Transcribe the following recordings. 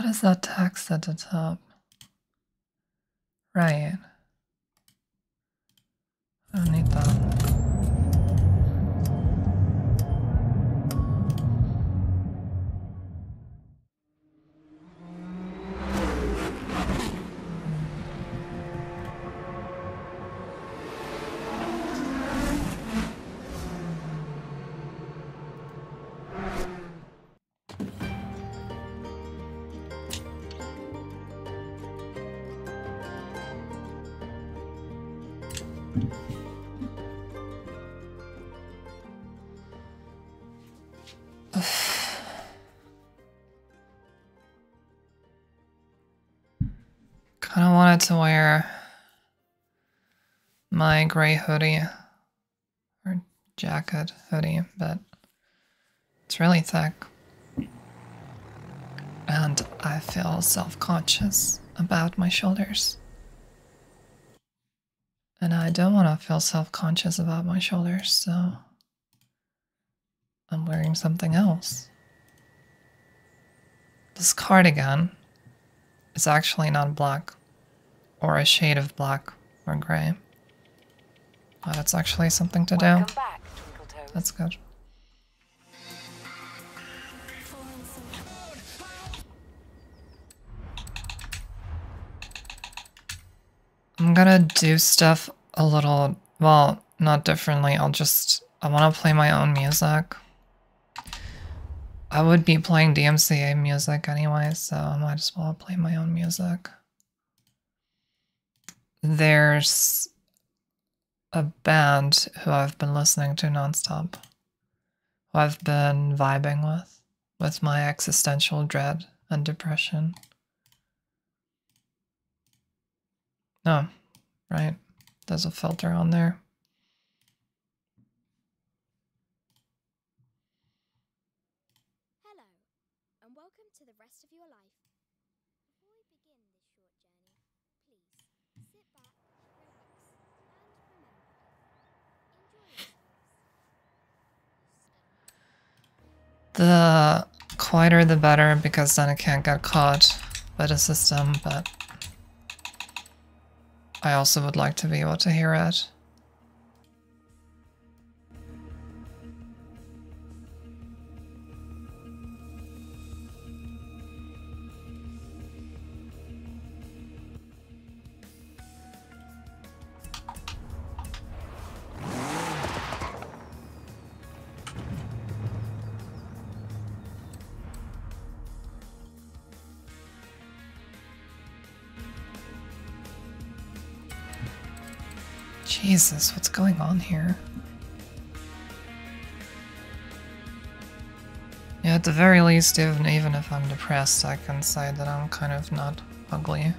What is that text at the top? Right. I don't need that. Kind of wanted to wear my gray hoodie or jacket hoodie, but it's really thick. And I feel self-conscious about my shoulders. And I don't want to feel self-conscious about my shoulders, so I'm wearing something else. This cardigan is actually not black, or a shade of black or gray. But it's actually something to do. That's good. I'm gonna do stuff a little, well, not differently. I want to play my own music. I would be playing DMCA music anyway, so I might as well play my own music. There's a band who I've been listening to nonstop, who I've been vibing with my existential dread and depression. Oh, right. There's a filter on there. Hello, and welcome to the rest of your life. Before we begin this short journey, please sit back, relax, and remember, enjoy yourselves. The quieter the better, because then it can't get caught by the system, but I also would like to be able to hear it. Jesus, what's going on here? Yeah, at the very least, even if I'm depressed, I can say that I'm kind of not ugly. I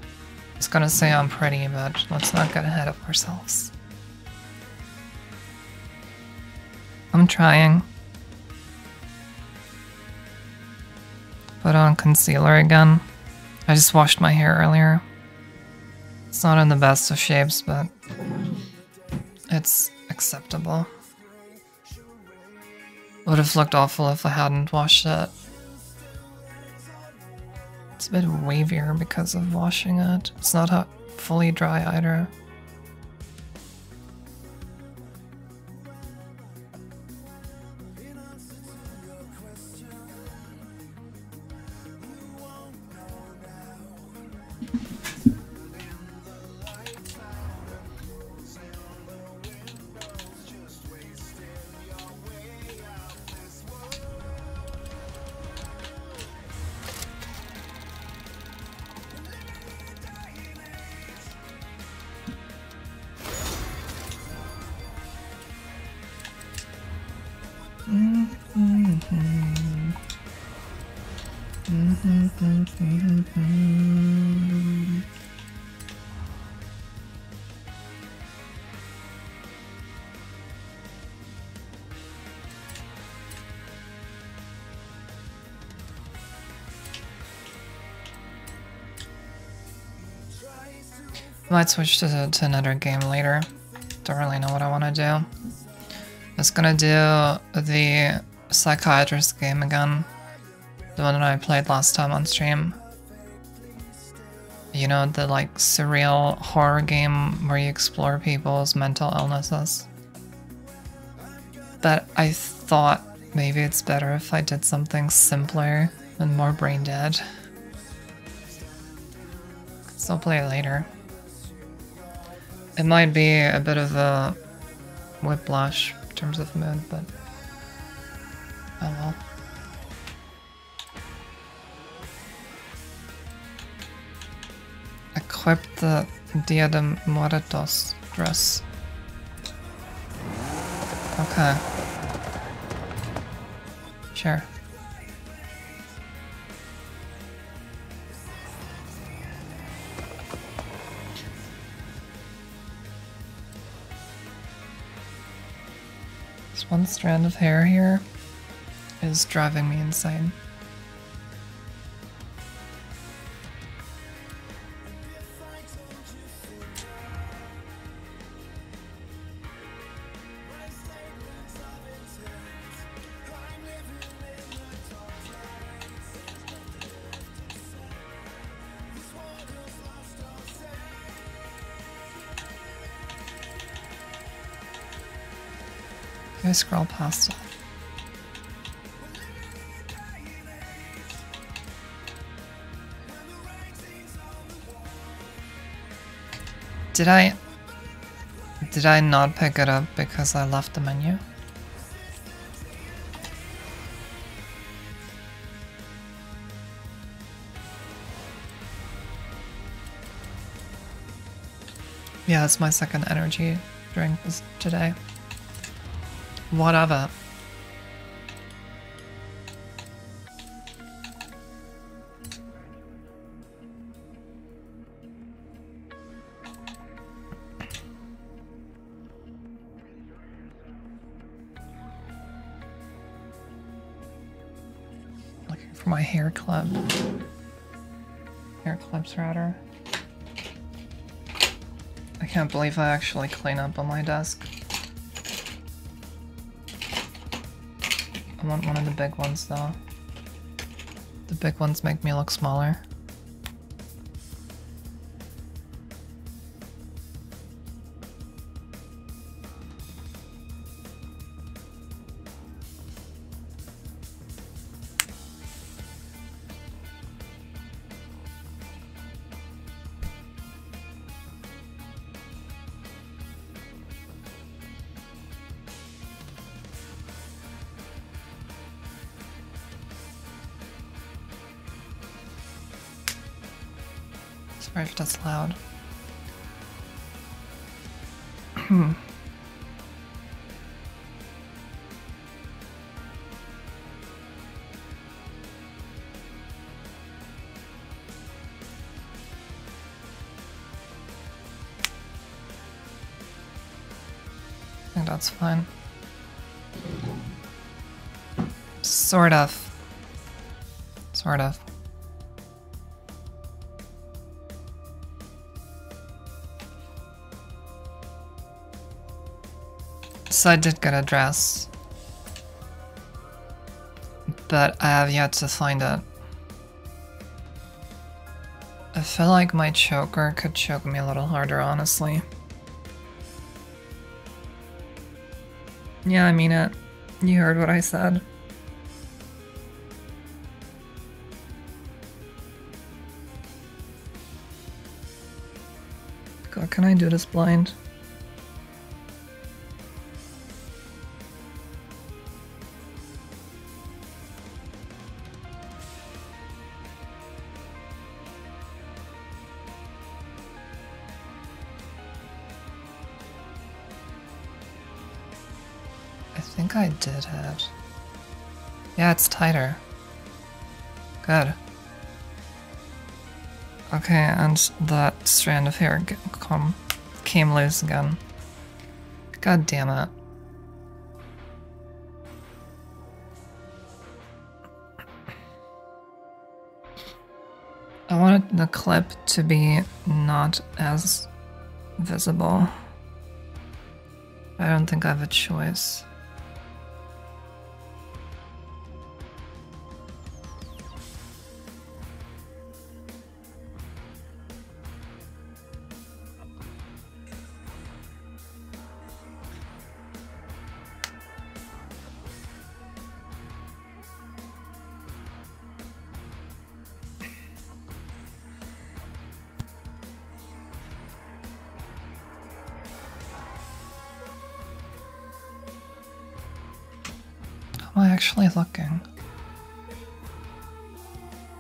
was gonna say I'm pretty, but let's not get ahead of ourselves. I'm trying. Put on concealer again. I just washed my hair earlier. It's not in the best of shapes, but it's acceptable. Would have looked awful if I hadn't washed it. It's a bit wavier because of washing it. It's not fully dry either. Might switch to another game later. Don't really know what I want to do. I was gonna do the Psychiatrist game again. The one that I played last time on stream. You know, the like surreal horror game where you explore people's mental illnesses. But I thought maybe it's better if I did something simpler and more brain dead. So I'll play it later. It might be a bit of a whiplash in terms of mood, but oh well. Equip the Dia de Muertos dress. Okay. Sure. This one strand of hair here is driving me insane. Can I scroll past it? Did I not pick it up because I left the menu? Yeah, it's my second energy drink today. Whatever. Looking for my hair clip. Hair clips, rather. I can't believe I actually clean up on my desk. I want one of the big ones though. The big ones make me look smaller. Sorry if that's loud. I think that's fine. Sort of. Sort of. So I did get a dress, but I have yet to find it. I feel like my choker could choke me a little harder, honestly. Yeah, I mean it. You heard what I said. God, can I do this blind? I think I did it. Yeah, it's tighter. Good. Okay, and that strand of hair came loose again. God damn it. I wanted the clip to be not as visible. I don't think I have a choice. am I actually looking?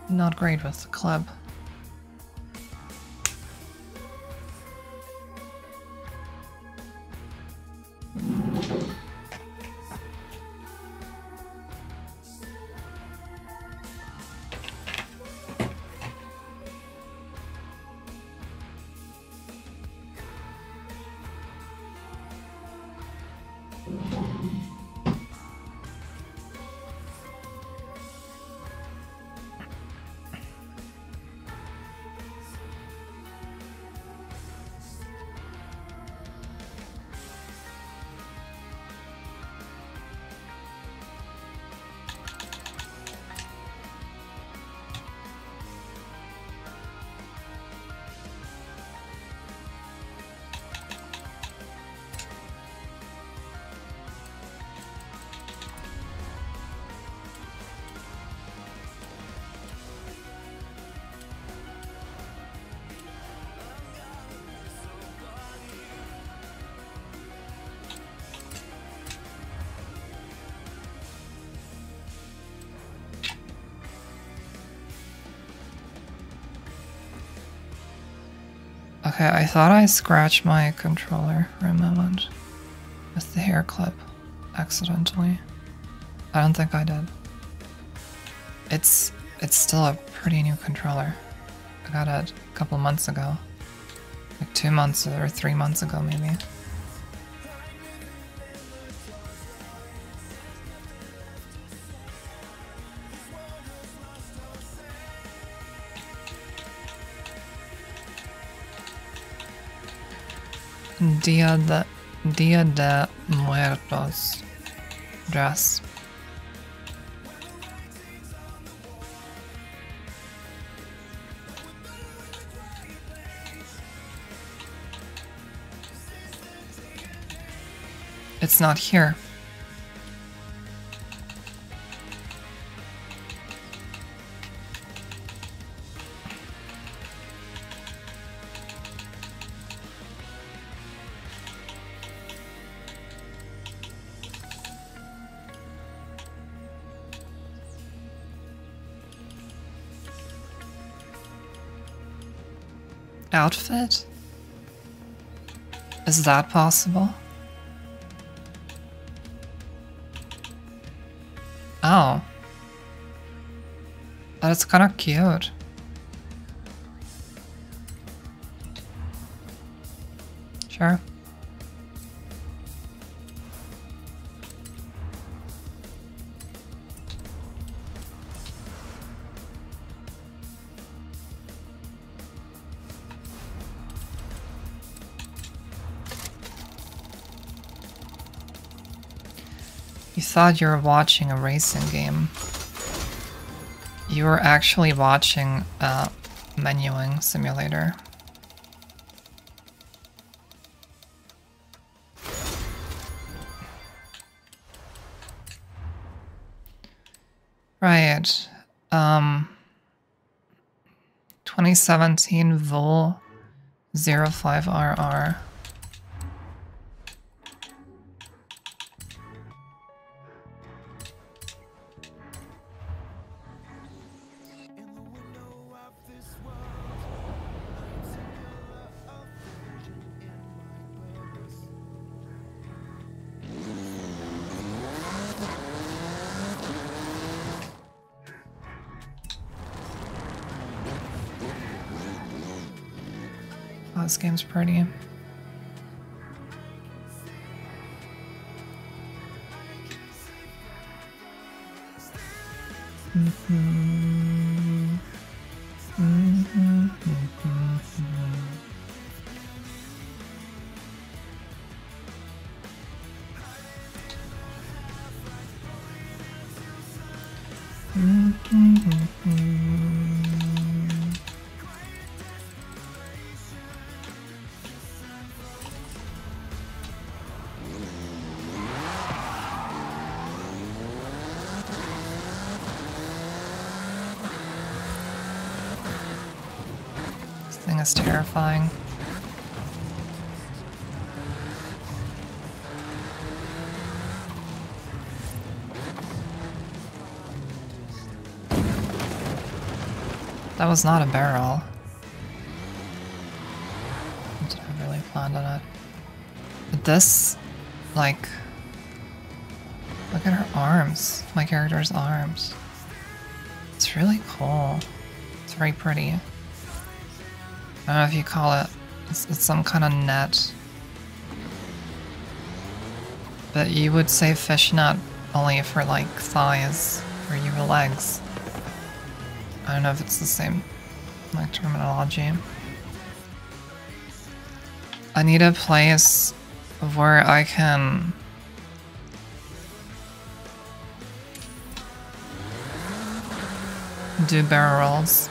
Not great with the club. Okay, I thought I scratched my controller for a moment with the hair clip accidentally. I don't think I did. It's still a pretty new controller. I got it a couple months ago. Like 2 months or 3 months ago maybe. Dia de Muertos dress. It's not here. Outfit? Is that possible? Oh. But it's kind of cute. Sure. You thought you were watching a racing game. You were actually watching a menuing simulator. Right. 2017 Vol 05RR. Oh, this game's pretty. This thing is terrifying. That was not a barrel. Did I really plan on it? But this, like, look at her arms. My character's arms. It's really cool. It's very pretty. I don't know if you call it. It's some kind of net. But you would say fishnet only for like thighs or your legs. I don't know if it's the same like terminology. I need a place where I can do barrel rolls.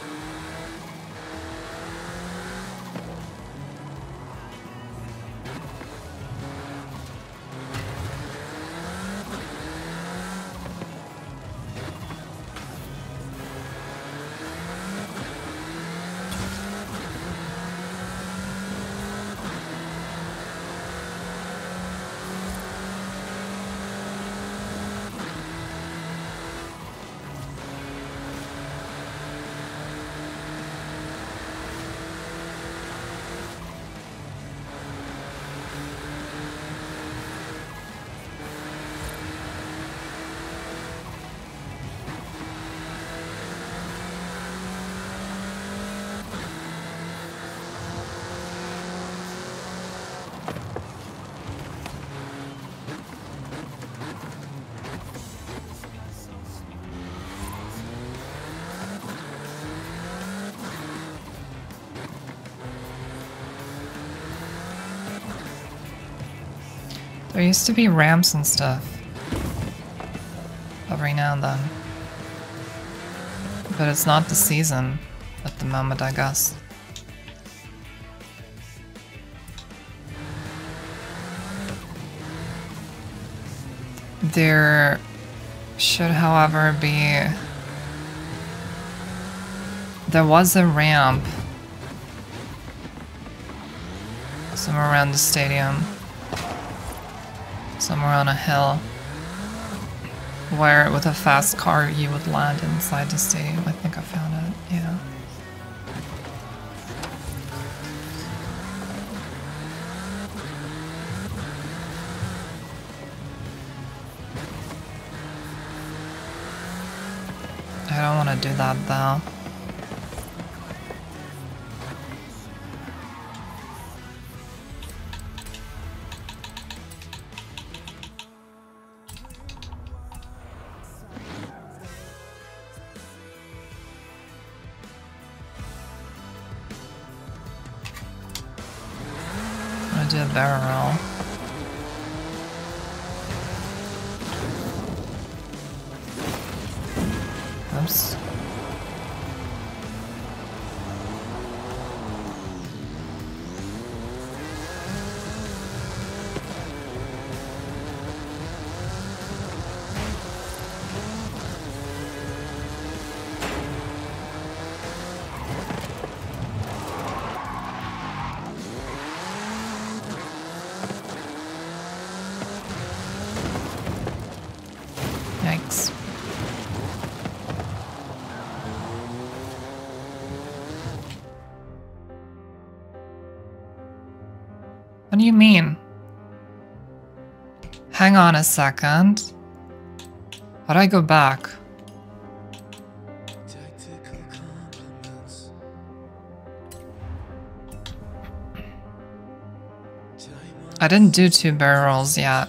There used to be ramps and stuff every now and then. But it's not the season at the moment, I guess. There should, however, be... There was a ramp somewhere around the stadium. Somewhere on a hill, where with a fast car you would land inside the stadium. I think I found it, yeah. I don't want to do that though. Do a barrel roll. Oops. Yikes. What do you mean? Hang on a second. How'd I go back? I didn't do 2 barrels yet.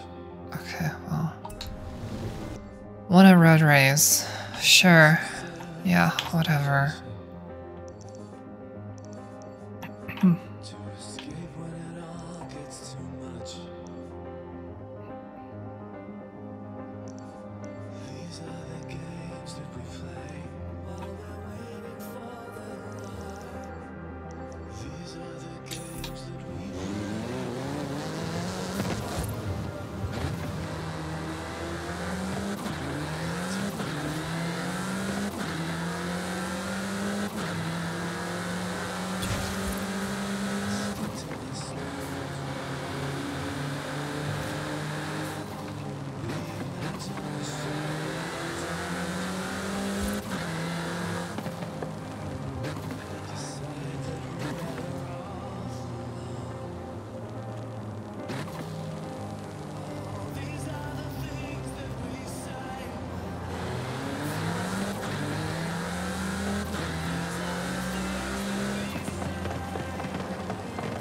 Okay, well. Won a road race. Sure. Yeah, whatever.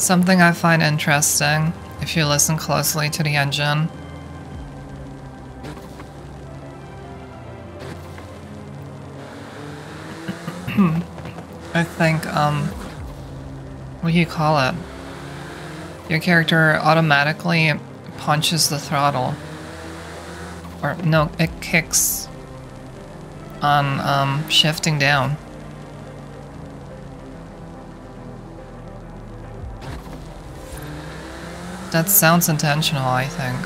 Something I find interesting, if you listen closely to the engine, I think, what do you call it? Your character automatically punches the throttle. Or, no, it kicks on, shifting down. That sounds intentional, I think.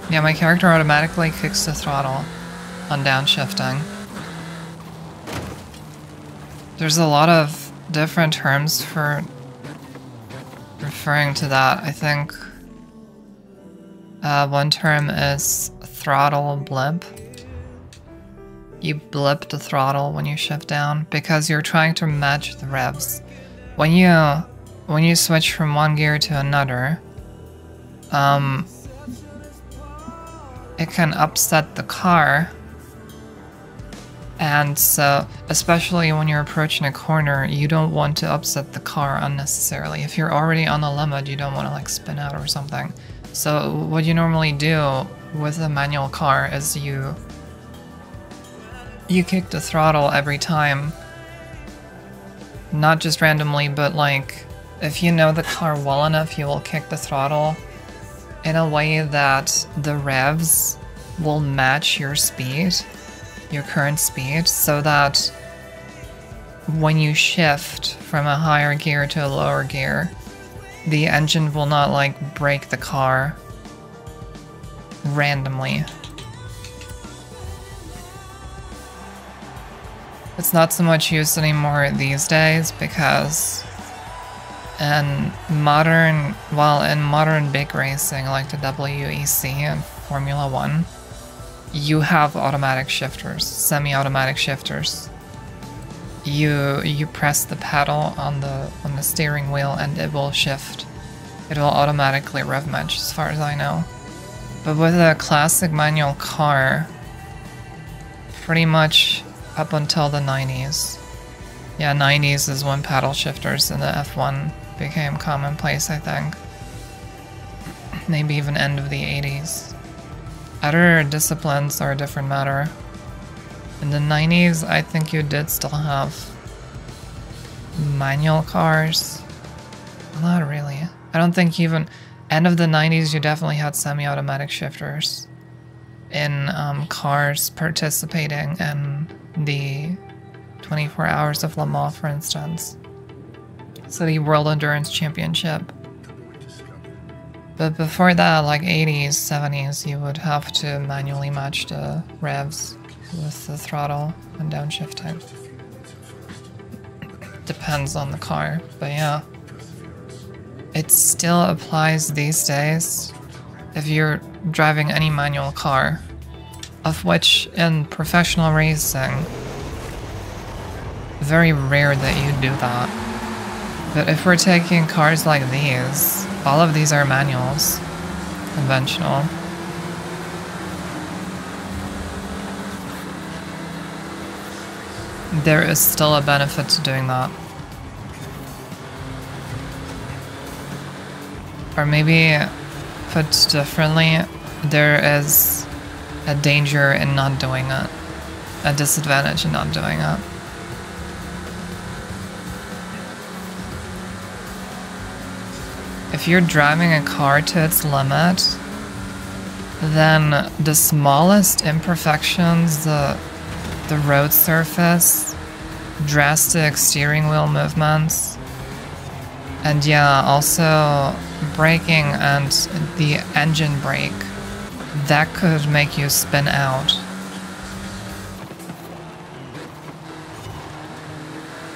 Yeah, my character automatically kicks the throttle on downshifting. There's a lot of different terms for referring to that. I think one term is throttle blip. You blip the throttle when you shift down because you're trying to match the revs. When you switch from one gear to another, it can upset the car. And so, especially when you're approaching a corner, you don't want to upset the car unnecessarily. If you're already on the limit, you don't want to like spin out or something. So what you normally do with a manual car is you kick the throttle every time. Not just randomly, but like, if you know the car well enough, you will kick the throttle in a way that the revs will match your speed, your current speed, so that when you shift from a higher gear to a lower gear, the engine will not like break the car randomly. It's not so much used anymore these days because in modern big racing like the WEC and Formula 1, you have automatic shifters, semi-automatic shifters. You press the pedal on the steering wheel and it will shift. It will automatically rev match as far as I know. But with a classic manual car, pretty much up until the 90s. Yeah, 90s is when paddle shifters in the F1 became commonplace, I think. Maybe even end of the 80s. Other disciplines are a different matter. In the 90s, I think you did still have manual cars. Not really. I don't think even end of the 90s you definitely had semi-automatic shifters in cars participating in the 24 Hours of Le Mans, for instance. So the World Endurance Championship. But before that, like 80s, 70s, you would have to manually match the revs with the throttle and downshifting. Depends on the car, but yeah. It still applies these days if you're driving any manual car, of which in professional racing, very rare that you do that. But if we're taking cars like these, all of these are manuals, conventional. There is still a benefit to doing that. Or maybe, put differently, there is a danger in not doing it. A disadvantage in not doing it. If you're driving a car to its limit, then the smallest imperfections, the road surface, drastic steering wheel movements, and yeah, also braking and the engine brake, that could make you spin out.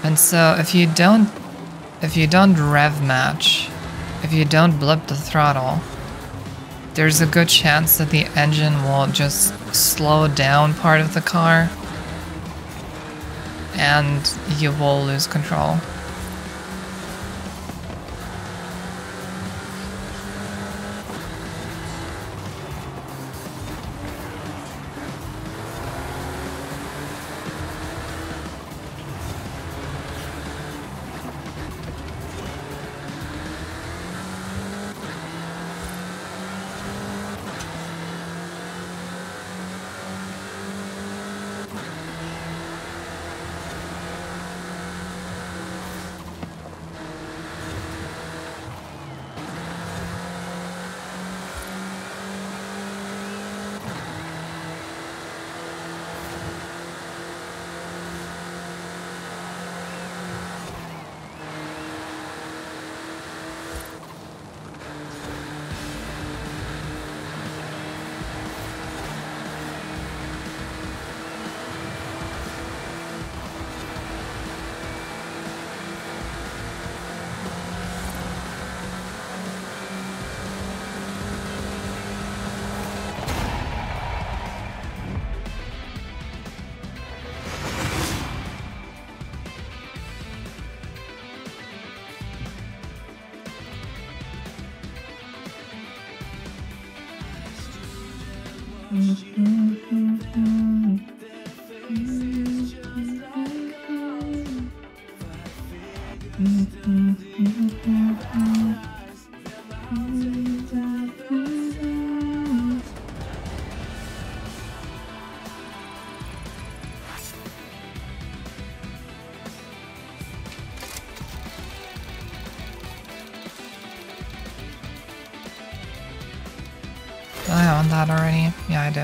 And so if you don't rev match, if you don't blip the throttle, there's a good chance that the engine will just slow down part of the car and you will lose control. Do I own that already? Yeah, I do.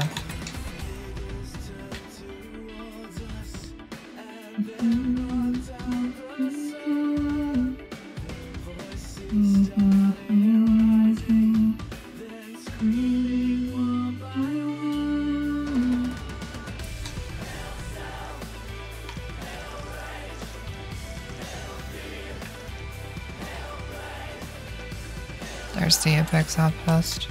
There's the Apex Outpost.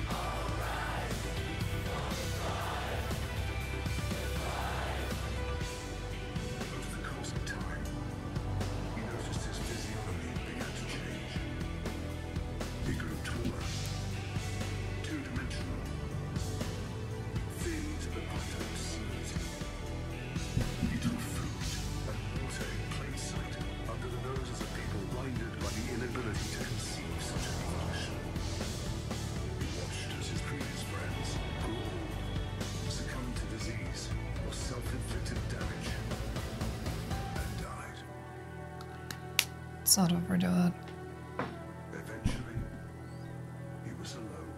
Let's not overdo it. Eventually, he was alone.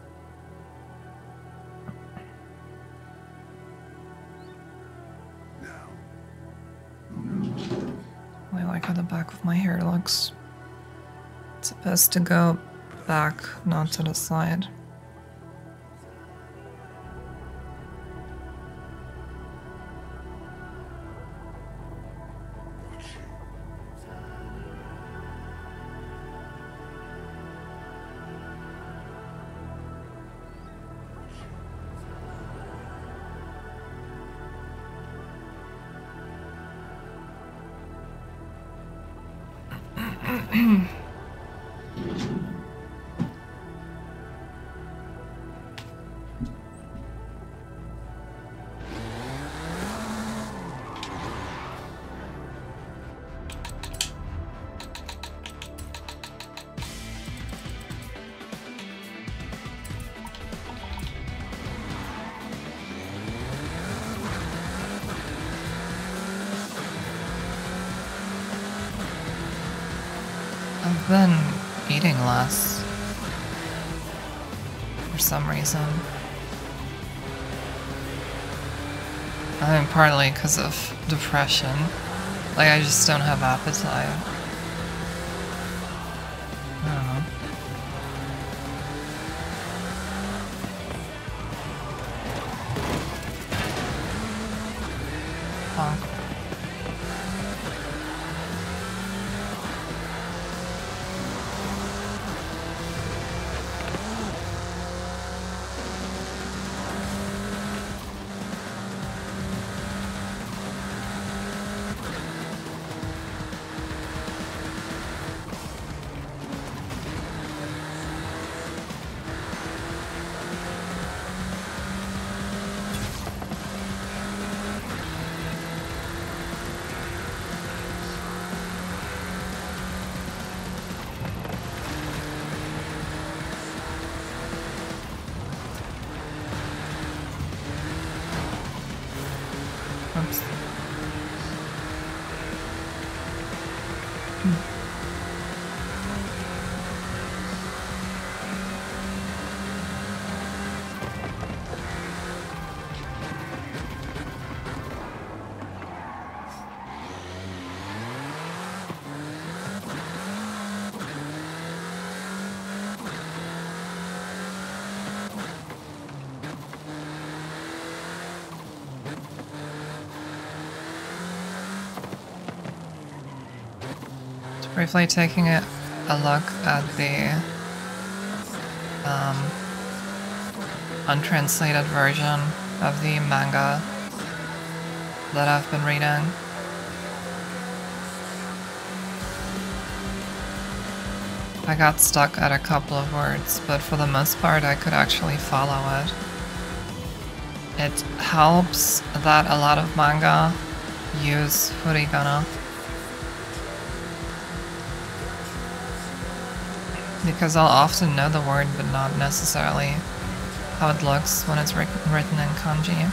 Now, I like how the back of my hair looks. It's supposed to go back, not to the side. I've been eating less for some reason. I mean, partly because of depression. Like, I just don't have appetite. I don't know. Bonk. Oops. Briefly taking a look at the untranslated version of the manga that I've been reading. I got stuck at a couple of words, but for the most part I could actually follow it. it helps that a lot of manga use furigana. Because I'll often know the word, but not necessarily how it looks when it's written in kanji.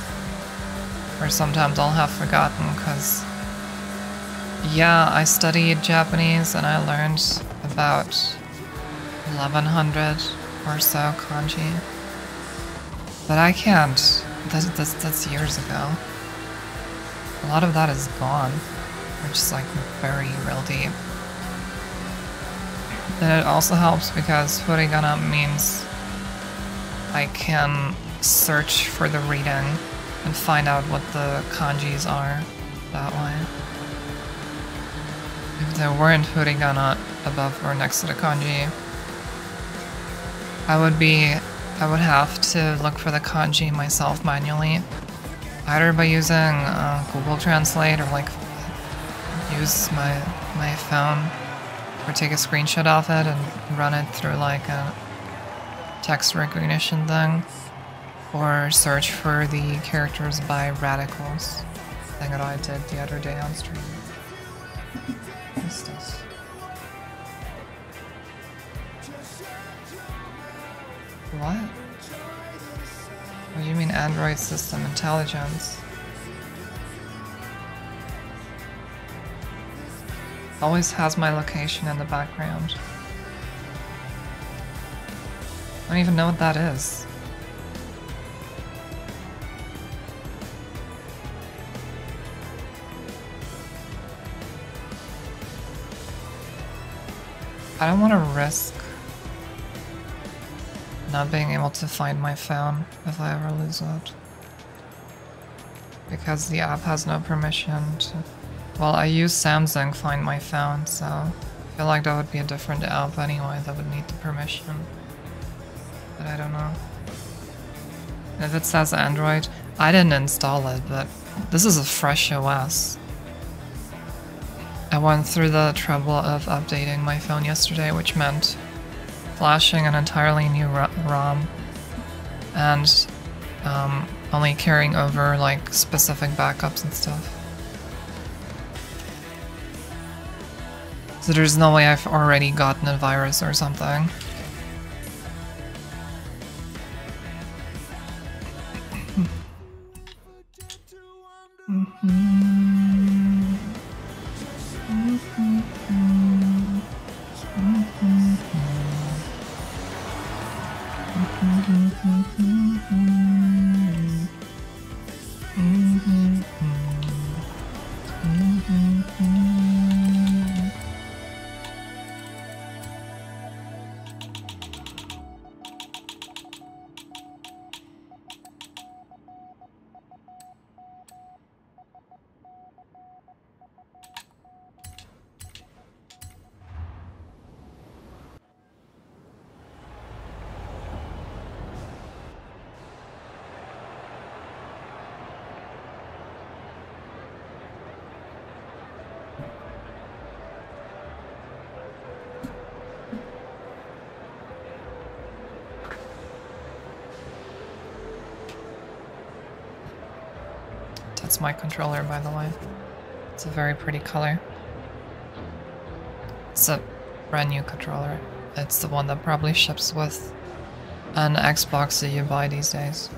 Or sometimes I'll have forgotten, because yeah, I studied Japanese and I learned about 1100 or so kanji. But I can't. That's years ago. A lot of that is gone. Or just like very real deep. And it also helps because furigana means I can search for the reading and find out what the kanjis are that way. If there weren't furigana above or next to the kanji, I would have to look for the kanji myself manually, either by using Google Translate or like use my phone, or take a screenshot of it and run it through like a text recognition thing, or search for the characters by radicals, thing that I did the other day on stream. What's this? What? What do you mean Android system intelligence? Always has my location in the background. I don't even know what that is. I don't want to risk not being able to find my phone if I ever lose it. Because the app has no permission to... Well, I use Samsung Find My Phone, so I feel like that would be a different app anyway that would need the permission. But I don't know. If it says Android, I didn't install it, but this is a fresh OS. I went through the trouble of updating my phone yesterday, which meant flashing an entirely new ROM and only carrying over like specific backups and stuff. So there's no way I've already gotten a virus or something. That's my controller, by the way. It's a very pretty color. It's a brand new controller. It's the one that probably ships with an Xbox that you buy these days.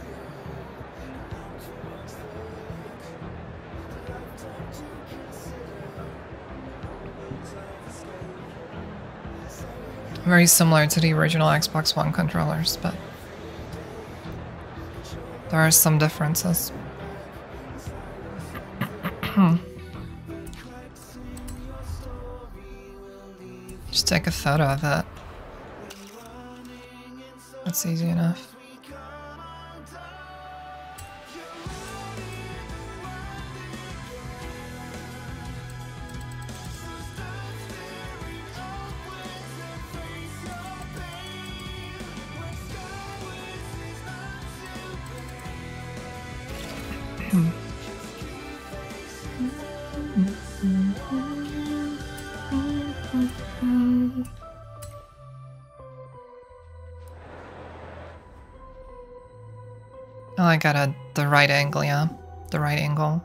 Very similar to the original Xbox One controllers, but there are some differences. Just take a photo of it. That's easy enough. Oh, I got the right angle, yeah. The right angle.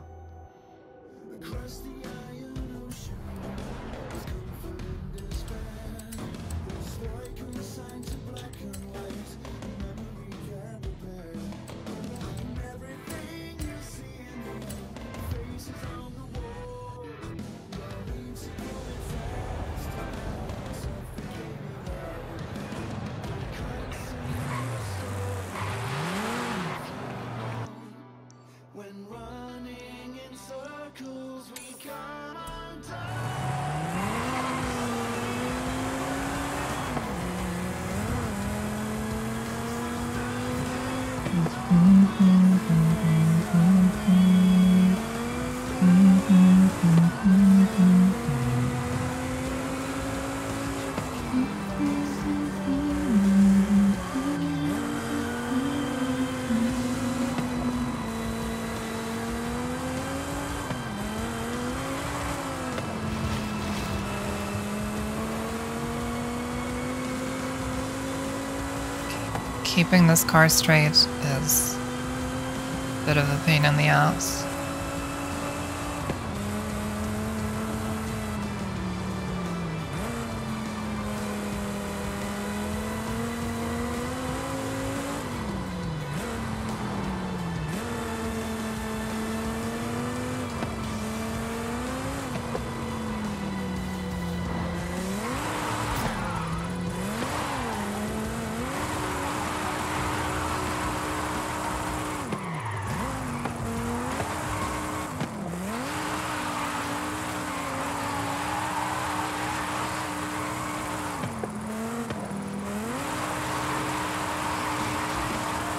Keeping this car straight is a bit of a pain in the ass.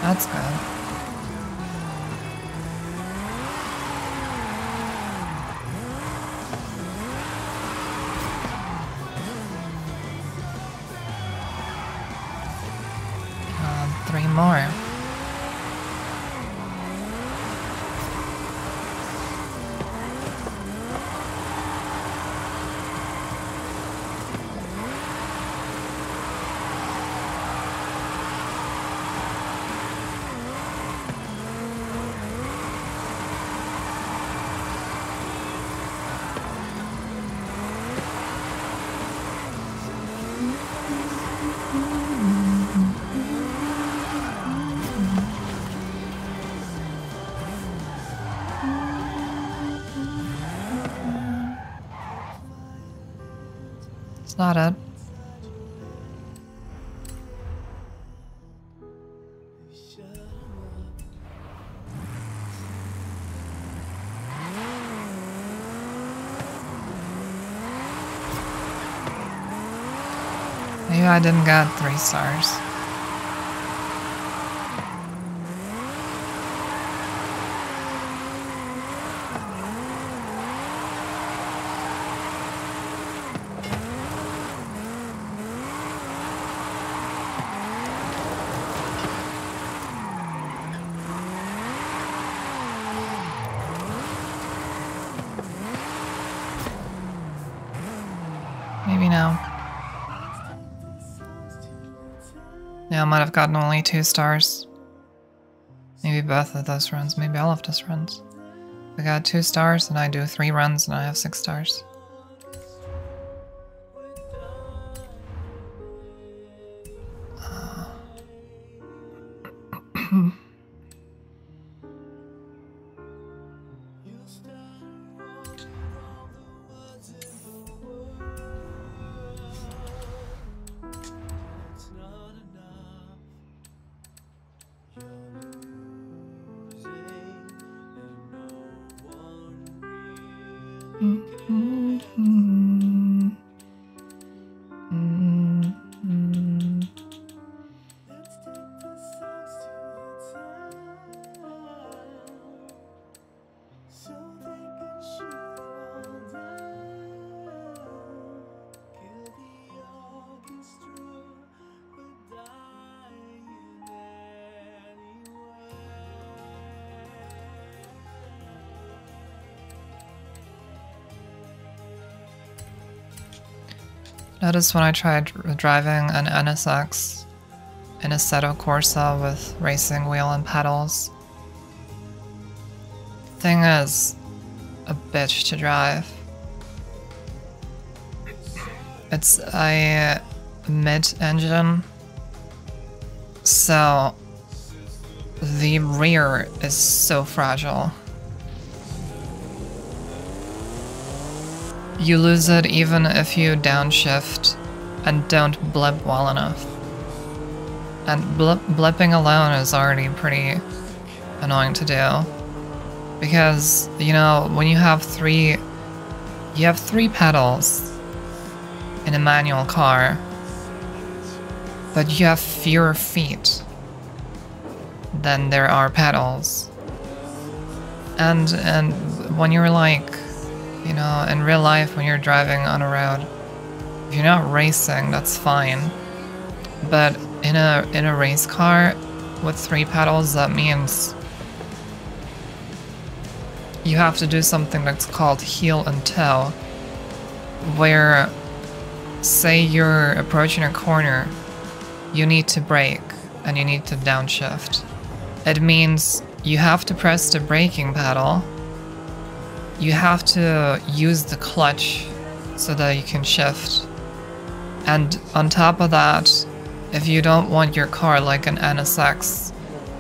That's good. Three more. It's not it. Maybe I didn't get 3 stars. Maybe now. Yeah, I might have gotten only 2 stars. Maybe both of those runs. Maybe all of those runs. If I got 2 stars and I do 3 runs and I have 6 stars. Notice when I tried driving an NSX in Assetto Corsa with racing wheel and pedals, thing is a bitch to drive. It's a mid-engine, so the rear is so fragile. You lose it even if you downshift and don't blip well enough. And blipping alone is already pretty annoying to do. Because, you know, when you have three pedals in a manual car, but you have fewer feet than there are pedals. And when you're like, you know, in real life when you're driving on a road, if you're not racing, that's fine. But in a race car with 3 pedals, that means you have to do something that's called heel and toe, where, say you're approaching a corner, you need to brake and you need to downshift. It means you have to press the braking pedal, you have to use the clutch so that you can shift, and on top of that, if you don't want your car like an NSX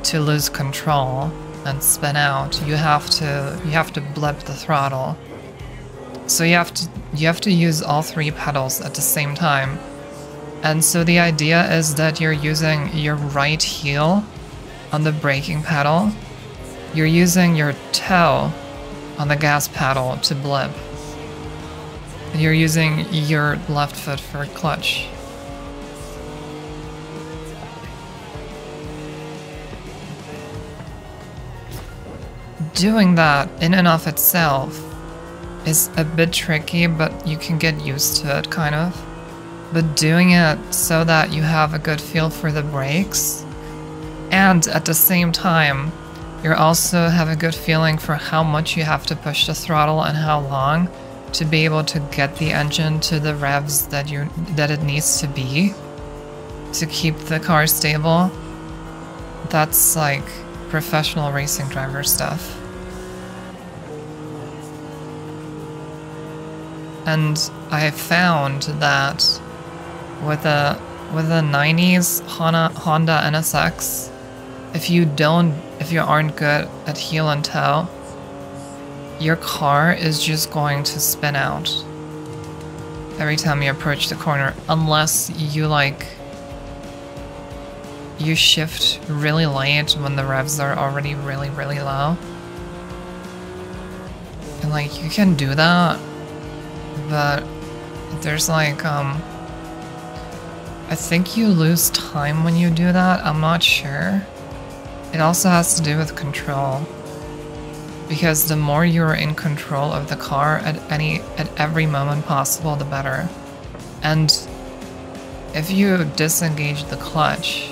to lose control and spin out, you have to blip the throttle. So you have to use all 3 pedals at the same time. And so the idea is that you're using your right heel on the braking pedal, you're using your toe on the gas pedal to blip, and you're using your left foot for clutch. Doing that in and of itself is a bit tricky, but you can get used to it, kind of. But doing it so that you have a good feel for the brakes, and at the same time, you're also have a good feeling for how much you have to push the throttle and how long to be able to get the engine to the revs that it needs to be to keep the car stable. That's like professional racing driver stuff. And I found that with a 90s Honda NSX, if you aren't good at heel and toe, your car is just going to spin out every time you approach the corner, unless you shift really late when the revs are already really, really low. And like, you can do that, but there's like, I think you lose time when you do that, I'm not sure. It also has to do with control, because the more you're in control of the car at every moment possible, the better. And if you disengage the clutch,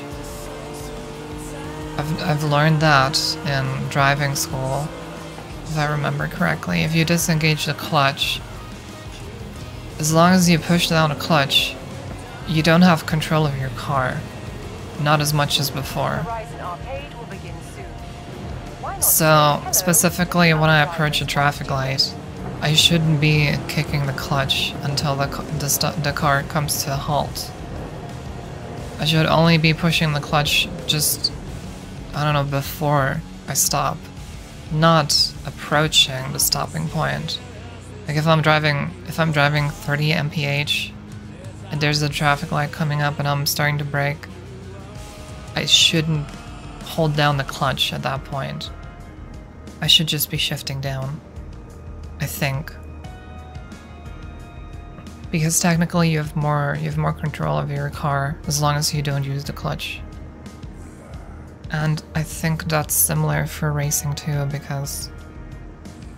I've learned that in driving school, if I remember correctly. If you disengage the clutch, as long as you push down the clutch, you don't have control of your car. Not as much as before. So, specifically when I approach a traffic light, I shouldn't be kicking the clutch until the car comes to a halt. I should only be pushing the clutch just, I don't know, before I stop. Not approaching the stopping point. Like if I'm driving 30 mph and there's a traffic light coming up and I'm starting to brake, I shouldn't hold down the clutch at that point. I should just be shifting down, I think. Because technically you have more control of your car as long as you don't use the clutch. And I think that's similar for racing too, because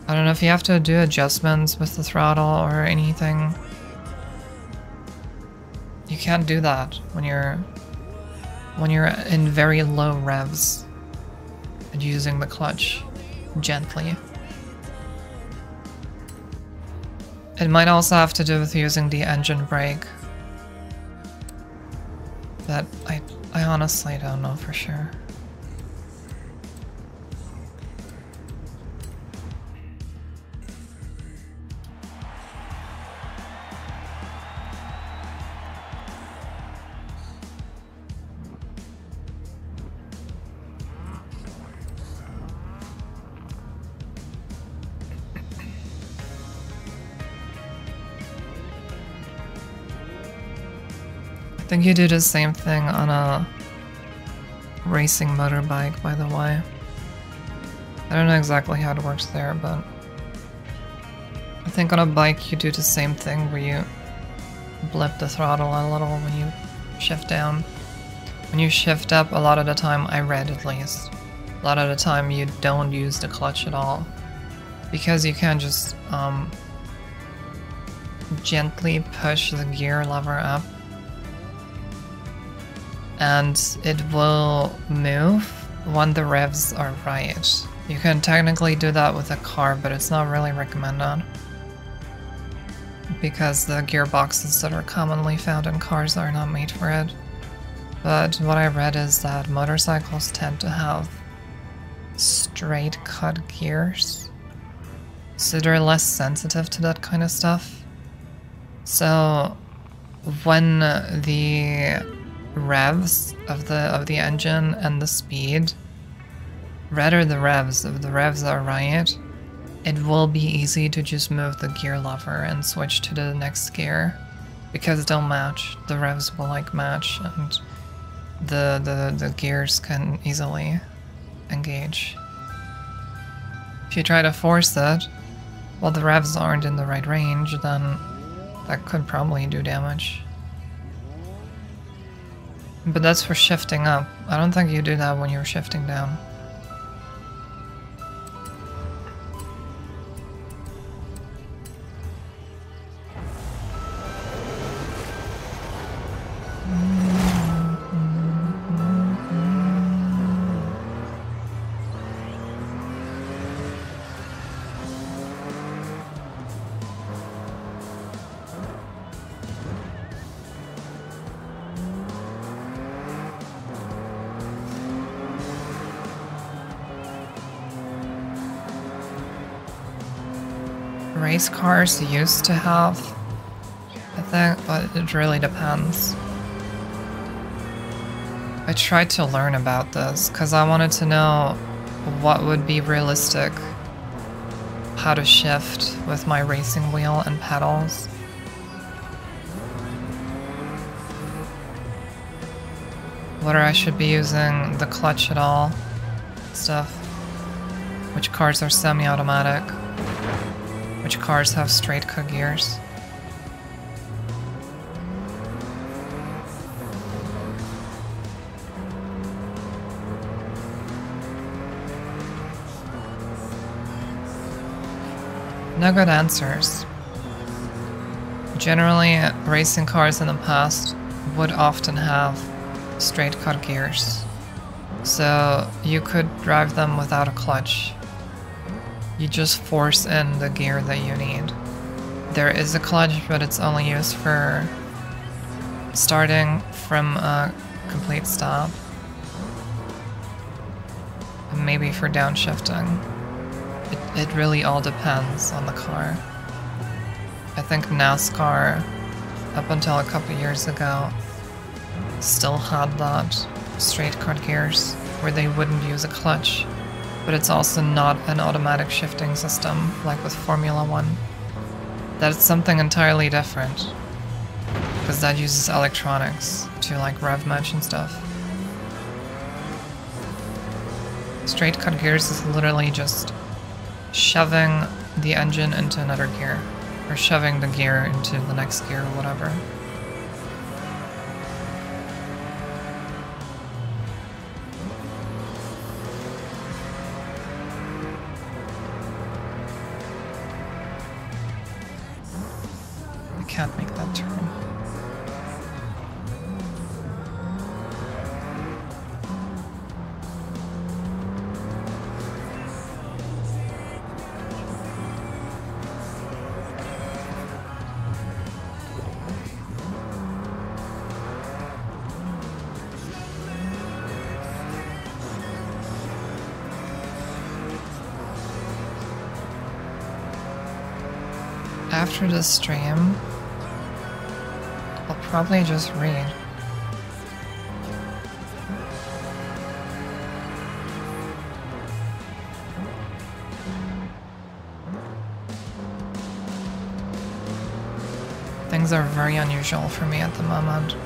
I don't know if you have to do adjustments with the throttle or anything. You can't do that when you're in very low revs and using the clutch gently. It might also have to do with using the engine brake, but I honestly don't know for sure. think you do the same thing on a racing motorbike, by the way. I don't know exactly how it works there, but I think on a bike you do the same thing where you blip the throttle a little when you shift down. When you shift up, a lot of the time, I read at least, a lot of the time you don't use the clutch at all. Because you can just gently push the gear lever up and it will move when the revs are right. You can technically do that with a car, but it's not really recommended because the gearboxes that are commonly found in cars are not made for it. But what I read is that motorcycles tend to have straight cut gears, so they're less sensitive to that kind of stuff. So when the revs of the engine and the speed, rather the revs, if the revs are right, it will be easy to just move the gear lever and switch to the next gear because they'll match. The revs will like match and the gears can easily engage. If you try to force it while the revs aren't in the right range, then that could probably do damage. But that's for shifting up. I don't think you do that when you're shifting down. Race cars used to have, I think, but it really depends. I tried to learn about this because I wanted to know what would be realistic, how to shift with my racing wheel and pedals. Whether I should be using the clutch at all, stuff. Which cars are semi-automatic. Which cars have straight cut gears? No good answers. Generally, racing cars in the past would often have straight cut gears, so you could drive them without a clutch. You just force in the gear that you need. There is a clutch, but it's only used for starting from a complete stop. And maybe for downshifting. It really all depends on the car. I think NASCAR, up until a couple years ago, still had that straight cut gears where they wouldn't use a clutch. But it's also not an automatic shifting system like with Formula 1. That's something entirely different. Because that uses electronics to like rev match and stuff. Straight cut gears is literally just shoving the engine into another gear. Or shoving the gear into the next gear or whatever. Can't make that turn. After this stream, I'll probably just read. Things are very unusual for me at the moment.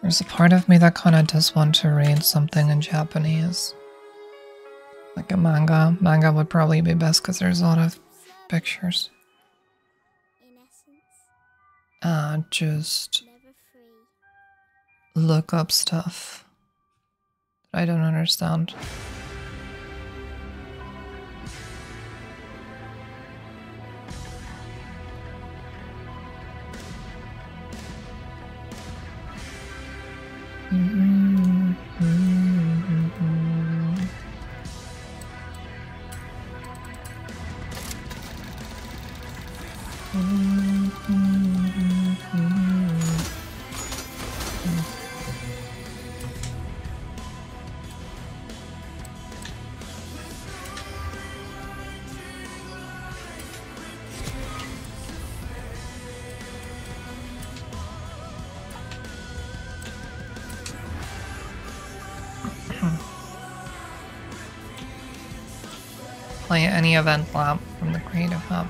There's a part of me that kind of does want to read something in Japanese. Like a manga. Manga would probably be best because there's a lot of pictures. In essence, Just never free. look up stuff that I don't understand. Play any event lab from the Creative Hub.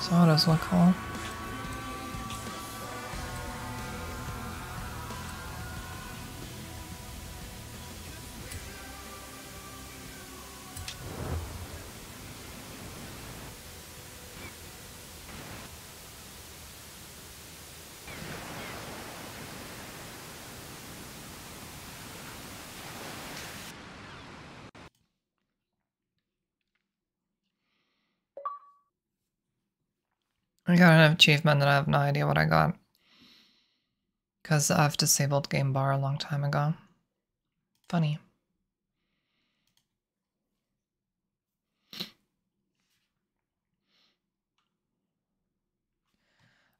So how does look cool? I got an achievement that I have no idea what I got. Because I've disabled game bar a long time ago. Funny.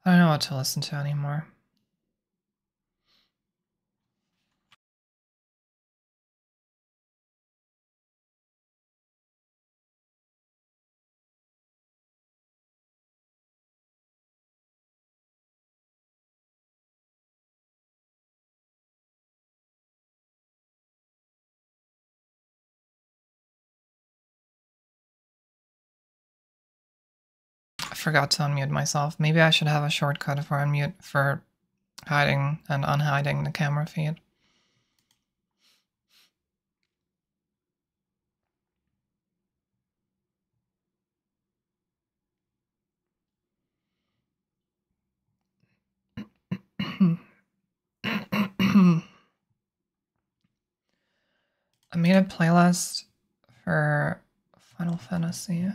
I don't know what to listen to anymore. I forgot to unmute myself. Maybe I should have a shortcut for unmute for hiding and unhiding the camera feed. I made a playlist for Final Fantasy.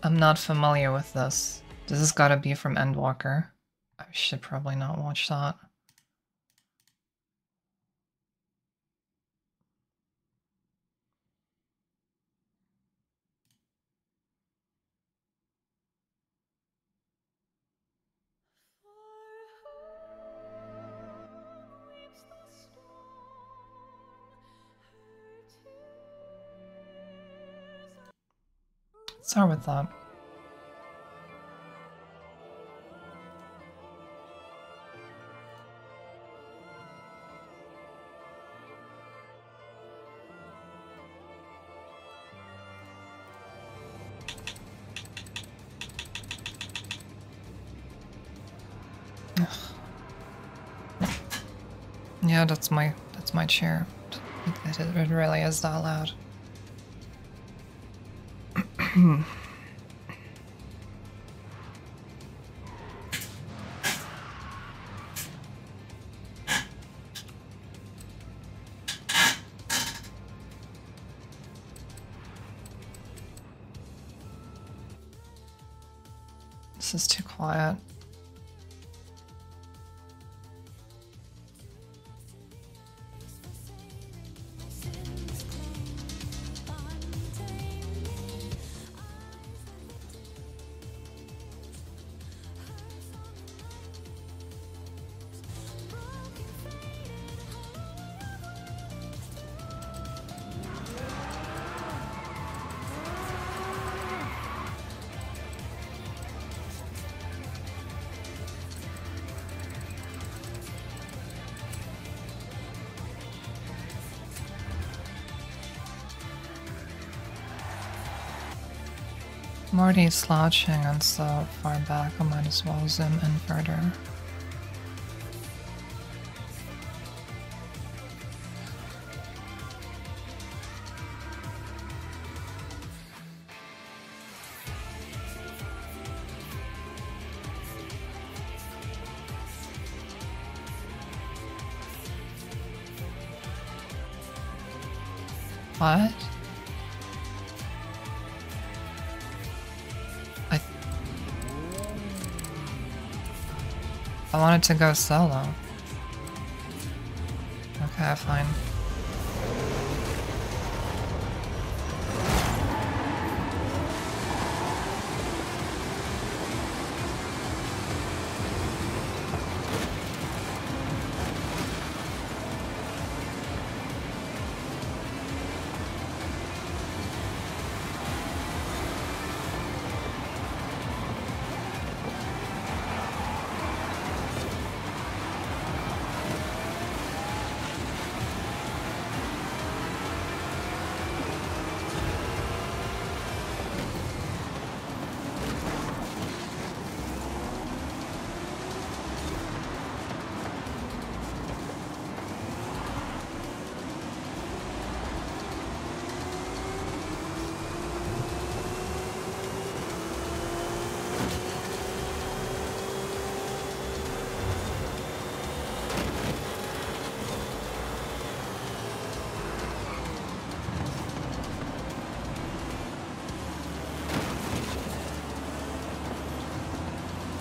I'm not familiar with this. This has gotta be from Endwalker. I should probably not watch that. start with that. Yeah, that's my chair. It really is that loud. This is too quiet. I'm already slouching and so far back, I might as well zoom in further. What? I wanted to go solo. Okay, fine.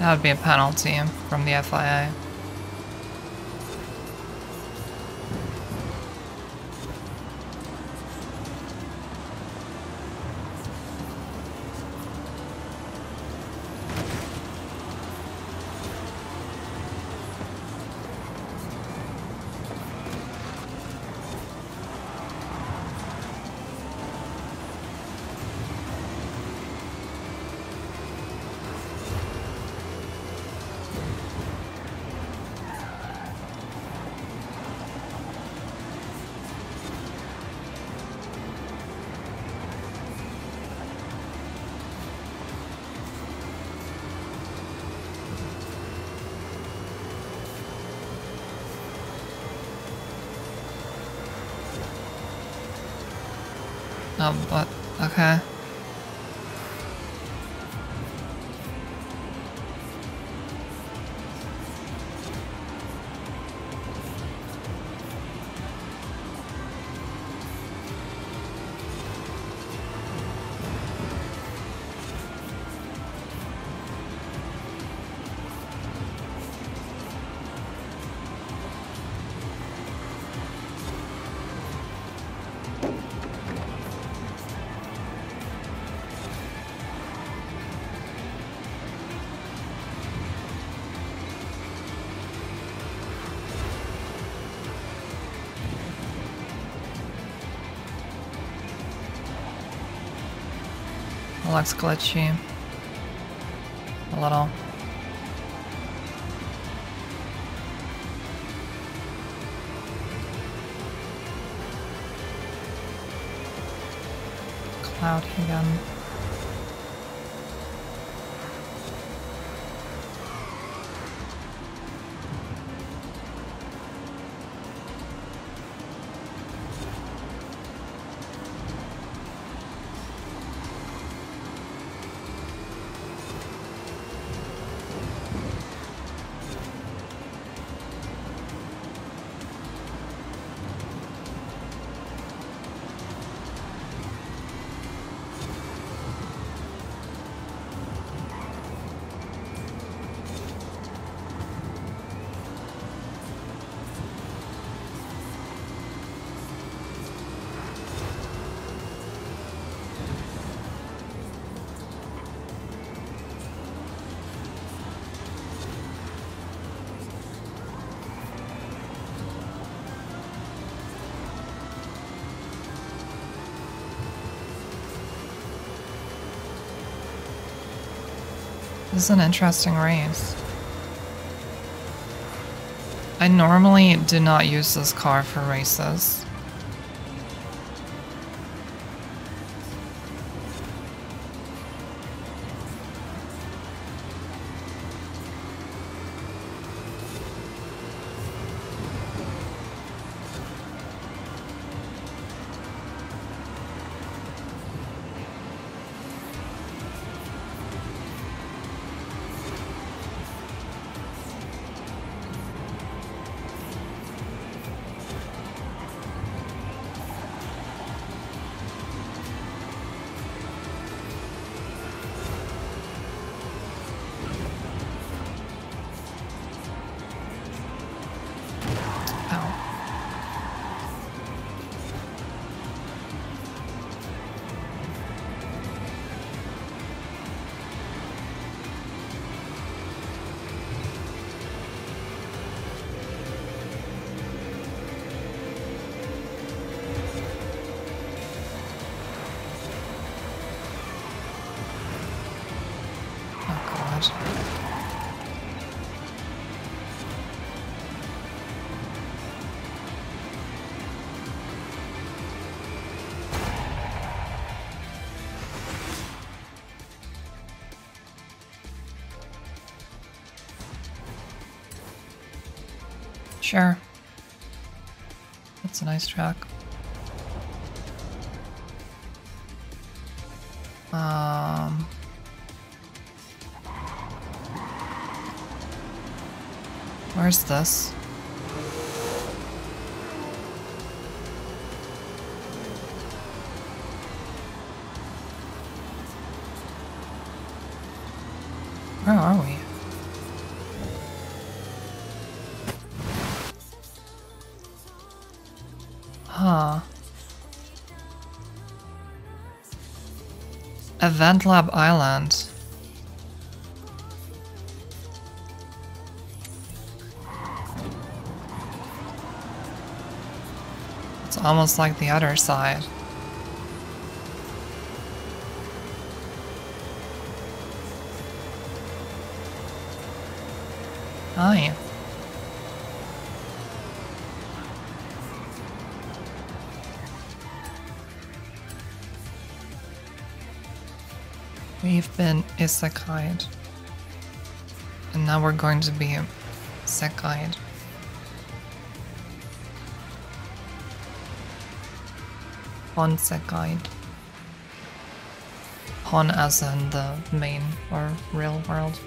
That would be a penalty from the FIA. But okay. looks glitchy. A little. Cloudy again. This is an interesting race. I normally do not use this car for races. Sure. That's a nice track. Where's this? Where are we? Huh. Event Lab Island. It's almost like the other side. Hi. We've been isekai'd. And now we're going to be sekai'd. Honsekai'd. Hon as in the main or real world.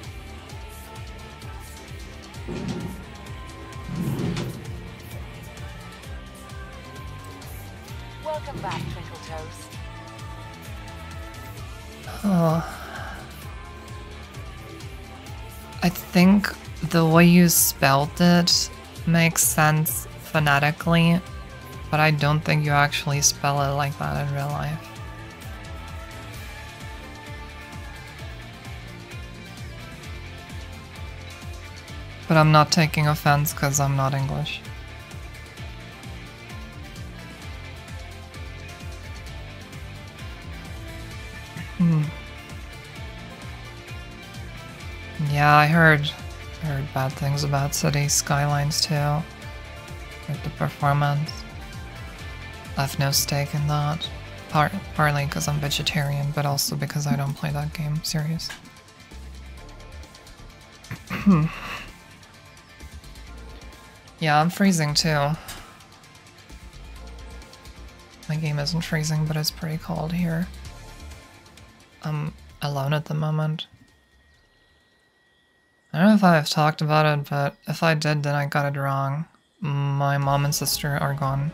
Welcome back, Twinkle Toes. Oh. I think the way you spelled it makes sense phonetically, but I don't think you actually spell it like that in real life. But I'm not taking offense because I'm not English. Yeah, I heard bad things about City Skylines too. Like the performance. I have no stake in that. Partly because I'm vegetarian, but also because I don't play that game serious. Yeah, I'm freezing too. My game isn't freezing, but it's pretty cold here. I'm alone at the moment. I don't know if I've talked about it, but if I did, then I got it wrong. My mom and sister are gone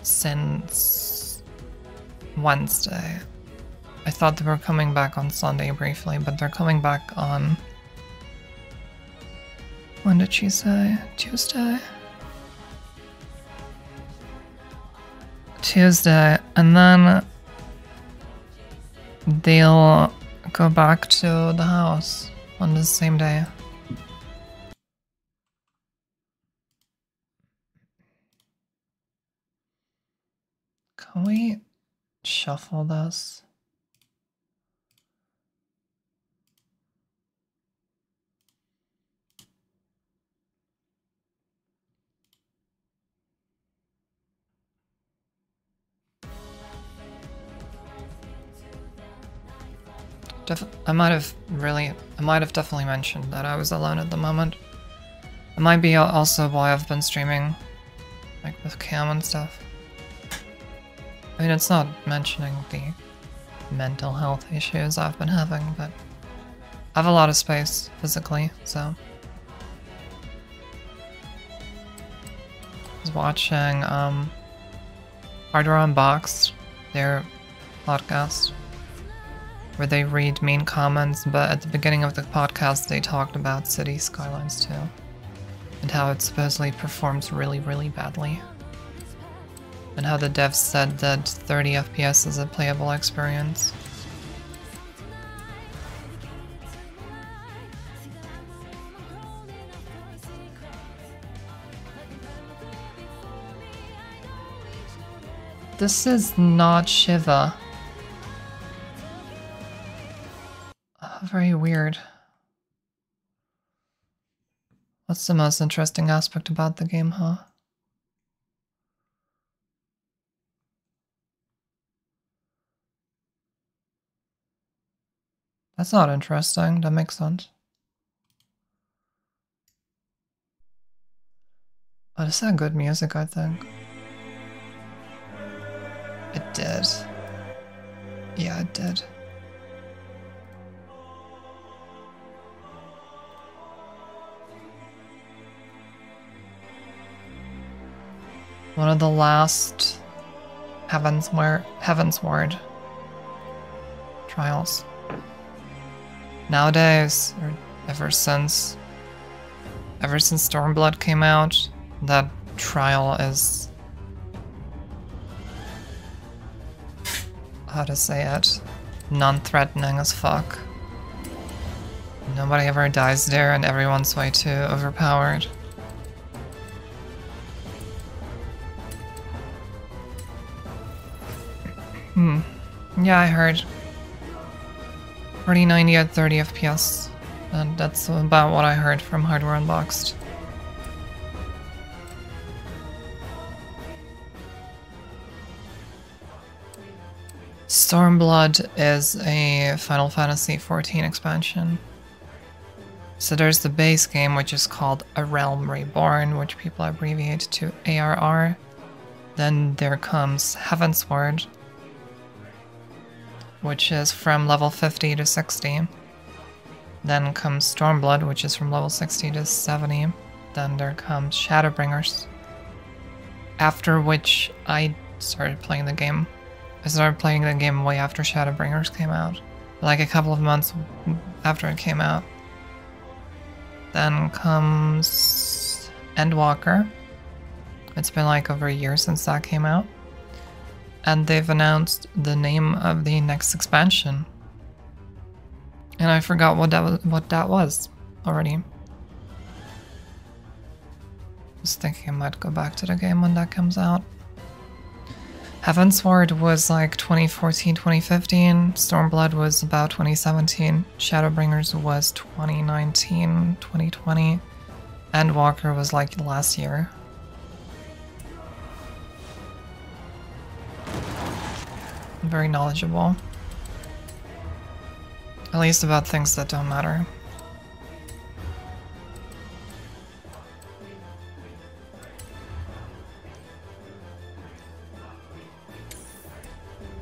since Wednesday. I thought they were coming back on Sunday briefly, but they're coming back on... When did she say? Tuesday? Tuesday, and then they'll go back to the house on the same day. Can we shuffle this? I might have definitely mentioned that I was alone at the moment. It might be also why I've been streaming, like with cam and stuff. I mean, it's not mentioning the mental health issues I've been having, but I have a lot of space physically, so. I was watching Hardware Unboxed, their podcast, where they read mean comments, but at the beginning of the podcast they talked about City Skylines 2 and how it supposedly performs really, really badly. And how the devs said that 30 FPS is a playable experience. This is not Shiva. Very weird. What's the most interesting aspect about the game, huh? That's not interesting. That makes sense. But it's not good music, I think. It did. Yeah, it did. One of the last Heavensward trials. Nowadays, or ever since Stormblood came out, that trial is, how to say it, non-threatening as fuck. Nobody ever dies there and everyone's way too overpowered. Yeah, I heard. 4090 at 30 FPS. And that's about what I heard from Hardware Unboxed. Stormblood is a Final Fantasy XIV expansion. So there's the base game, which is called A Realm Reborn, which people abbreviate to ARR. Then there comes Heavensward, which is from level 50 to 60. Then comes Stormblood, which is from level 60 to 70. Then there comes Shadowbringers. After which I started playing the game. I started playing the game way after Shadowbringers came out. Like a couple of months after it came out. Then comes Endwalker. It's been like over a year since that came out. And they've announced the name of the next expansion. And I forgot what that was already. I was thinking I might go back to the game when that comes out. Heavensward was like 2014, 2015. Stormblood was about 2017. Shadowbringers was 2019, 2020. Endwalker was like last year. Very knowledgeable. At least about things that don't matter.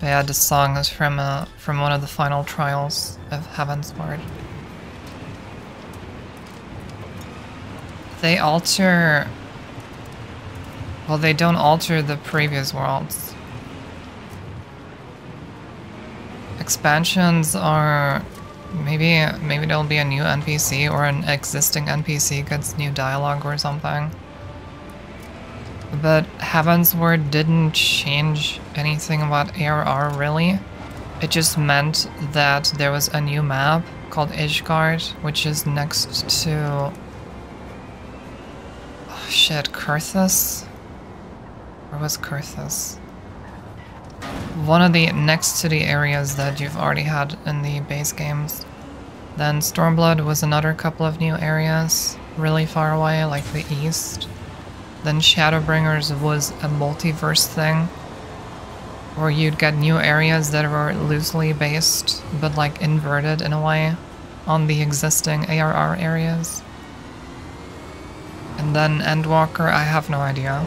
But yeah, this song is from one of the final trials of Heavensward. They alter... Well, they don't alter the previous worlds. Expansions are... Maybe there'll be a new NPC or an existing NPC gets new dialogue or something. But Heavensward didn't change anything about ARR really. It just meant that there was a new map called Ishgard, which is next to... Oh shit, Kurthus? Where was Kurthus? One of the next to the areas that you've already had in the base games. Then Stormblood was another couple of new areas, really far away, like the east. Then Shadowbringers was a multiverse thing, where you'd get new areas that were loosely based, but like inverted in a way, on the existing ARR areas. And then Endwalker, I have no idea,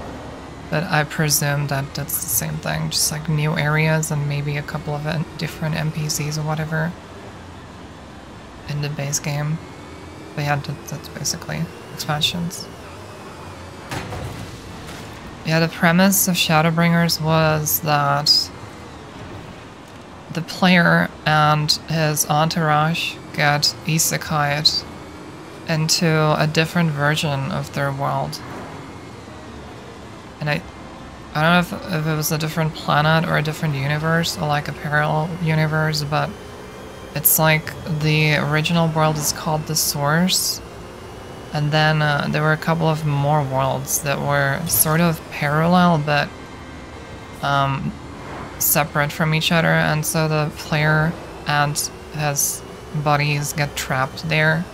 but I presume that that's the same thing, just like new areas and maybe a couple of different NPCs or whatever in the base game. But yeah, that's basically expansions. Yeah, the premise of Shadowbringers was that the player and his entourage get isekai'd into a different version of their world. And I don't know if it was a different planet or a different universe or like a parallel universe, but it's like the original world is called the Source. And then there were a couple of more worlds that were sort of parallel, but separate from each other. And so the player and his buddies get trapped there,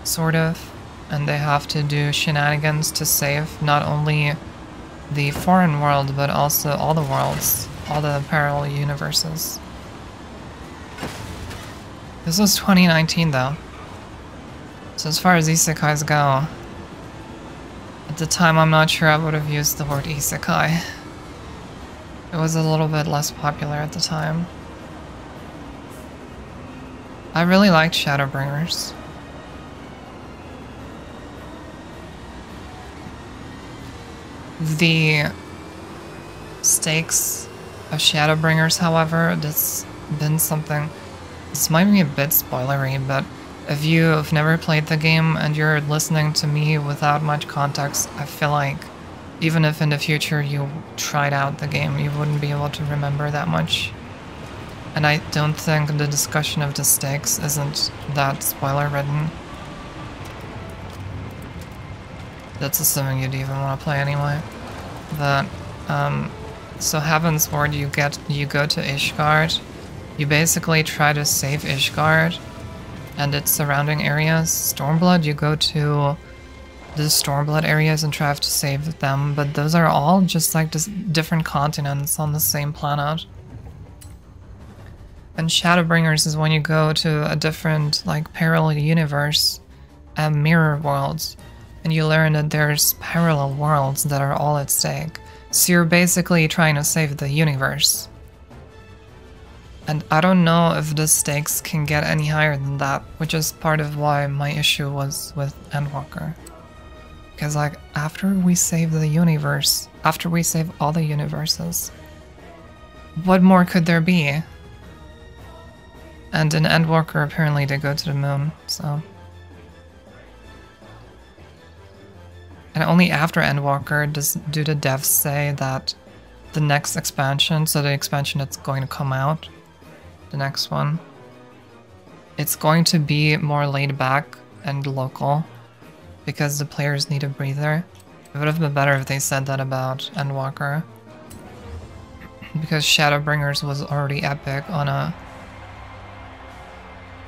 sort of. And they have to do shenanigans to save not only the foreign world, but also all the worlds, all the parallel universes. This was 2019 though. So as far as isekais go, at the time I'm not sure I would have used the word isekai. It was a little bit less popular at the time. I really liked Shadowbringers. The stakes of Shadowbringers, however, that's been something... This might be a bit spoilery, but if you have never played the game and you're listening to me without much context, I feel like even if in the future you tried out the game, you wouldn't be able to remember that much. And I don't think the discussion of the stakes isn't that spoiler-ridden. That's assuming you'd even want to play anyway. But, so Heavensward, you go to Ishgard. You basically try to save Ishgard and its surrounding areas. Stormblood, you go to the Stormblood areas and try to save them, but those are all just like different continents on the same planet. And Shadowbringers is when you go to a different, like, parallel universe, mirror worlds, and you learn that there's parallel worlds that are all at stake. So you're basically trying to save the universe. And I don't know if the stakes can get any higher than that, which is part of why my issue was with Endwalker. Because, like, after we save the universe, after we save all the universes, what more could there be? And in Endwalker, apparently they go to the moon, so... And only after Endwalker do the devs say that the next expansion, so the expansion that's going to come out, the next one, it's going to be more laid back and local, because the players need a breather. It would have been better if they said that about Endwalker. because Shadowbringers was already epic on a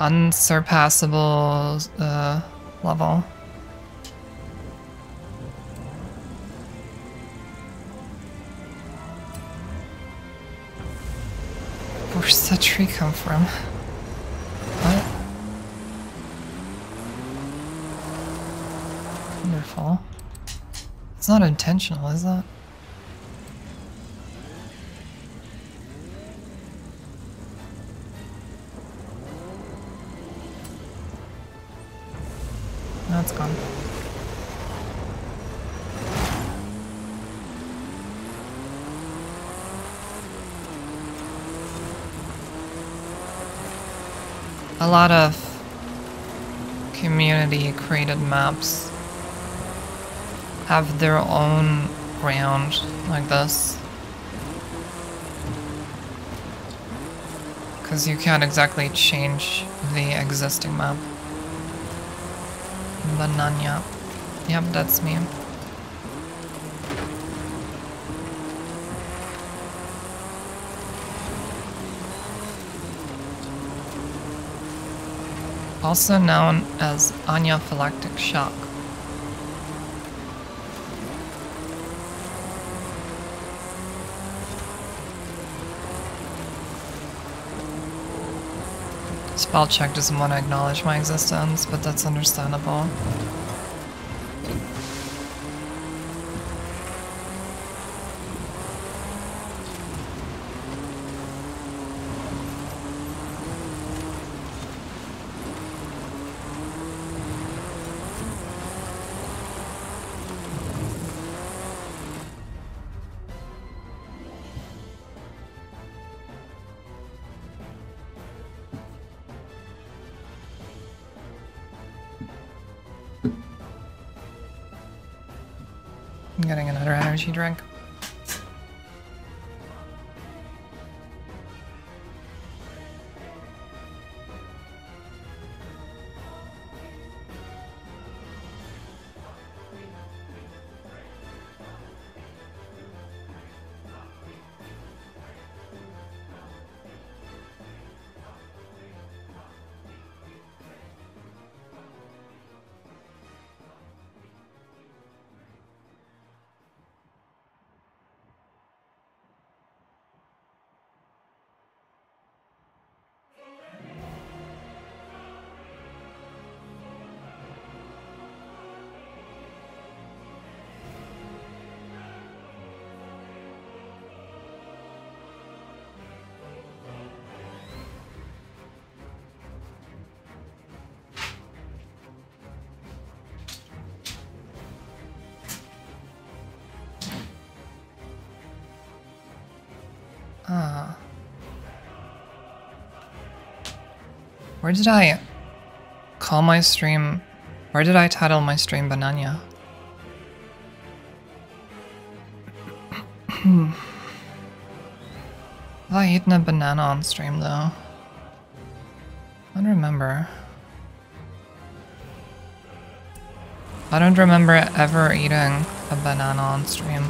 unsurpassable level. Where's that tree come from? What? Wonderful. It's not intentional, is that? No, it's gone. A lot of community created maps have their own ground like this. Because you can't exactly change the existing map. Banana. Yep, that's me. Also known as anaphylactic shock. Spellcheck doesn't want to acknowledge my existence, but that's understandable. I'm getting another energy drink. Where did I call my stream? Where did I title my stream Banana? Have I eaten a banana on stream though? I don't remember. I don't remember ever eating a banana on stream.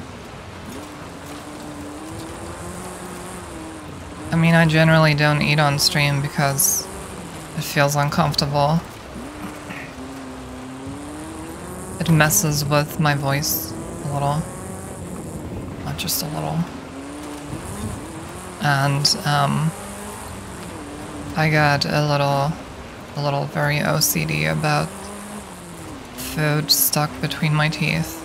I mean, I generally don't eat on stream because it feels uncomfortable. It messes with my voice a little. Not just a little. And, I got a little very OCD about food stuck between my teeth.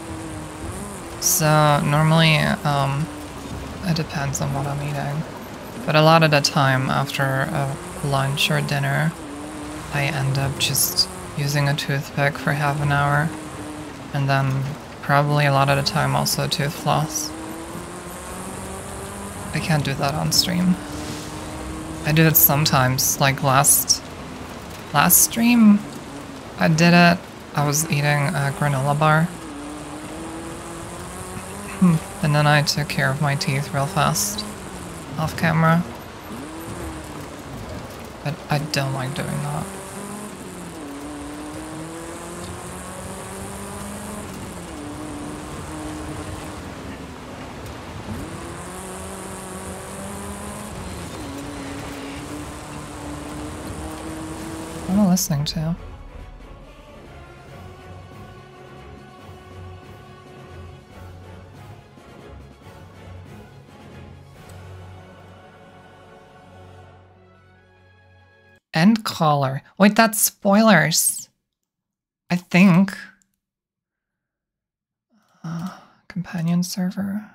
So, normally, it depends on what I'm eating. But a lot of the time after a lunch or dinner, I end up just using a toothpick for half an hour. And then probably a lot of the time also tooth floss. I can't do that on stream. I do it sometimes, like last stream I did it. I was eating a granola bar. And then I took care of my teeth real fast. Off camera. But I don't like doing that. What am I listening to? End caller. Wait, that's spoilers. I think. Companion server.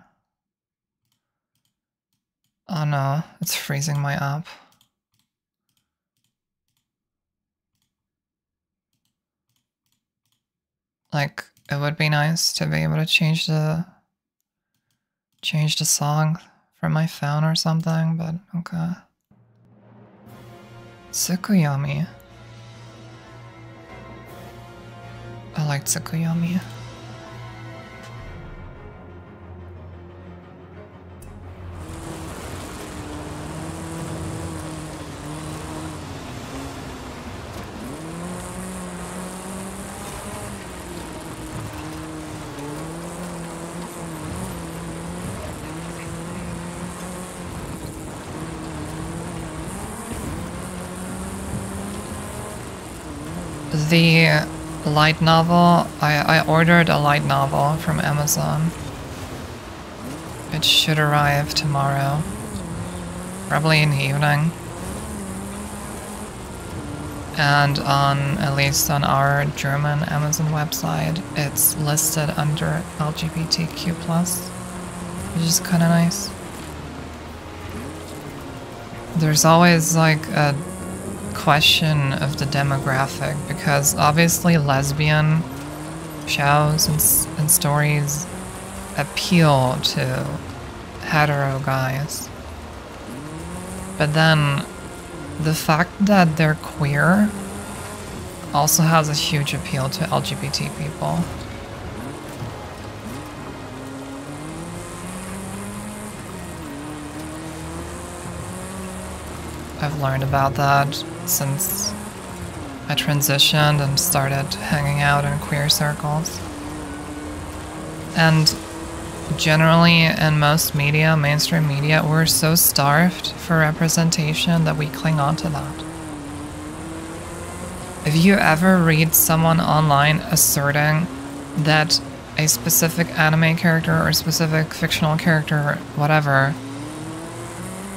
Oh no, it's freezing my app. Like, it would be nice to be able to change the song from my phone or something, but okay. Tsukuyomi. I like Tsukuyomi. The light novel, I ordered a light novel from Amazon. It should arrive tomorrow. Probably in the evening. And at least on our German Amazon website, it's listed under LGBTQ+, which is kinda nice. There's always like a question of the demographic, because obviously lesbian shows and stories appeal to hetero guys, but then the fact that they're queer also has a huge appeal to LGBT people. I've learned about that since I transitioned and started hanging out in queer circles. And generally in most media, mainstream media, we're so starved for representation that we cling on to that. If you ever read someone online asserting that a specific anime character or specific fictional character or whatever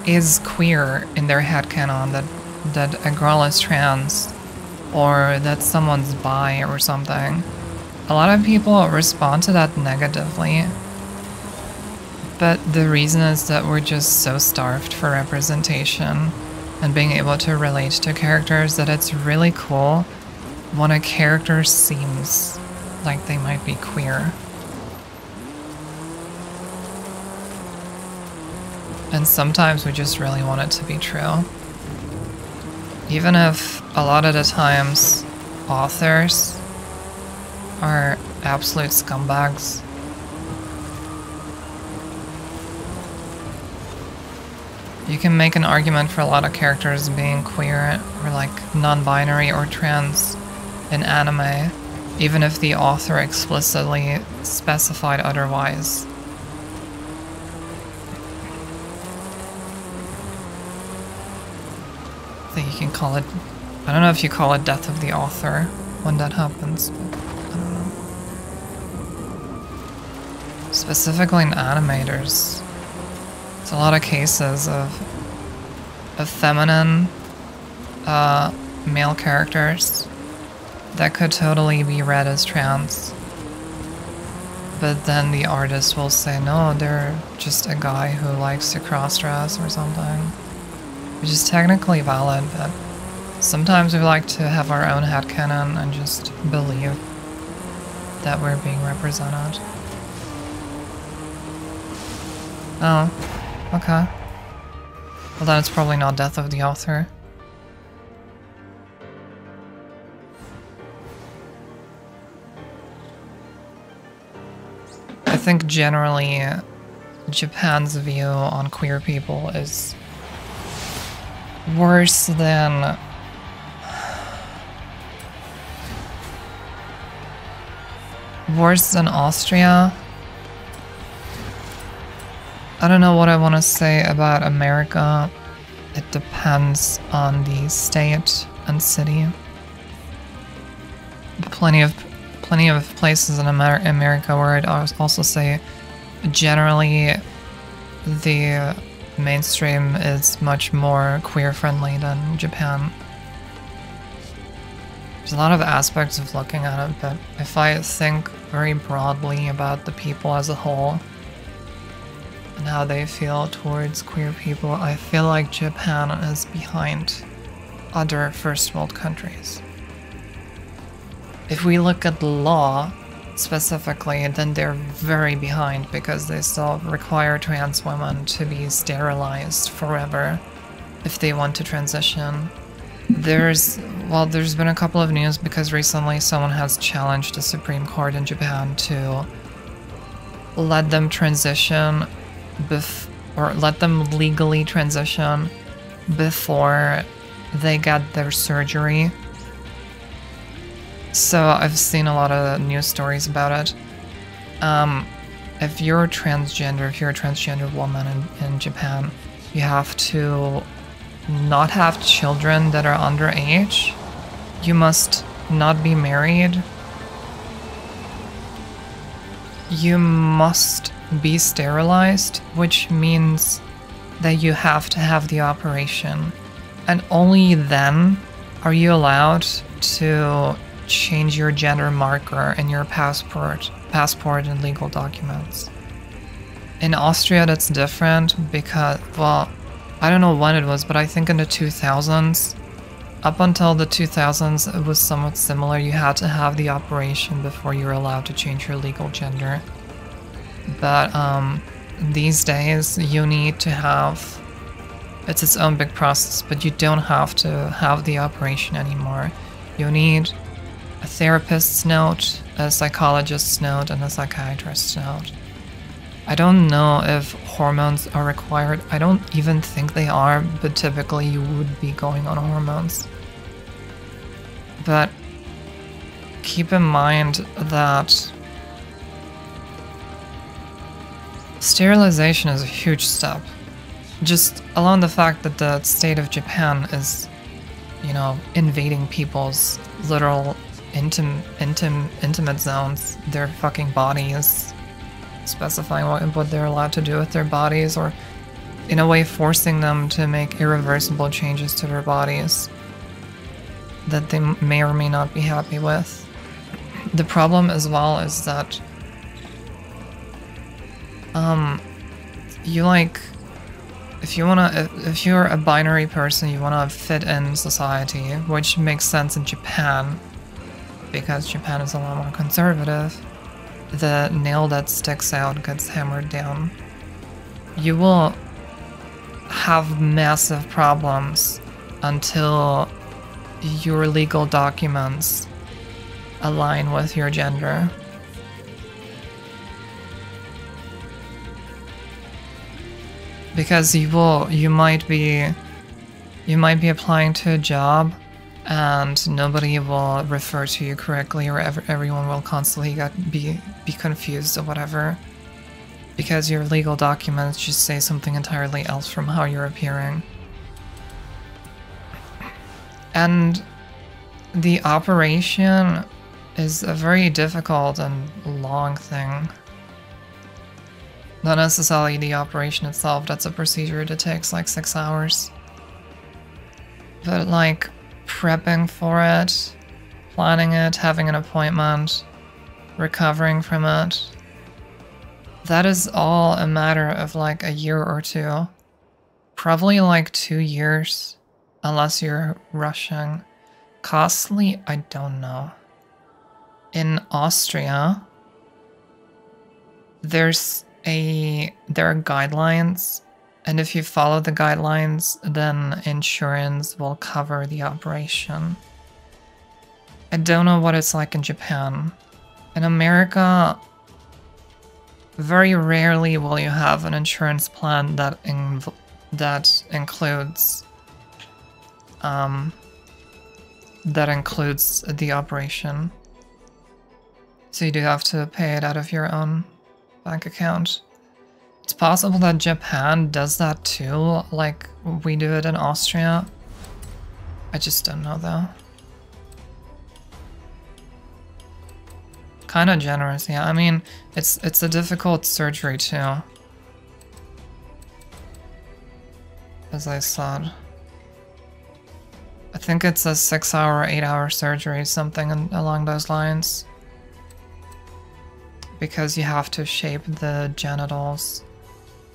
is queer in their headcanon, that a girl is trans, or that someone's bi or something, a lot of people respond to that negatively. But the reason is that we're just so starved for representation and being able to relate to characters that it's really cool when a character seems like they might be queer. And sometimes we just really want it to be true. Even if a lot of the times authors are absolute scumbags. You can make an argument for a lot of characters being queer or like non-binary or trans in anime, even if the author explicitly specified otherwise. I think you can call it, I don't know if you call it death of the author when that happens, but I don't know. Specifically in anime, there's a lot of cases of feminine male characters that could totally be read as trans. But then the artist will say, no, they're just a guy who likes to cross-dress or something. Which is technically valid, but sometimes we like to have our own headcanon and just believe that we're being represented. Oh, okay. Well, then it's probably not death of the author. I think generally Japan's view on queer people is worse than Austria. I don't know what I want to say about America. It depends on the state and city. plenty of places in America where I'd also say generally the mainstream is much more queer friendly than Japan. There's a lot of aspects of looking at it, but if I think very broadly about the people as a whole and how they feel towards queer people, I feel like Japan is behind other first world countries. If we look at the law specifically, then they're very behind because they still require trans women to be sterilized forever if they want to transition. There's been a couple of news because recently someone has challenged the Supreme Court in Japan to let them transition or let them legally transition before they get their surgery. So I've seen a lot of news stories about it. If you're a transgender woman in Japan, you have to not have children that are underage. You must not be married. You must be sterilized, which means that you have to have the operation. And only then are you allowed to change your gender marker in your passport and legal documents. In Austria, that's different because, well, I don't know when it was, but I think in the 2000s, up until the 2000s, it was somewhat similar. You had to have the operation before you were allowed to change your legal gender. But these days, you need to have, it's its own big process, but you don't have to have the operation anymore. You need a therapist's note, a psychologist's note, and a psychiatrist's note. I don't know if hormones are required. I don't even think they are, but typically you would be going on hormones. But keep in mind that sterilization is a huge step. Just along the fact that the state of Japan is, you know, invading people's literal intimate zones, their fucking bodies, specifying what they're allowed to do with their bodies, or in a way forcing them to make irreversible changes to their bodies that they may or may not be happy with. The problem as well is that if you're a binary person, you wanna fit in society, which makes sense in Japan because Japan is a lot more conservative. The nail that sticks out gets hammered down. You will have massive problems until your legal documents align with your gender. Because you might be applying to a job and nobody will refer to you correctly, or everyone will constantly be confused or whatever, because your legal documents just say something entirely else from how you're appearing. And the operation is a very difficult and long thing. Not necessarily the operation itself, that's a procedure that takes like 6 hours. But like prepping for it, planning it, having an appointment, recovering from it, that is all a matter of like a year or two. Probably like 2 years, unless you're rushing. Costly? I don't know. In Austria, there are guidelines, and if you follow the guidelines, then insurance will cover the operation. I don't know what it's like in Japan. In America, very rarely will you have an insurance plan that includes the operation. So you do have to pay it out of your own bank account. It's possible that Japan does that too, like we do it in Austria. I just don't know though. Kind of generous, yeah. I mean, it's a difficult surgery too. As I said. I think it's a 6-hour, 8-hour surgery, something along those lines. Because you have to shape the genitals.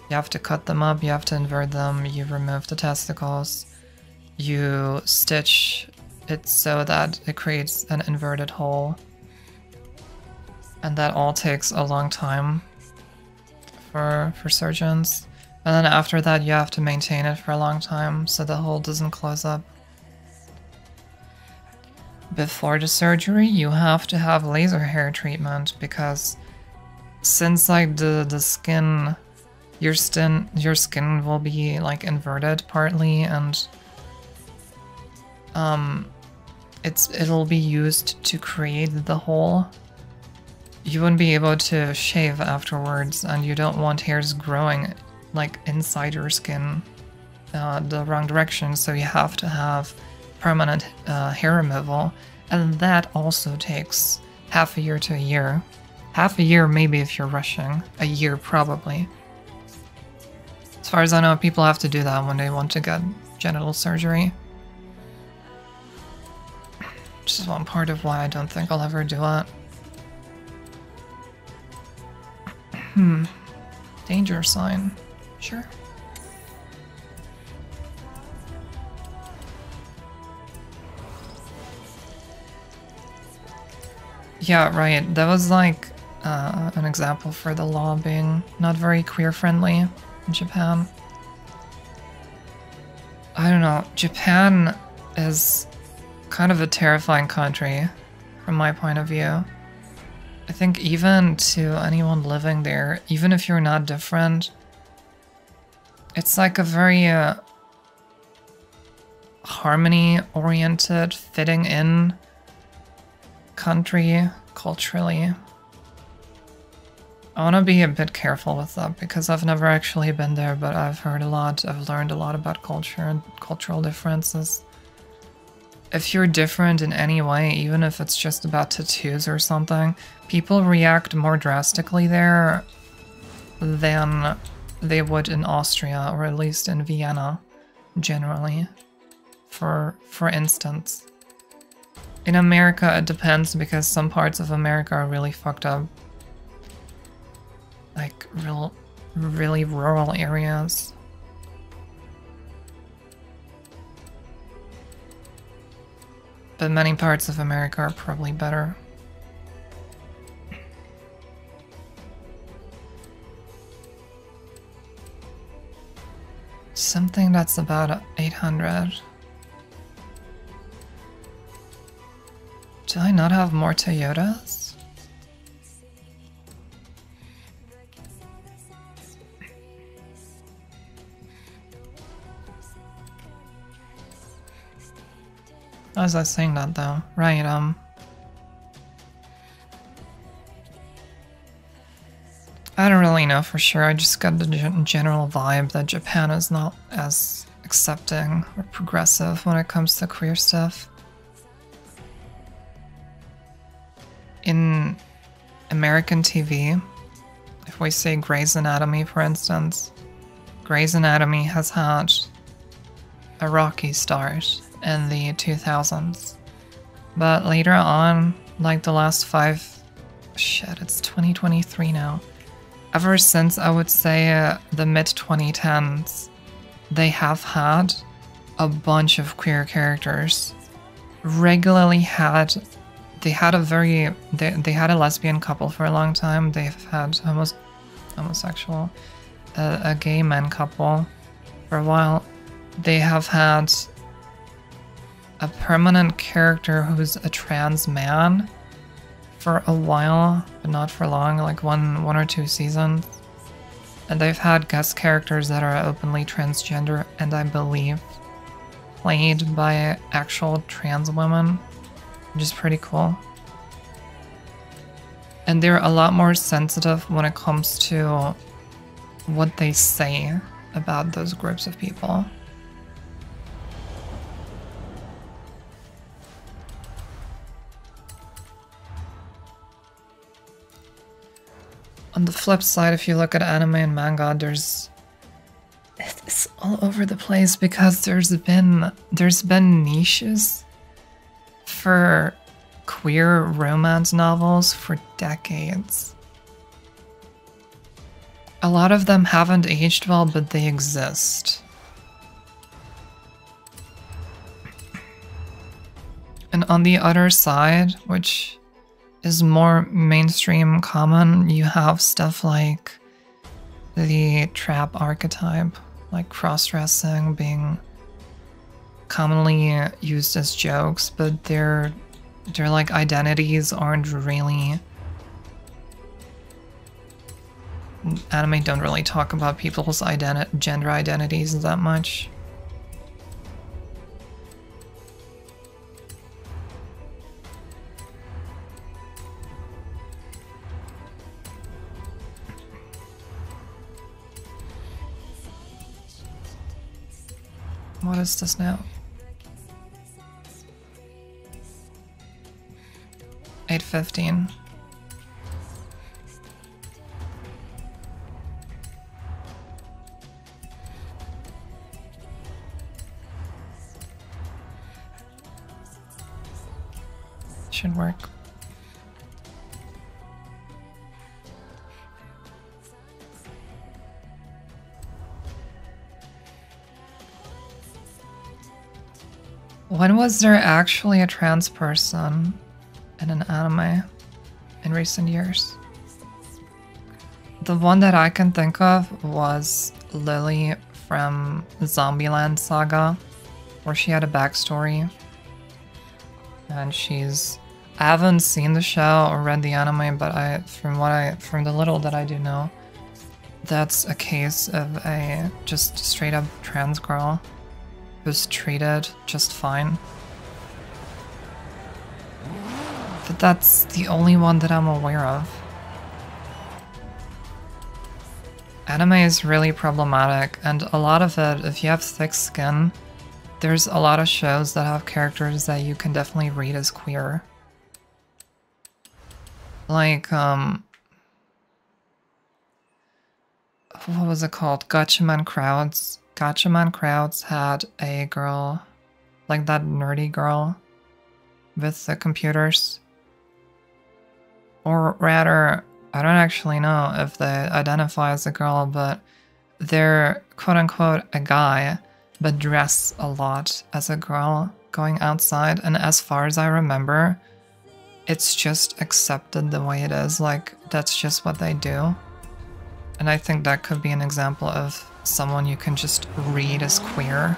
You have to cut them up, you have to invert them, you remove the testicles. You stitch it so that it creates an inverted hole. And that all takes a long time for surgeons. And then after that you have to maintain it for a long time so the hole doesn't close up. Before the surgery you have to have laser hair treatment because since like the skin, your skin will be like inverted partly and it'll be used to create the hole. You wouldn't be able to shave afterwards, and you don't want hairs growing like inside your skin the wrong direction, so you have to have permanent hair removal, and that also takes half a year to a year. Half a year maybe if you're rushing, a year probably. As far as I know, people have to do that when they want to get genital surgery. Which is one part of why I don't think I'll ever do it. Danger sign. Sure. Yeah, right. That was like an example for the law being not very queer friendly in Japan. I don't know. Japan is kind of a terrifying country from my point of view. I think even to anyone living there, even if you're not different, it's like a very harmony-oriented, fitting in country culturally. I want to be a bit careful with that because I've never actually been there, but I've heard a lot, I've learned a lot about culture and cultural differences. If you're different in any way, even if it's just about tattoos or something, people react more drastically there than they would in Austria, or at least in Vienna, generally. For instance. In America, it depends because some parts of America are really fucked up. Like, really rural areas. But many parts of America are probably better. Something that's about 800. Do I not have more Toyotas? How was I saying that though? Right, I don't really know for sure. I just got the general vibe that Japan is not as accepting or progressive when it comes to queer stuff. In American TV, if we say Grey's Anatomy for instance, Grey's Anatomy has had a rocky start in the 2000s. But later on, like the last it's 2023 now. Ever since, I would say, the mid-2010s, they have had a bunch of queer characters. They had a lesbian couple for a long time. They've had homosexual, a gay man couple for a while. They have had a permanent character who's a trans man for a while, but not for long, like one or two seasons. And they've had guest characters that are openly transgender and I believe played by actual trans women, which is pretty cool. And they're a lot more sensitive when it comes to what they say about those groups of people. On the flip side, if you look at anime and manga, it's all over the place because there's been niches for queer romance novels for decades. A lot of them haven't aged well, but they exist. And on the other side, which is more mainstream common, you have stuff like the trap archetype, like cross-dressing being commonly used as jokes, but their like identities aren't really. Anime don't really talk about people's gender identities that much. What is this now? 8:15. Should work. When was there actually a trans person in an anime in recent years? The one that I can think of was Lily from Zombieland Saga, where she had a backstory. And I haven't seen the show or read the anime, but from the little that I do know, that's a case of a just straight up trans girl who's treated just fine. But that's the only one that I'm aware of. Anime is really problematic, and a lot of it, if you have thick skin, there's a lot of shows that have characters that you can definitely read as queer. Like, what was it called? Gatchaman Crowds. Gatchaman Crowds had a girl, like that nerdy girl with the computers. Or rather, I don't actually know if they identify as a girl, but they're quote-unquote a guy, but dress a lot as a girl going outside. And as far as I remember, it's just accepted the way it is. Like, that's just what they do. And I think that could be an example of someone you can just read as queer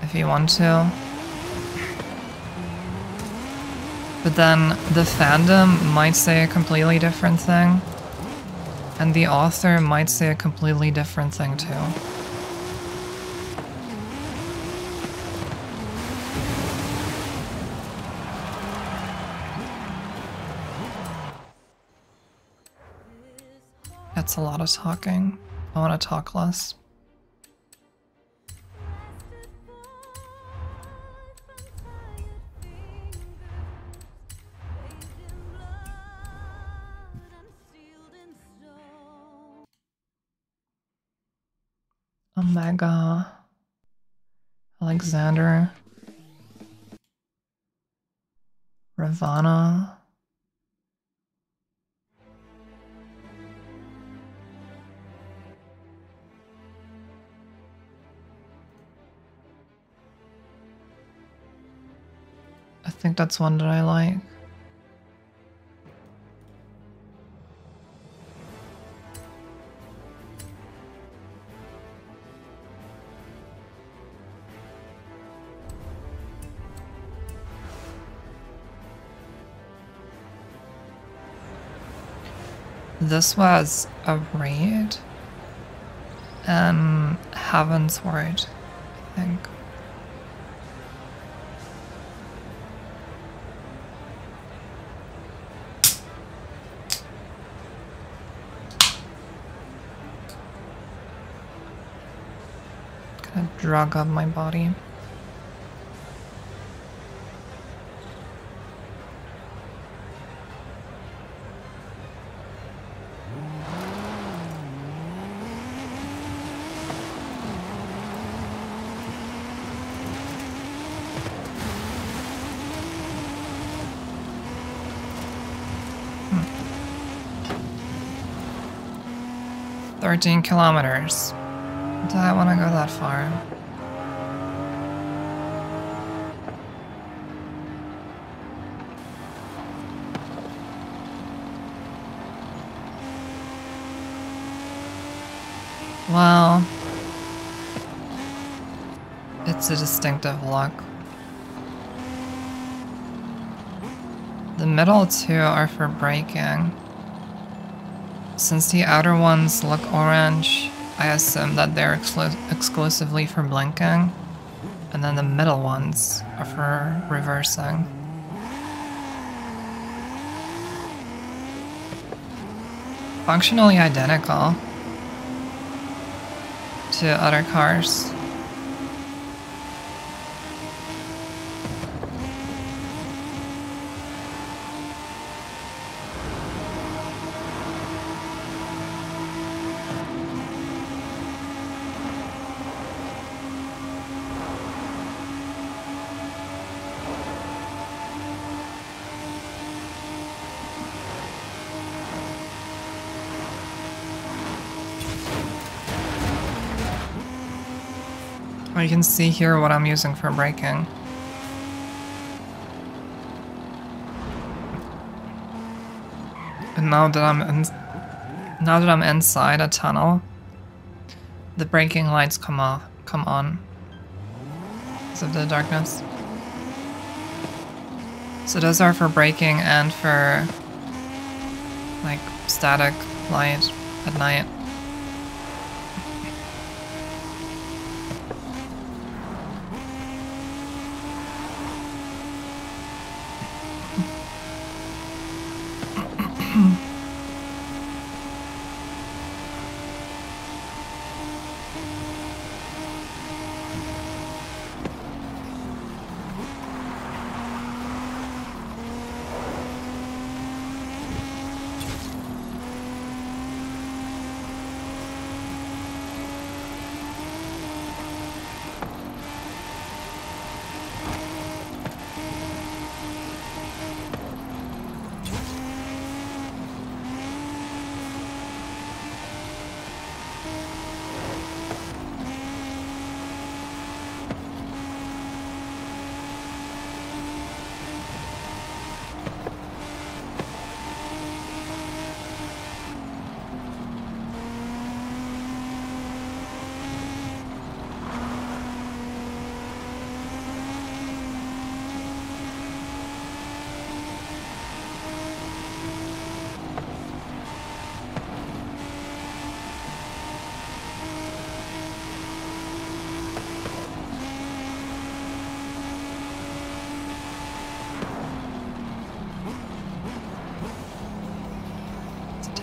if you want to. But then the fandom might say a completely different thing, and the author might say a completely different thing too. That's a lot of talking. I want to talk less. Omega, Alexander, Ravana. I think that's one that I like. This was a raid and Heaven's Word, I think. Gonna drug up my body. 13 kilometers. Do I want to go that far? Well, it's a distinctive look. The middle two are for braking. Since the outer ones look orange, I assume that they're exclusively for blinking, and then the middle ones are for reversing. Functionally identical to other cars. You can see here what I'm using for braking. And now that I'm inside a tunnel, the braking lights come on because of the darkness. So those are for braking and for like static light at night.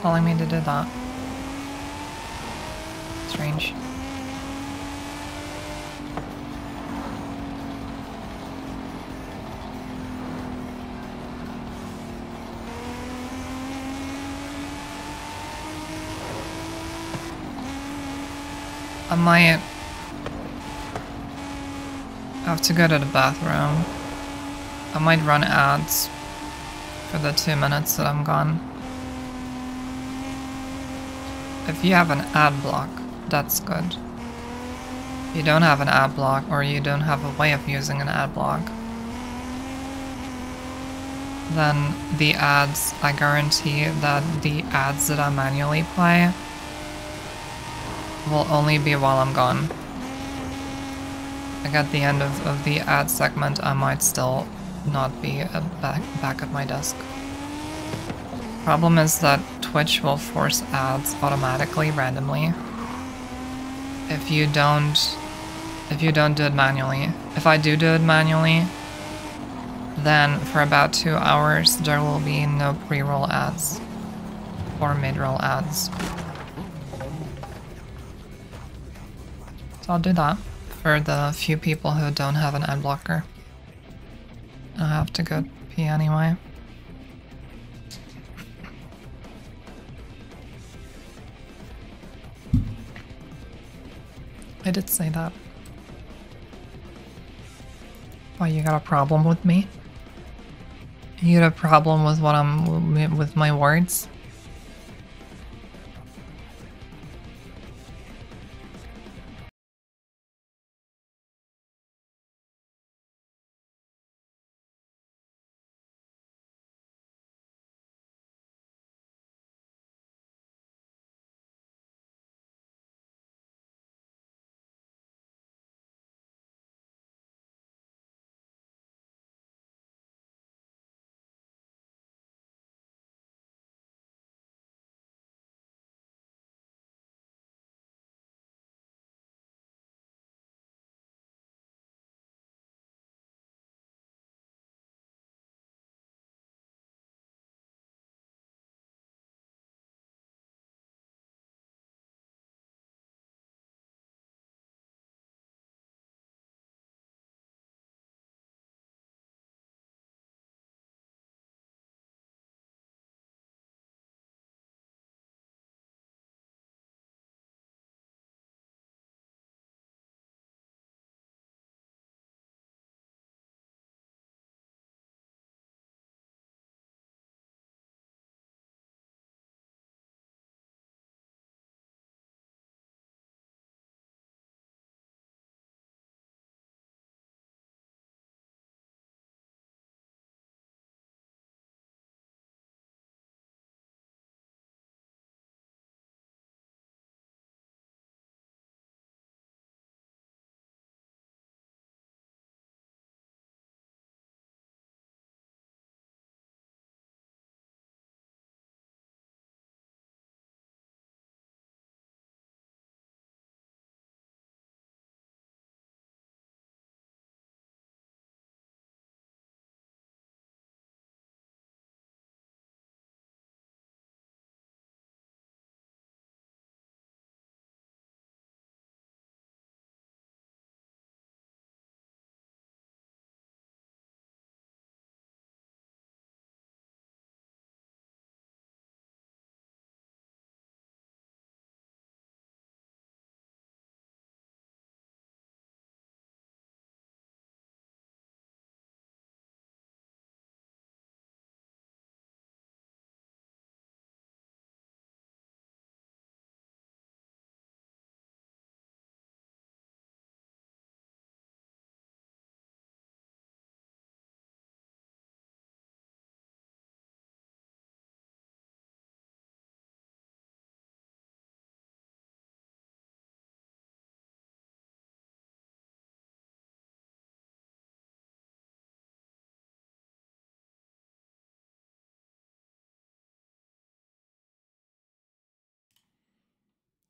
Telling me to do that. Strange. I might have to go to the bathroom. I might run ads for the 2 minutes that I'm gone. If you have an ad block, that's good. If you don't have an ad block, or you don't have a way of using an ad block, then the ads, I guarantee that the ads that I manually play will only be while I'm gone. Like at the end of the ad segment, I might still not be back at my desk. Problem is that Twitch will force ads automatically, randomly, if you don't do it manually. If I do it manually, then for about 2 hours there will be no pre-roll ads or mid-roll ads. So I'll do that for the few people who don't have an ad blocker. I have to go pee anyway. I did say that. Why, you got a problem with me? You got a problem with what with my words?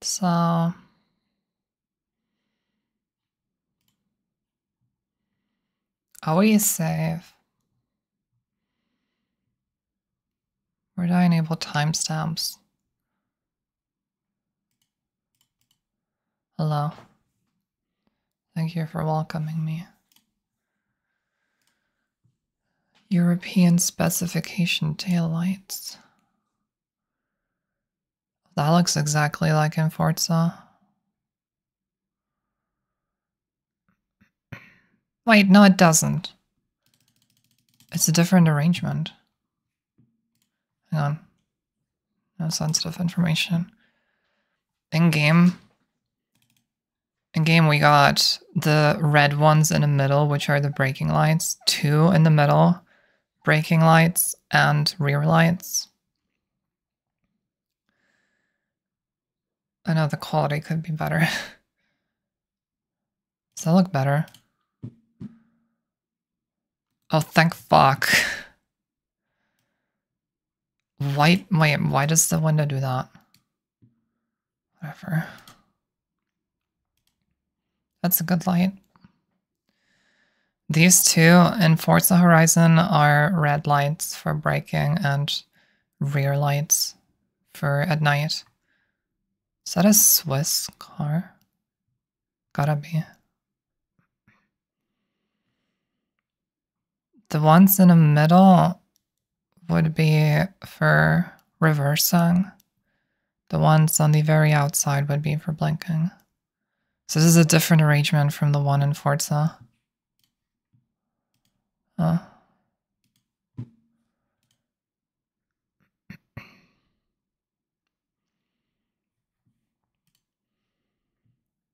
So always save. Where do I enable timestamps? Hello. Thank you for welcoming me. European specification taillights. That looks exactly like in Forza. Wait, no it doesn't. It's a different arrangement. Hang on. No sensitive information. In game we got the red ones in the middle, which are the braking lights. 2 in the middle, braking lights and rear lights. I know the quality could be better. Does that look better? Oh, thank fuck. Wait, why does the window do that? Whatever. That's a good light. These 2 in Forza Horizon are red lights for braking and rear lights for at night. Is that a Swiss car? Gotta be. The ones in the middle would be for reversing. The ones on the very outside would be for blinking. So this is a different arrangement from the one in Forza. Oh.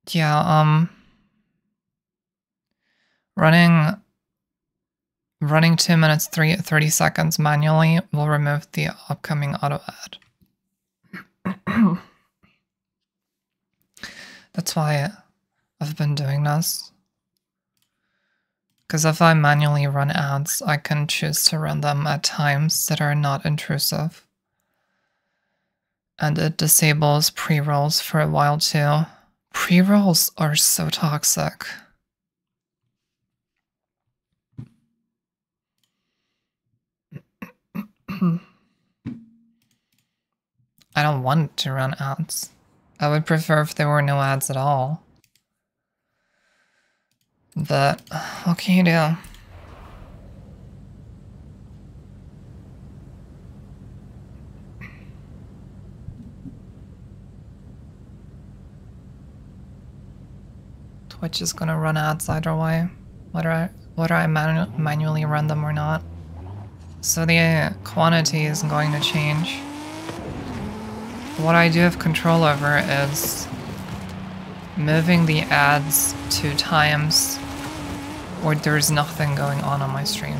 Yeah, running 2 minutes 30 seconds manually will remove the upcoming auto ad. That's why I've been doing this. Because if I manually run ads, I can choose to run them at times that are not intrusive. And it disables pre-rolls for a while too. Pre-rolls are so toxic. I don't want to run ads. I would prefer if there were no ads at all. But what can you do? Twitch is gonna run ads either way, whether I manually run them or not. So the quantity is going to change. What I do have control over is moving the ads to times where there's nothing going on my stream.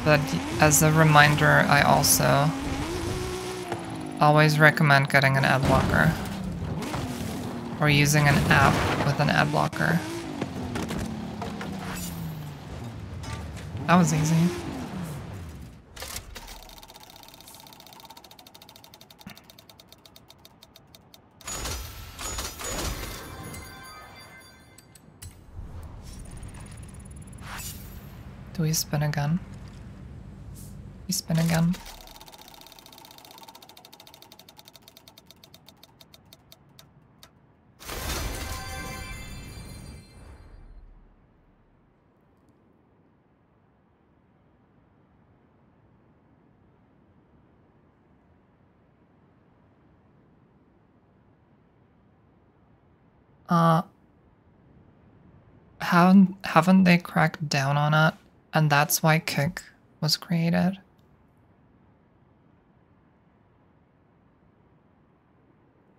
But as a reminder, I also always recommend getting an ad blocker or using an app with an ad blocker. That was easy. Do we spin again? We spin again. Haven't they cracked down on it? And that's why Kick was created?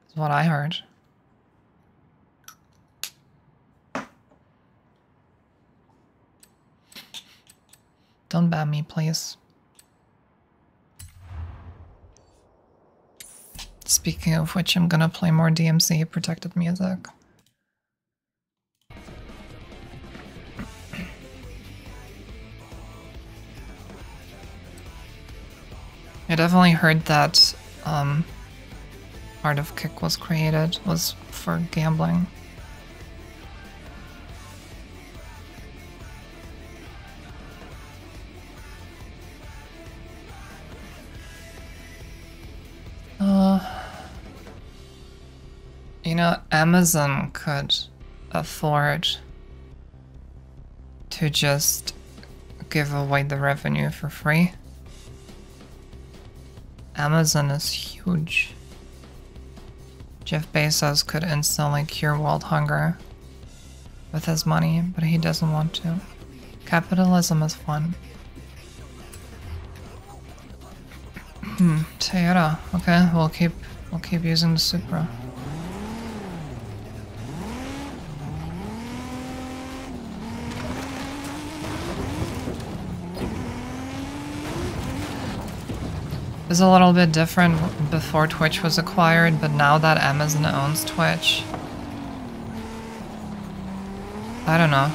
That's what I heard. Don't ban me, please. Speaking of which, I'm gonna play more DMC protected music. I definitely heard that part of Kick was created was for gambling. You know, Amazon could afford to just give away the revenue for free. Amazon is huge. Jeff Bezos could instantly cure world hunger with his money, but he doesn't want to. Capitalism is fun. Toyota. Okay, we'll keep using the Supra. It was a little bit different before Twitch was acquired, but now that Amazon owns Twitch, I don't know.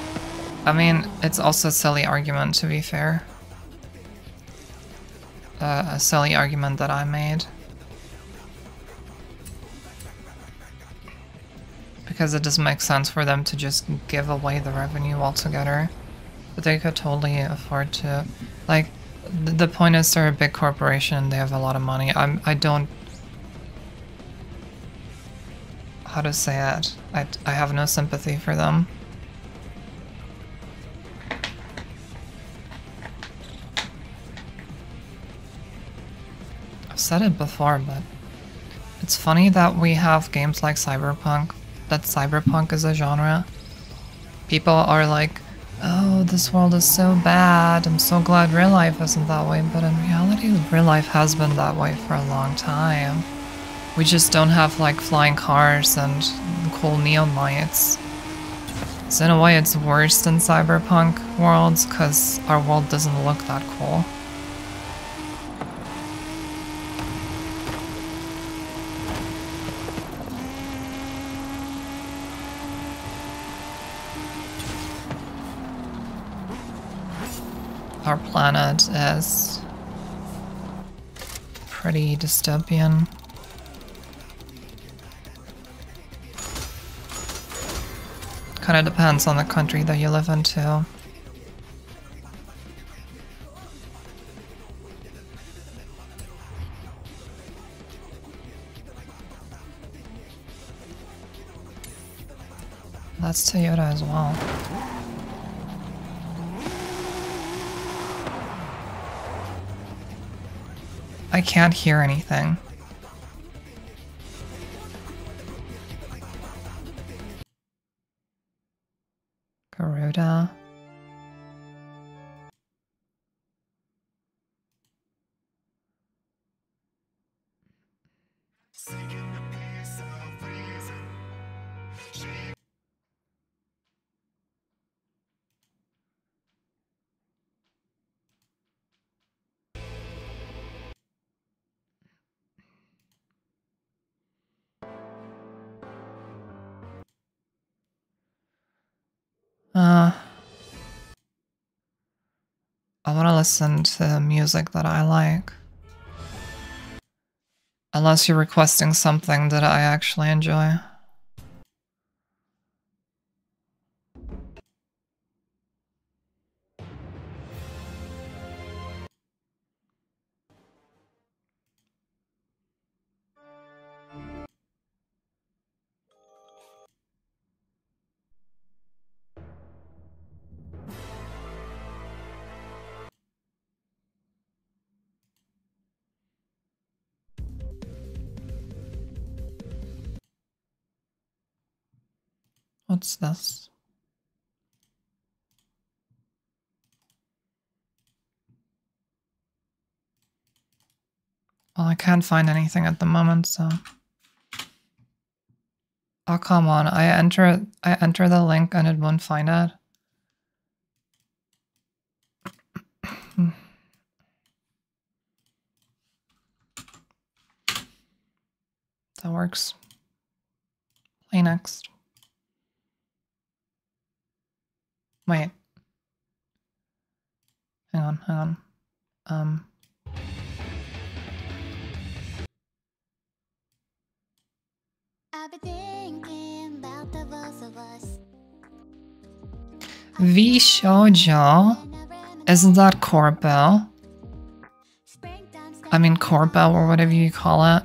I mean, it's also a silly argument, to be fair. A silly argument that I made. Because it doesn't make sense for them to just give away the revenue altogether. But they could totally afford to. Like, the point is they're a big corporation, they have a lot of money. I don't... How to say it? I have no sympathy for them. I've said it before, but it's funny that we have games like Cyberpunk, that Cyberpunk is a genre. People are like, oh, this world is so bad, I'm so glad real life isn't that way, but in reality, real life has been that way for a long time. We just don't have, like, flying cars and cool neon lights. So in a way, it's worse than Cyberpunk worlds, because our world doesn't look that cool. Our planet is pretty dystopian. Kind of depends on the country that you live in too. That's Toyota as well. I can't hear anything. Garuda. I want to listen to music that I like. Unless you're requesting something that I actually enjoy. What's this? Well, I can't find anything at the moment, so... Oh, come on. I enter the link and it won't find it. That works. Play next. Wait. Hang on. I've been thinking about the both of us. V Shoujo. Isn't that Corpo? I mean Corpo or whatever you call it.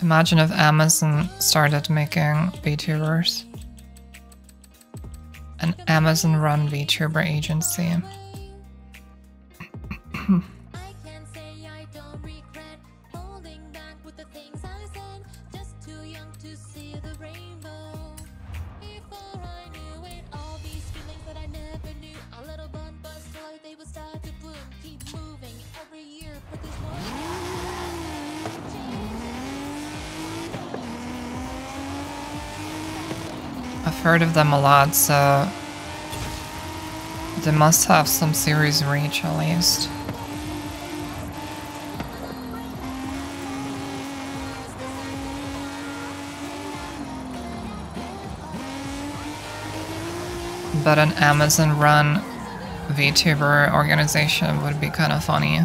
Imagine if Amazon started making VTubers. An Amazon-run VTuber agency. I can't say I don't regret holding back with the things I said. Just too young to see the rainbow. Before I knew it, all these feelings that I never knew. A little bun bust like they would start to bloom. Keep moving every year, but there's I've heard of them a lot, so they must have some series reach at least. But an Amazon-run VTuber organization would be kind of funny.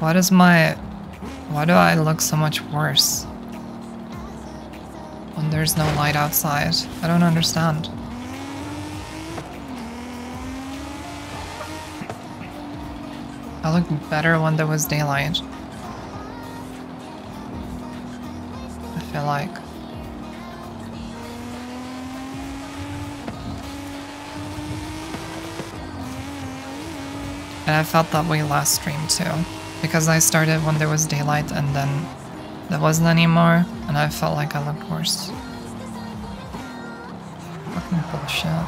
Why do I look so much worse when there's no light outside? I don't understand. I look better when there was daylight. I feel like. And I felt that way last stream too. Because I started when there was daylight and then there wasn't anymore, and I felt like I looked worse. Fucking bullshit.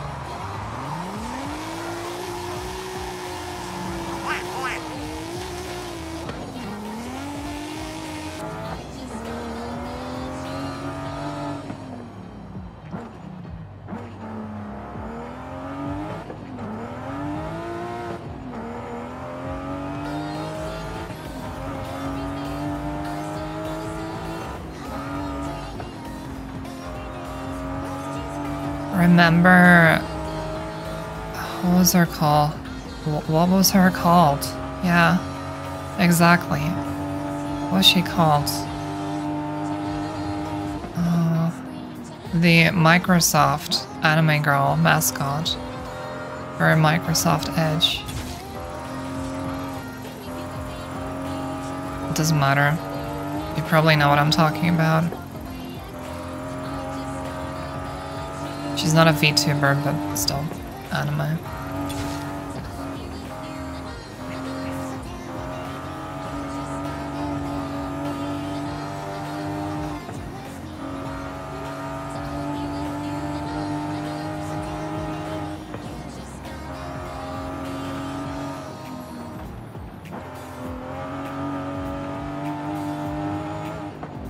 Remember, what was her call? What was her called? Yeah, exactly. What was she called? The Microsoft anime girl mascot for Microsoft Edge. It doesn't matter. You probably know what I'm talking about. She's not a VTuber, but still anime.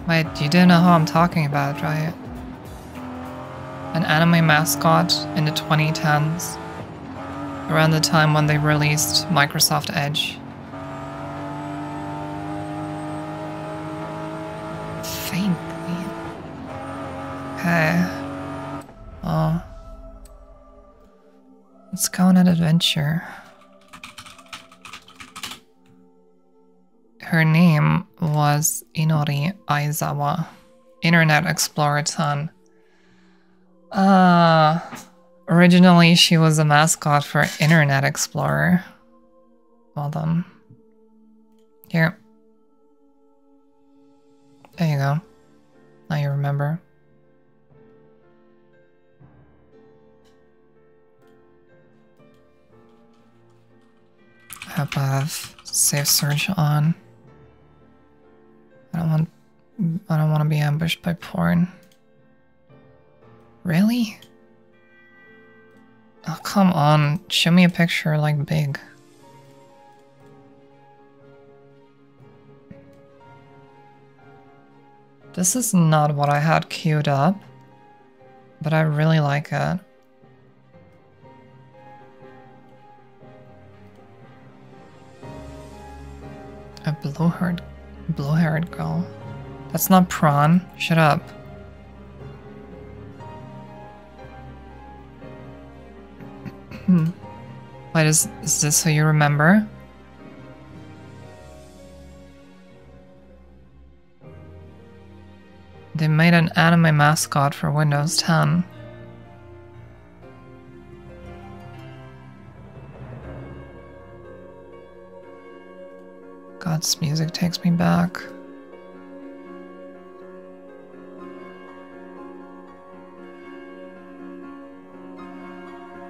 Wait, you do know who I'm talking about, right? An anime mascot in the 2010s, around the time when they released Microsoft Edge. Faintly. Okay. Oh. Let's go on an adventure. Her name was Inori Aizawa, Internet Explorer 10. Originally she was a mascot for Internet Explorer. Well done. Here. There you go. Now you remember. I hope I have safe search on. I don't want to be ambushed by porn. Really? Oh, come on. Show me a picture, like, big. This is not what I had queued up, but I really like it. A blue-haired girl. That's not prawn. Shut up. Wait, is this who you remember? They made an anime mascot for Windows 10. God's music takes me back.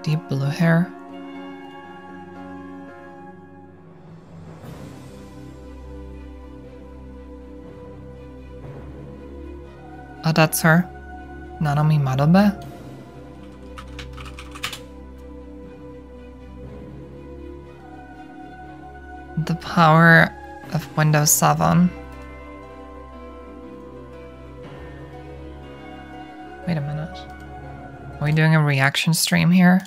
Deep blue hair. Oh, that's her. Nanami Madobe? The power of Windows 7. Wait a minute. Are we doing a reaction stream here?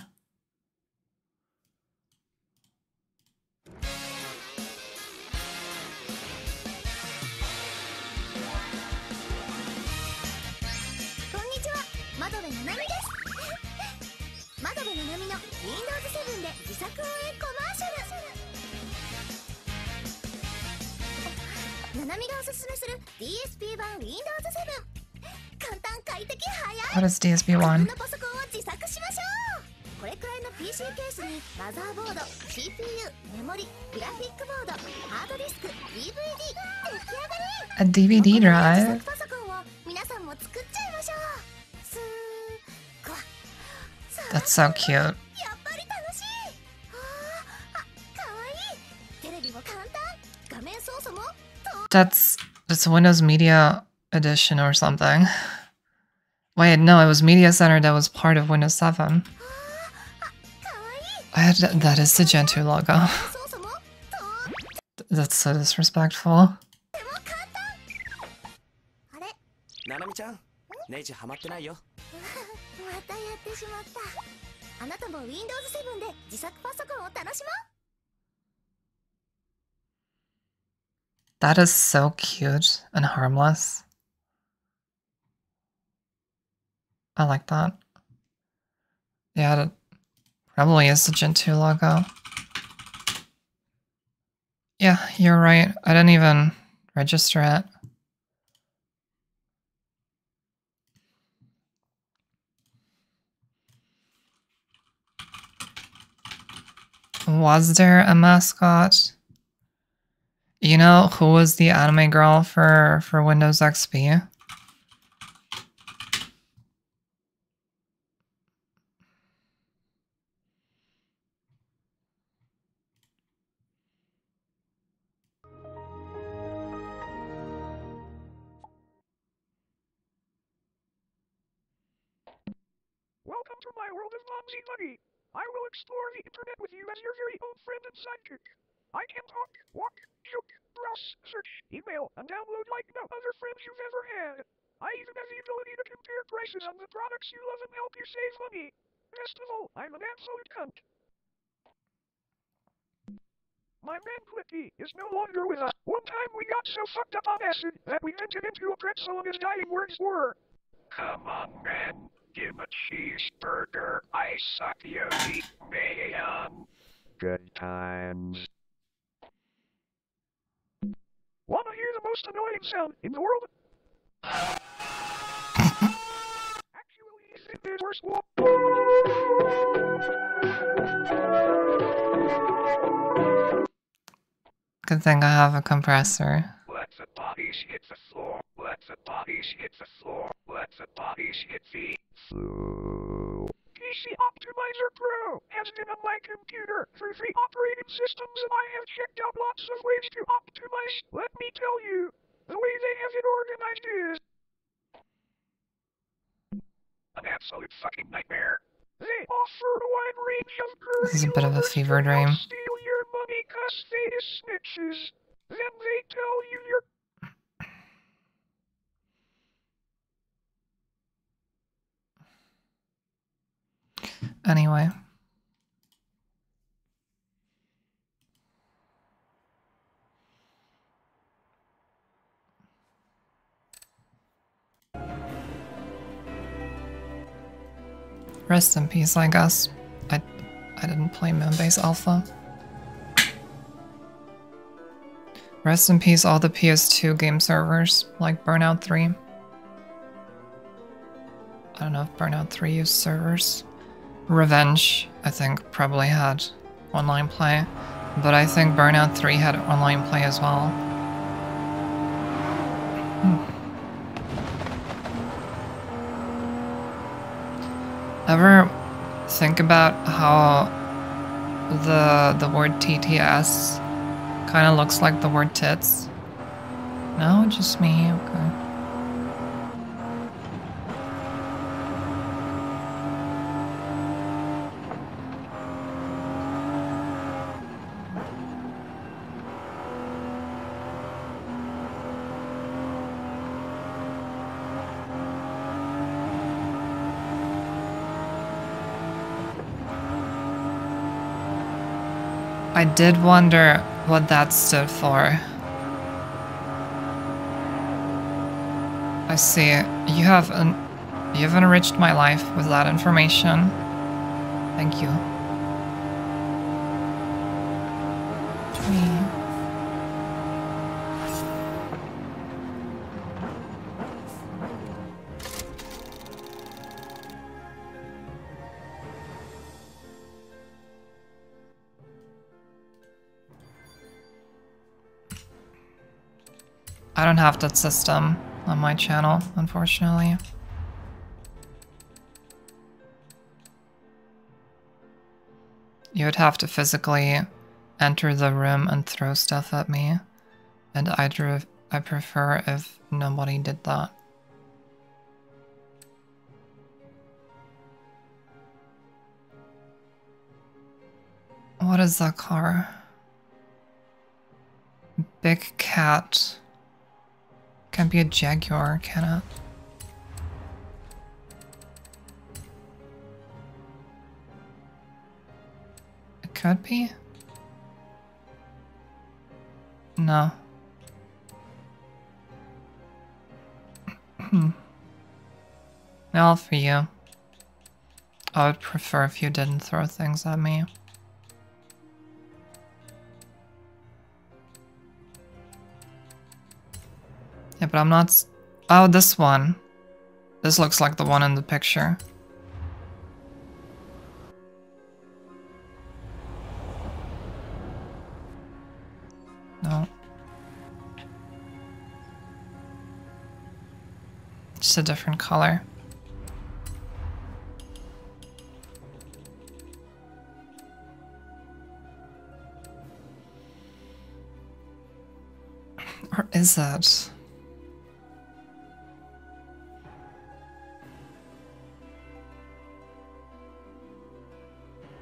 What is DSP1? これくらいの PC ケースにマザーボード、CPU、メモリ、グラフィックボード、ハードディスク、DVD 出来上がり。 A DVD 自 drive? 作パソコンを皆さんも作っちゃいましょう。すーこわさあ That's so cute. やっぱり楽しい。あ、かわいい。テレビも簡単。画面操作も That's Windows Media Edition or something. Wait, no, it was Media Center that was part of Windows 7. That is the Gen 2 logo. That's so disrespectful. あれななみちゃん、ネジハマってないよ。またやってしまった。あなたも Windows 7で自作パソコンを楽しもう。 That is so cute and harmless. I like that. Yeah, it probably is the Gen 2 logo. Yeah, you're right. I didn't even register it. Was there a mascot? You know who was the anime girl for Windows XP? Welcome to my world of Momsy Buggy. I will explore the internet with you as your very own friend and sidekick. I can talk, walk, joke, browse, search, email, and download like no other friends you've ever had. I even have the ability to compare prices on the products you love and help you save money. Best of all, I'm an absolute cunt. My man Clicky is no longer with us. One time we got so fucked up on acid that we vented into a pretzel and his dying words were, "Come on, man. Give a cheeseburger. I suck you meat, man." Good times. Wanna hear the most annoying sound in the world? Actually, there's worse one. Good thing I have a compressor. Let the bodies hit the floor. Let the bodies hit the floor. Let the bodies hit the floor. PC Optimizer Pro has been on my computer for 3 operating systems, and I have checked out lots of ways to optimize. Let me tell you, the way they have it organized is... An an absolute fucking nightmare. They offer a wide range of This is a bit of a offers fever to help dream. steal your money 'cause they is snitches. Then they tell you you're Anyway. Rest in peace, I guess. I didn't play Moonbase Alpha. Rest in peace all the PS2 game servers, like Burnout 3. I don't know if Burnout 3 used servers. Revenge, I think, probably had online play. But I think Burnout 3 had online play as well. Ever think about how the word TTS kind of looks like the word tits? No, just me, okay. I did wonder what that stood for. I see. You have enriched my life with that information. Thank you. I don't have that system on my channel, unfortunately. You would have to physically enter the room and throw stuff at me, and I prefer if nobody did that. What is that car? Big cat. Can't be a Jaguar, can it? It could be? No. Well, for you. I would prefer if you didn't throw things at me. Yeah, but I'm not... Oh, this one. This looks like the one in the picture. No. Just a different color. Or is it?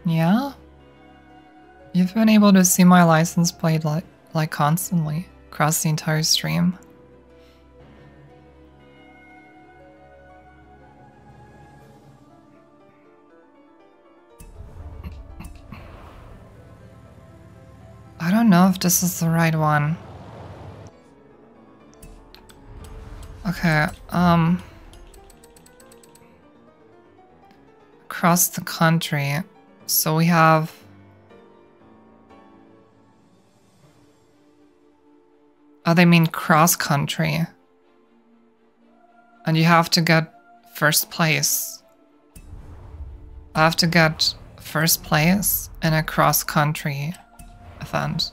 Yeah? You've been able to see my license plate like constantly across the entire stream. I don't know if this is the right one. Okay, across the country. So we have... Oh, they mean cross country. And you have to get first place. I have to get first place in a cross country event.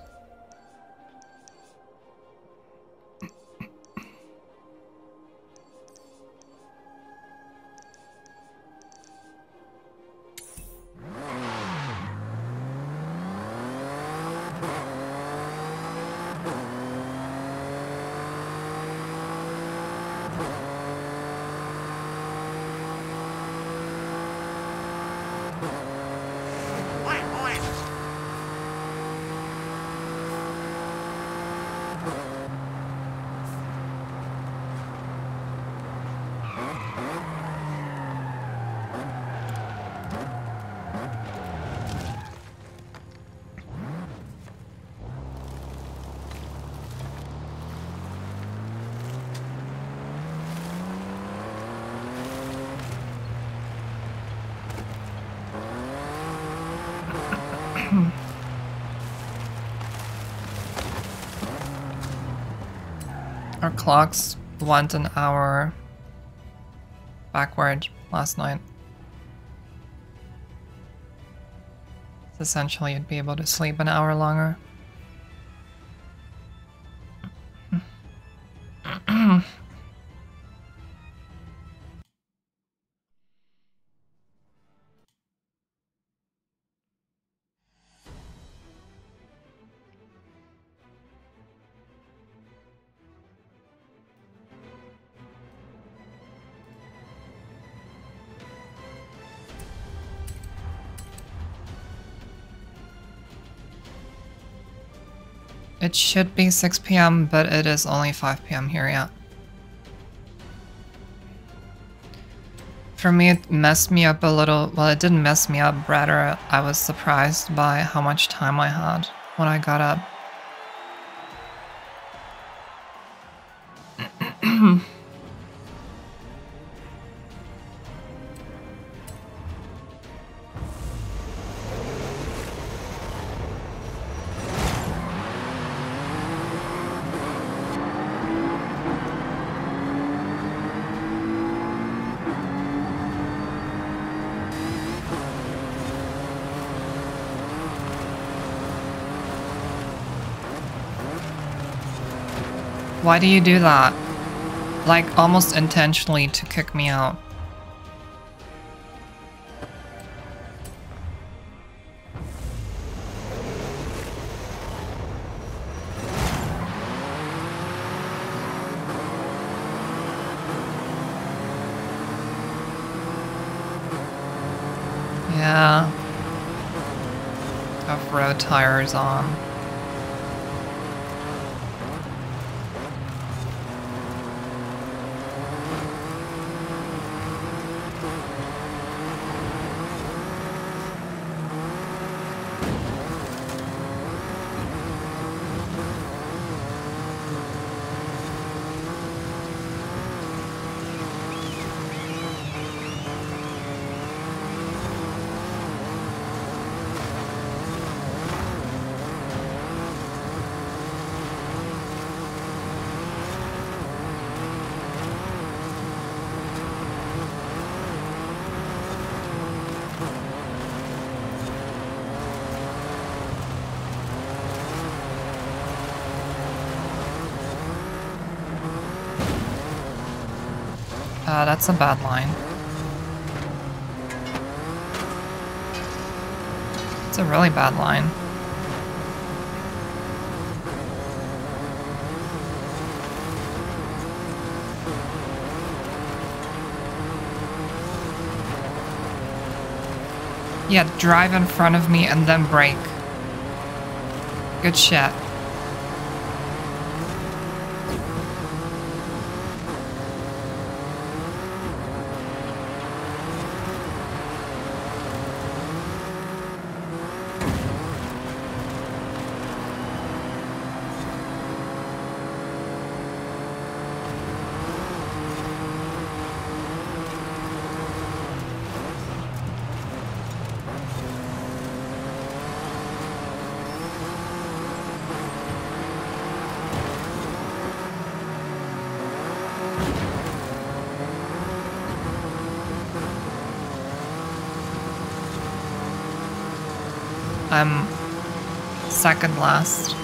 Our clocks went an hour backward last night. So essentially, you'd be able to sleep an hour longer. It should be 6 p.m., but it is only 5 p.m. here, yeah. For me, it messed me up a little. Well, it didn't mess me up, rather, I was surprised by how much time I had when I got up. Why do you do that? Like, almost intentionally to kick me out. Yeah. Off-road tires on. That's a bad line. It's a really bad line. Yeah, drive in front of me and then brake. Good shit. I'm second last.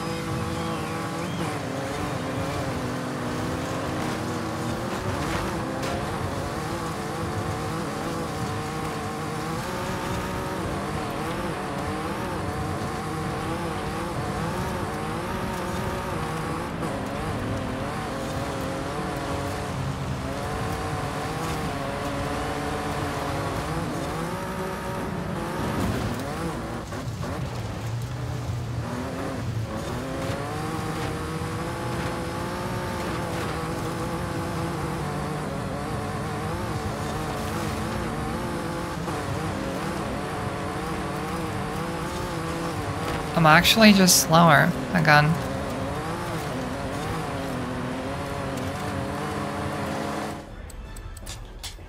I'm actually just slower again.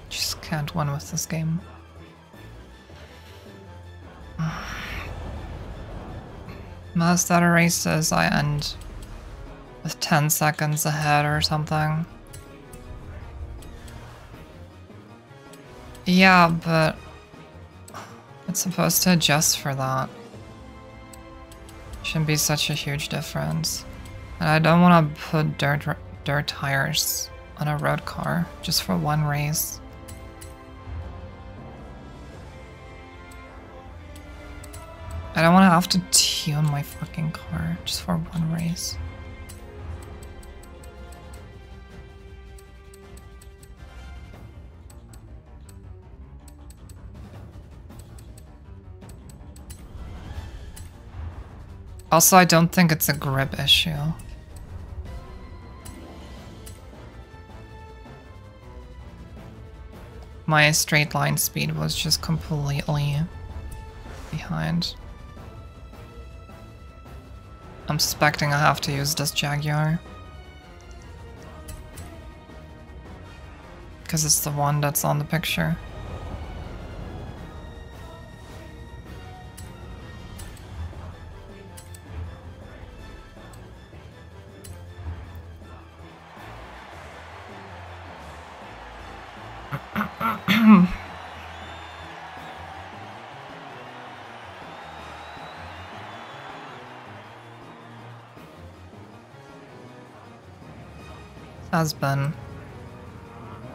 Just can't win with this game. Most other races I end with 10 seconds ahead or something. Yeah, but it's supposed to adjust for that. Shouldn't be such a huge difference. And I don't want to put dirt tires on a road car just for one race. I don't want to have to tune my fucking car just for one race. Also, I don't think it's a grip issue. My straight line speed was just completely behind. I'm suspecting I have to use this Jaguar. Because it's the one that's on the picture. Has been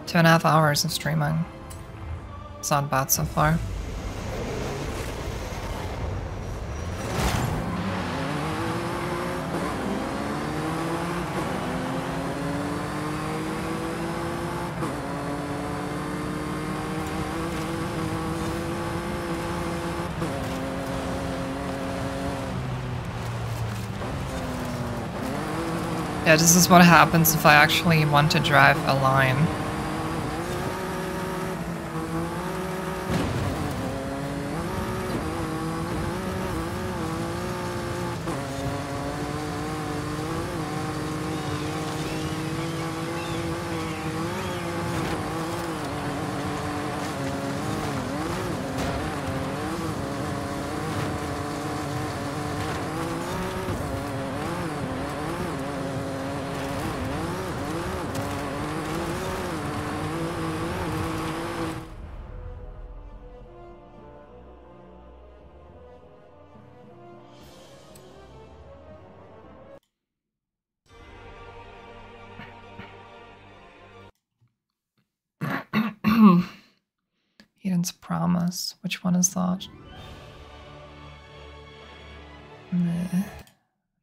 2.5 hours of streaming. It's not bad so far. Yeah, this is what happens if I actually want to drive a line. Eden's Promise. Which one is that? Meh.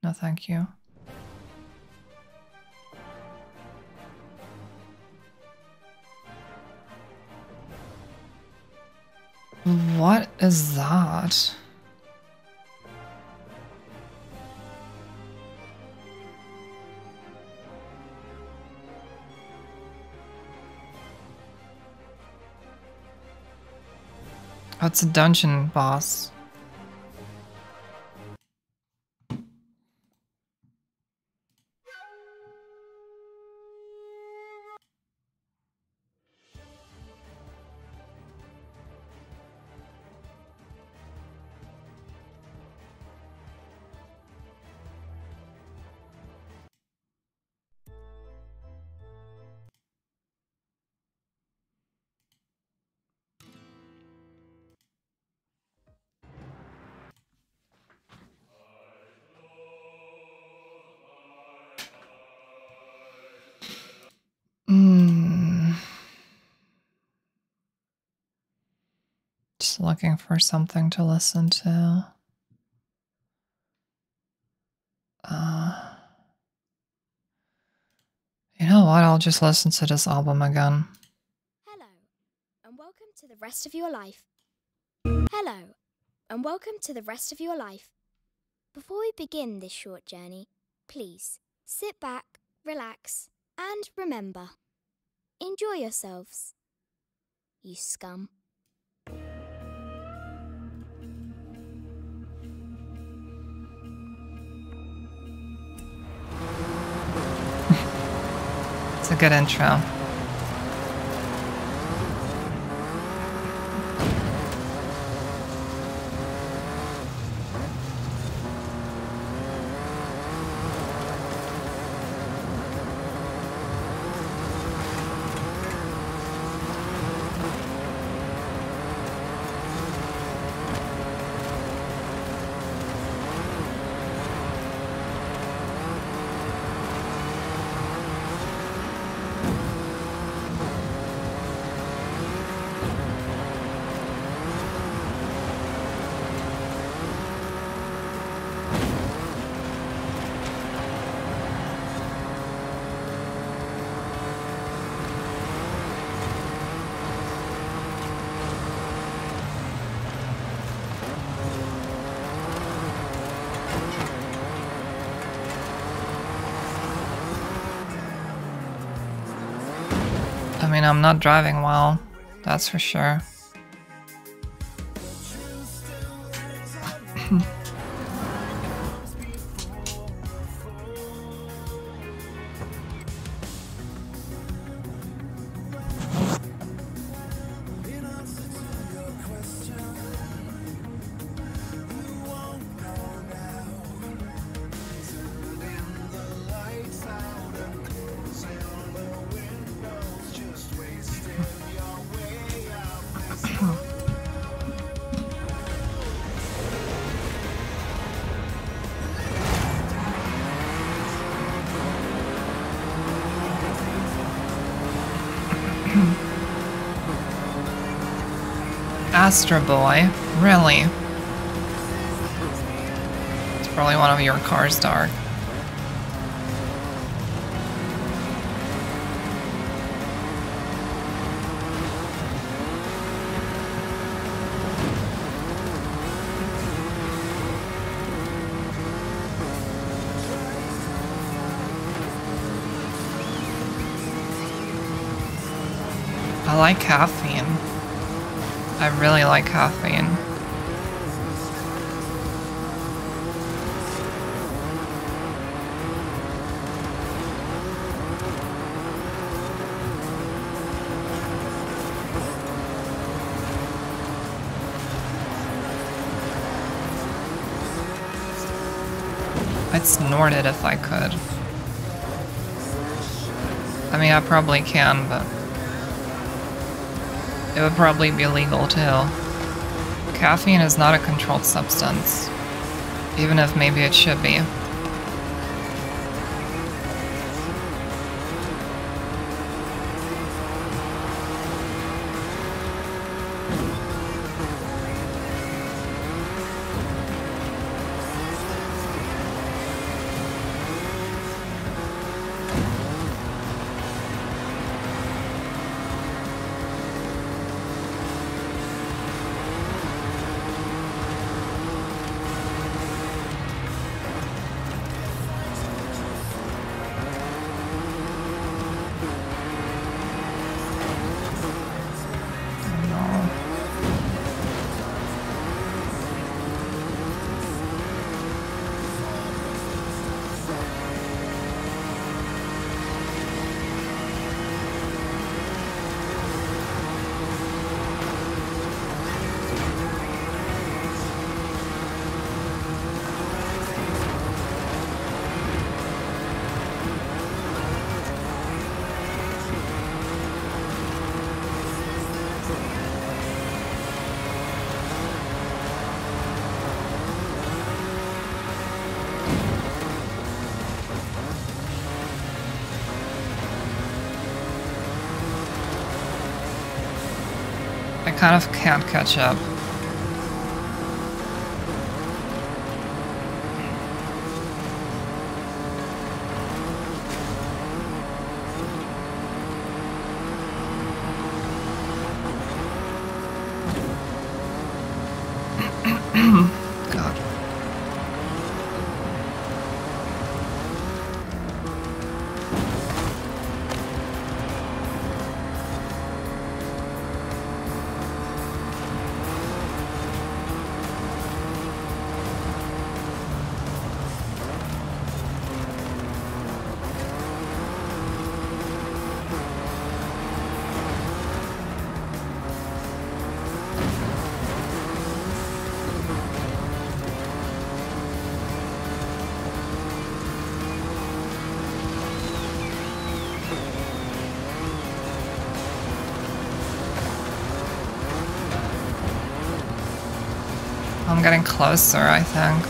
No, thank you. What is that? Oh, it's a dungeon boss. Just looking for something to listen to. You know what? I'll just listen to this album again. Hello, and welcome to the rest of your life. Hello, and welcome to the rest of your life. Before we begin this short journey, please sit back, relax, and remember. Enjoy yourselves, you scum. It's a good intro. mean, I'm not driving well, that's for sure. Astro Boy? Really? It's probably one of your cars, Dark. I like caffeine. I really like caffeine. I'd snort it if I could. I mean, I probably can, but it would probably be illegal too. Caffeine is not a controlled substance, even if maybe it should be. I kind of can't catch up. God. I'm getting closer, I think.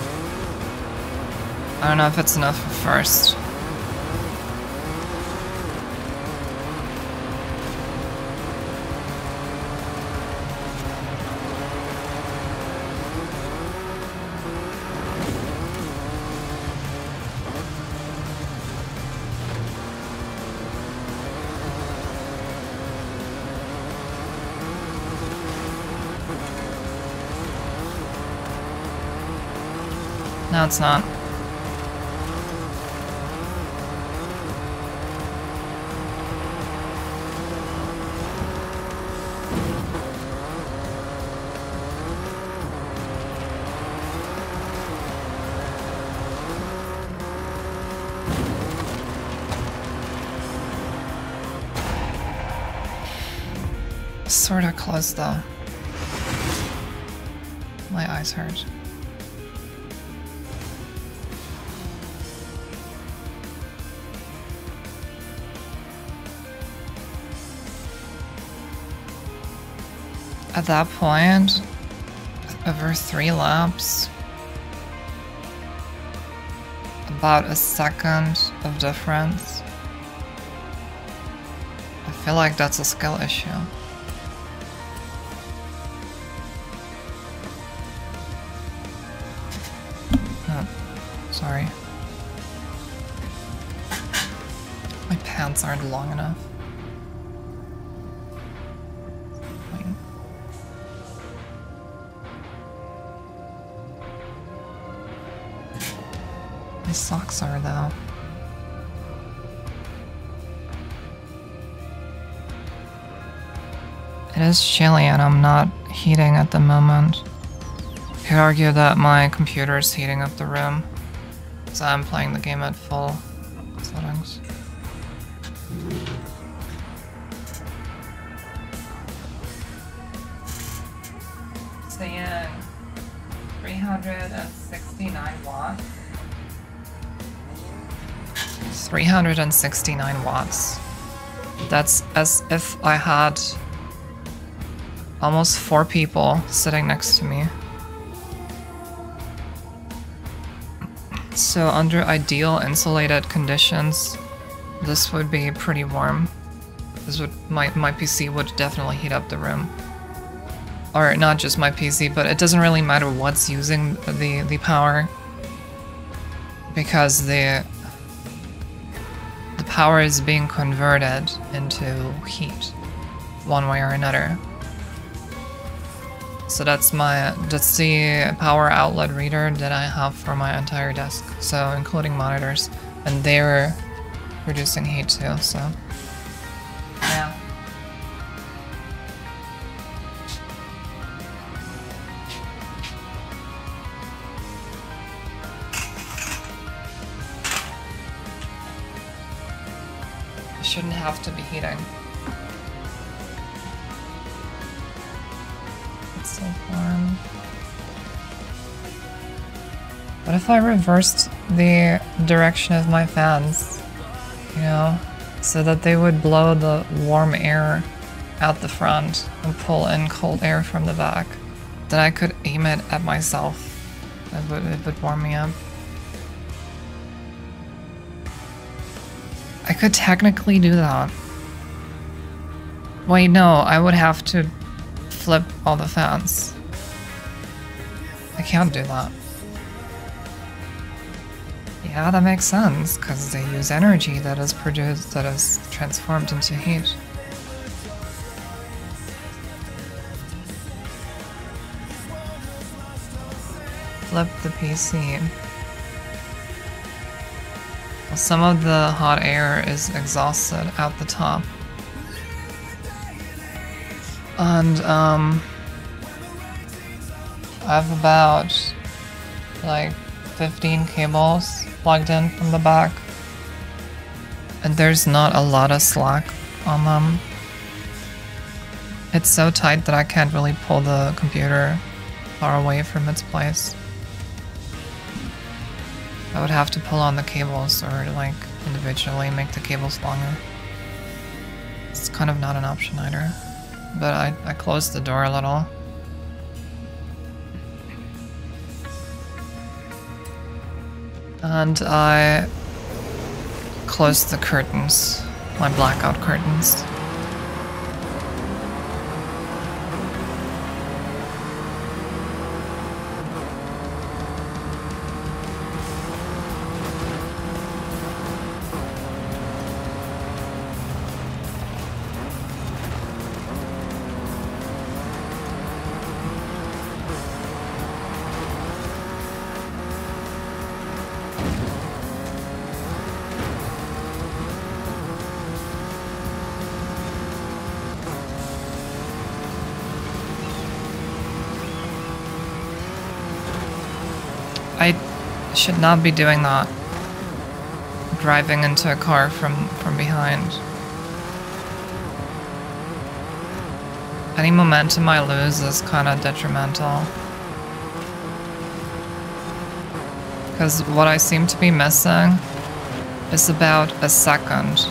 I don't know if it's enough for first. No, it's not. sort of close though. My eyes hurt. At that point, over 3 laps, about a second of difference. I feel like that's a skill issue. Oh, sorry. My pants aren't long enough. Wait. My socks are though. It is chilly and I'm not heating at the moment. You could argue that my computer is heating up the room, so I'm playing the game at full settings. Saying 369 watts. 369 watts. That's as if I had almost 4 people sitting next to me. So under ideal insulated conditions, this would be pretty warm. This would my PC would definitely heat up the room. Or not just my PC, but it doesn't really matter what's using the power, because the power is being converted into heat one way or another. So that's the power outlet reader that I have for my entire desk, so including monitors, and they're producing heat too, so yeah. I shouldn't have to be heating. It's so warm. What if I reversed the direction of my fans? You know, so that they would blow the warm air out the front and pull in cold air from the back. Then I could aim it at myself. It would warm me up. I could technically do that. Wait, no, I would have to flip all the fans. I can't do that. Yeah, that makes sense, because they use energy that is produced, that is transformed into heat. Flip the PC. Well, some of the hot air is exhausted out the top. And, I have about, like, 15 cables plugged in from the back. And there's not a lot of slack on them. It's so tight that I can't really pull the computer far away from its place. I would have to pull on the cables or like individually make the cables longer. It's kind of not an option either. But I closed the door a little. And I closed the curtains, my blackout curtains. I should not be doing that. Driving into a car from behind. Any momentum I lose is kind of detrimental. Because what I seem to be missing is about a second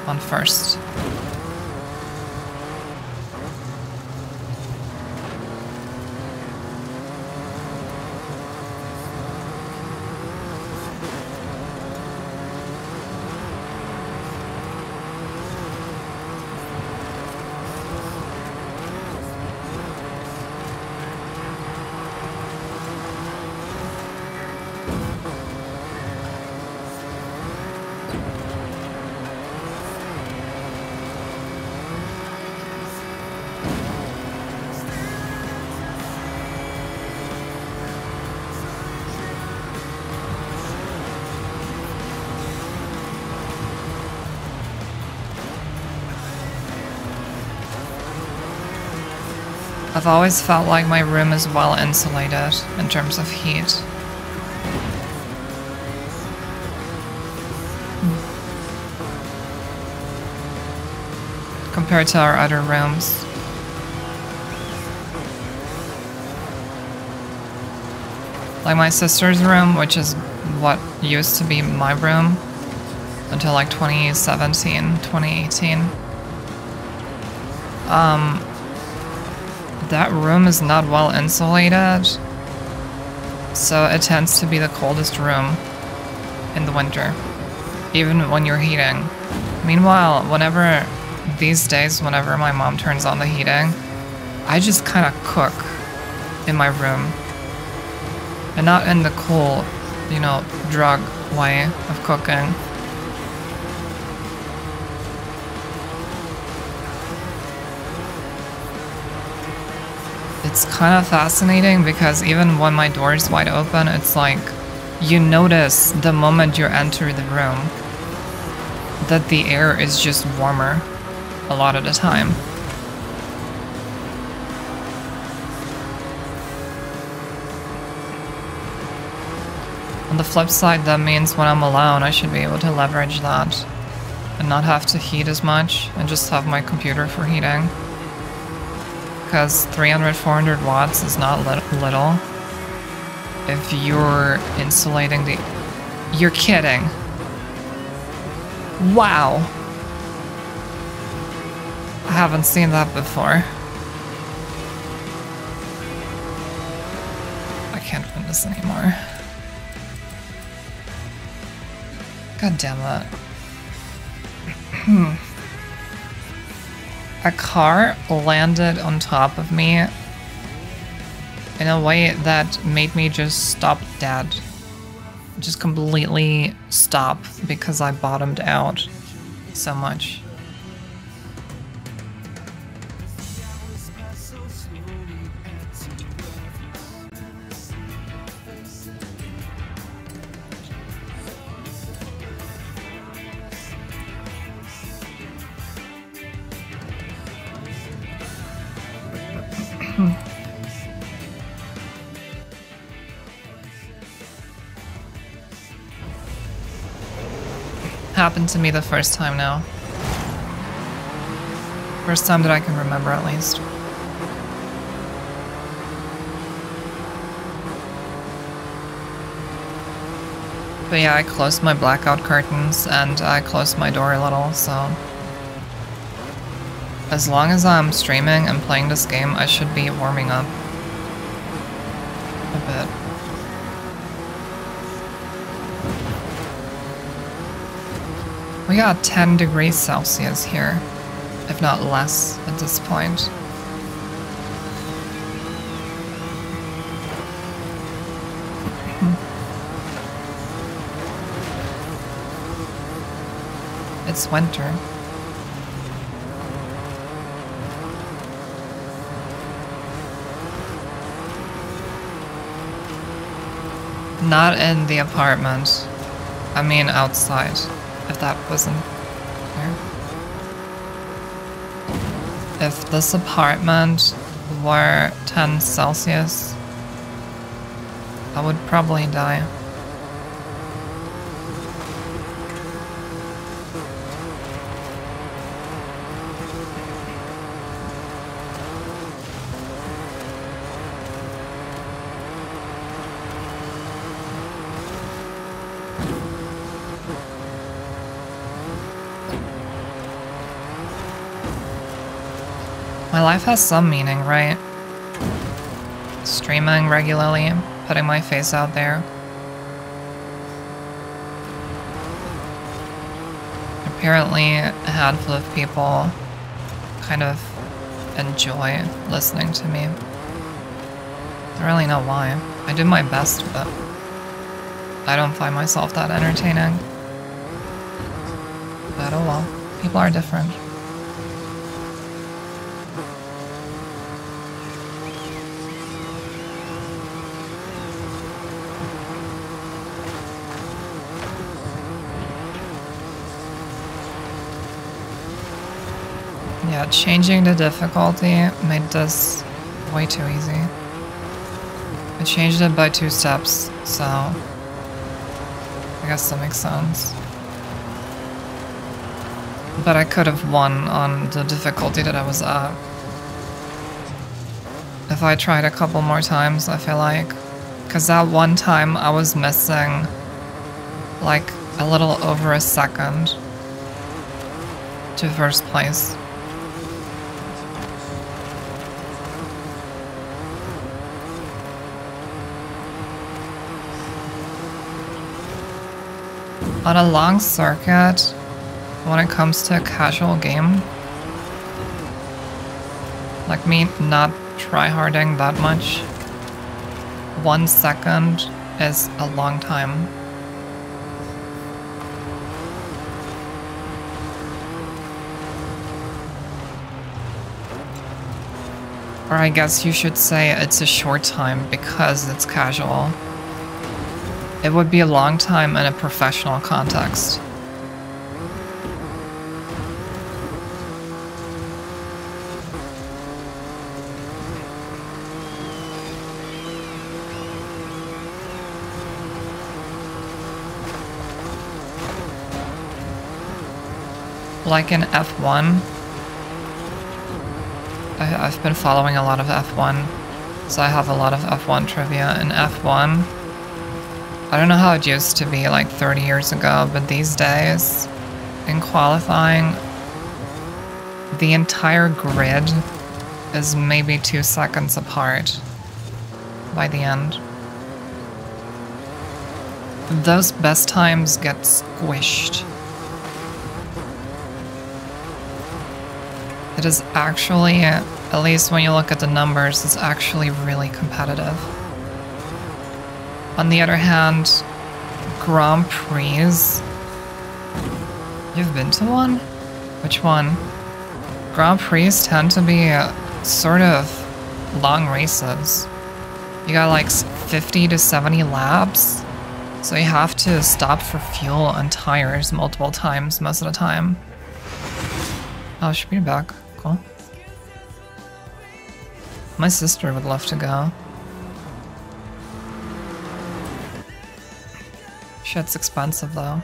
on first. I've always felt like my room is well insulated in terms of heat. Compared to our other rooms. Like my sister's room, which is what used to be my room until like 2017, 2018. That room is not well insulated, so it tends to be the coldest room in the winter, even when you're heating. Meanwhile, these days, whenever my mom turns on the heating, I just kind of cook in my room. And not in the cool, you know, drug way of cooking. It's kind of fascinating because even when my door is wide open, it's like you notice the moment you enter the room that the air is just warmer a lot of the time. On the flip side, that means when I'm alone, I should be able to leverage that and not have to heat as much and just have my computer for heating. Because 300, 400 watts is not little. If you're insulating the... You're kidding. Wow. I haven't seen that before. I can't win this anymore. God damn it. A car landed on top of me in a way that made me just stop dead. Just completely stop because I bottomed out so much. Happened to me the first time now. First time that I can remember, at least. But yeah, I closed my blackout curtains and I closed my door a little, so... As long as I'm streaming and playing this game, I should be warming up a bit. We got 10 degrees Celsius here, if not less at this point. It's winter. Not in the apartment. I mean outside, if that wasn't clear. If this apartment were 10 Celsius, I would probably die. My life has some meaning, right? Streaming regularly, putting my face out there. Apparently, a handful of people kind of enjoy listening to me. I don't really know why. I do my best, but I don't find myself that entertaining. But oh well, people are different. Yeah, changing the difficulty made this way too easy. I changed it by 2 steps, so I guess that makes sense. But I could have won on the difficulty that I was at. If I tried a couple more times, I feel like. Because that one time I was missing like a little over a second to first place. On a long circuit, when it comes to a casual game, like me not tryharding that much, 1 second is a long time. Or I guess you should say it's a short time because it's casual. It would be a long time in a professional context. Like in F1, I've been following a lot of F1, so I have a lot of F1 trivia. In F1, I don't know how it used to be like 30 years ago, but these days, in qualifying, the entire grid is maybe 2 seconds apart by the end. Those best times get squished. It is actually, at least when you look at the numbers, it's actually really competitive. On the other hand, Grand Prix, you've been to one? Which one? Grand Prix tend to be sort of long races. You got like 50 to 70 laps, so you have to stop for fuel and tires multiple times most of the time. Oh, should be back. Cool. My sister would love to go. Shit's expensive though.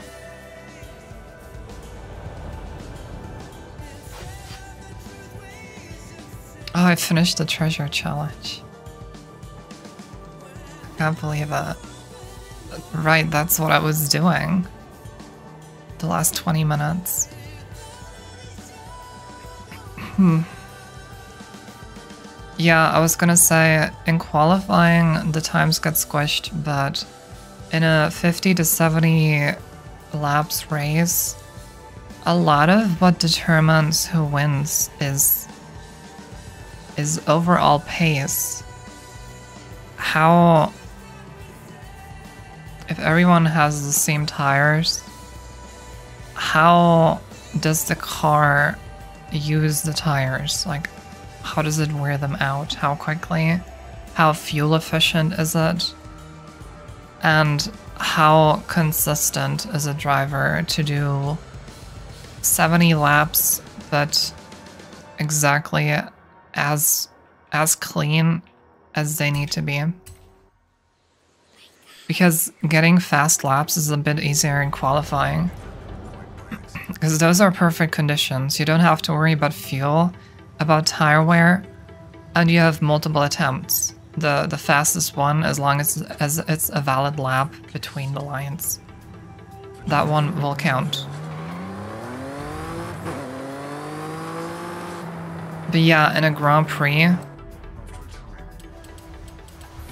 Oh, I finished the treasure challenge. I can't believe it. Right, that's what I was doing. The last 20 minutes. Yeah, I was gonna say, in qualifying, the times get squished, but in a 50 to 70 laps race, a lot of what determines who wins is overall pace. How, if everyone has the same tires, how does the car use the tires? Like, how does it wear them out? How quickly? How fuel efficient is it? And how consistent is a driver to do 70 laps, but exactly as clean as they need to be? Because getting fast laps is a bit easier in qualifying. Because those are perfect conditions. You don't have to worry about fuel, about tire wear, and you have multiple attempts. The fastest one, as long as it's a valid lap between the lines. That one will count. But yeah, in a Grand Prix, After a time,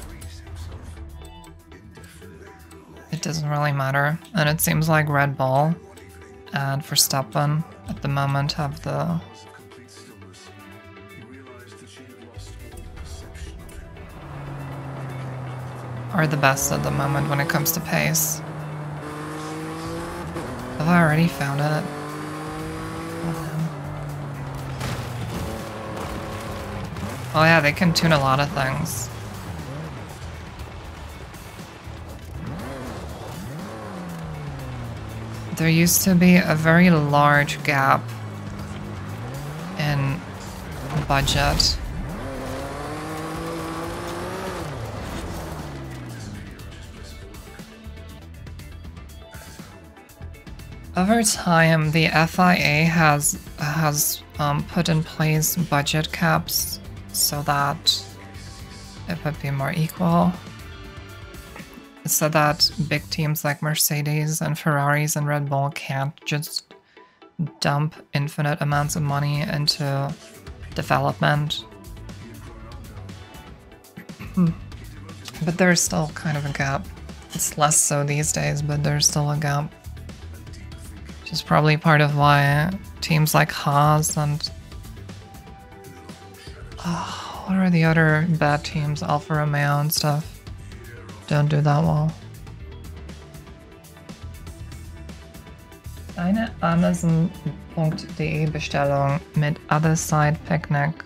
frees himself indefinitely. it doesn't really matter. And it seems like Red Bull and Verstappen at the moment have the Of complete stillness, he realized that she had lost all perception of him. are the best at the moment when it comes to pace. Have I already found it? Oh yeah, they can tune a lot of things. There used to be a very large gap in budget. Over time, the FIA has put in place budget caps so that it would be more equal. So that big teams like Mercedes and Ferraris and Red Bull can't just dump infinite amounts of money into development. But there's still kind of a gap. It's less so these days, but there's still a gap. Which is probably part of why teams like Haas and what are the other bad teams, Alfa Romeo and stuff, don't do that well. Eine Amazon.de Bestellung mit Other Side Picnic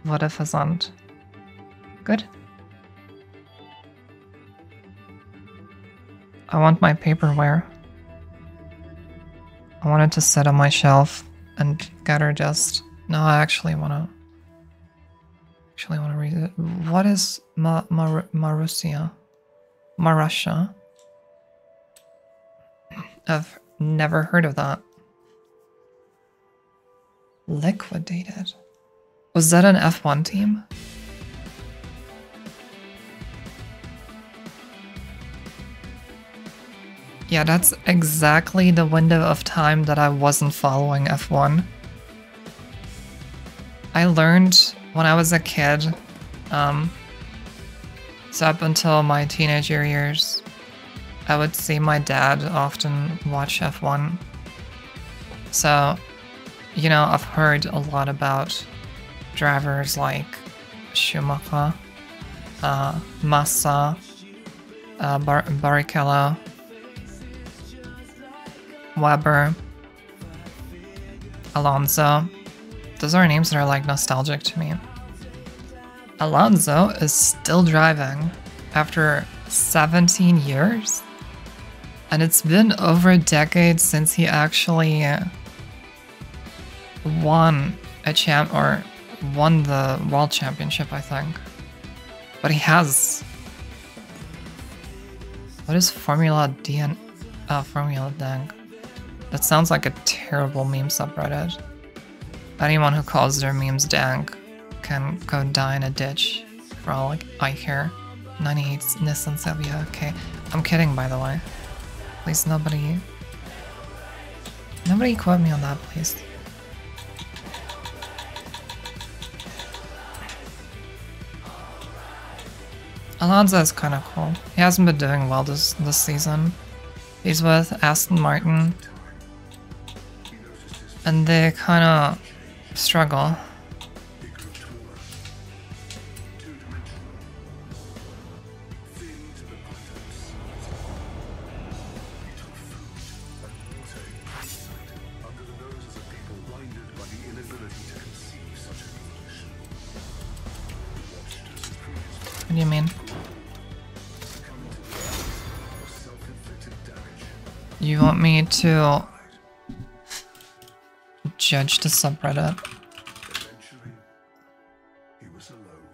wurde versandt. Good. I want my paperware. I want it to sit on my shelf and gather dust. No, I actually wanna read it. What is Marussia? Marussia? I've never heard of that. Liquidated. Was that an F1 team? Yeah, that's exactly the window of time that I wasn't following F1. I learned when I was a kid, so up until my teenager years, I would see my dad often watch F1. So, you know, I've heard a lot about drivers like Schumacher, Massa, Barrichello, Weber, Alonso. Those are names that are like nostalgic to me. Alonso is still driving after 17 years. And it's been over a decade since he actually won won the world championship, I think. But he has. What is Formula D and Formula Dank? That sounds like a terrible meme subreddit. Anyone who calls their memes dank can go die in a ditch for all I care. 98 Nissan Silvia, okay. I'm kidding, by the way. Please, nobody quote me on that, please. Alonso is kind of cool. He hasn't been doing well this season. He's with Aston Martin, and they kind of struggle. What do you mean? You want me to judge the subreddit? Eventually, he was alone.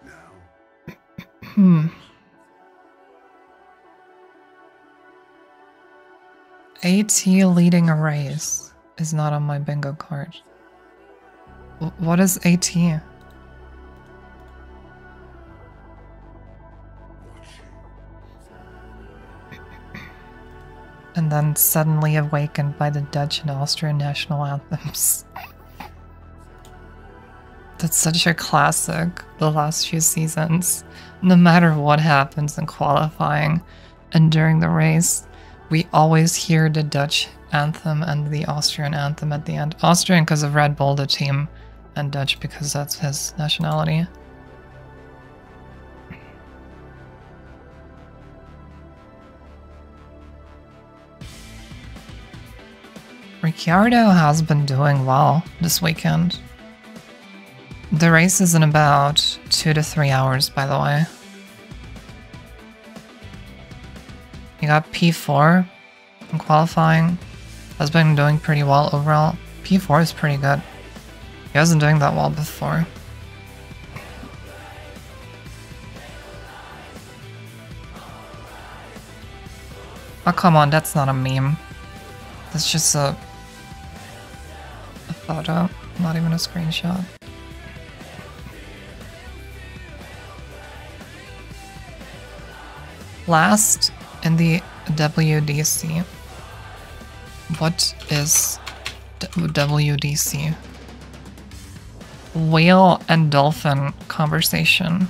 Now, AT leading a race is not on my bingo card. What is AT? and then suddenly awakened by the Dutch and Austrian national anthems. That's such a classic, the last few seasons. No matter what happens in qualifying and during the race, we always hear the Dutch anthem and the Austrian anthem at the end. Austrian because of Red Bull, the team, and Dutch because that's his nationality. Ricciardo has been doing well this weekend. The race is in about 2 to 3 hours, by the way. You got P4 in qualifying. Has been doing pretty well overall. P4 is pretty good. He wasn't doing that well before. Oh, come on, that's not a meme. That's just a photo, not even a screenshot. Last in the WDC. What is WDC? Whale and dolphin conversation.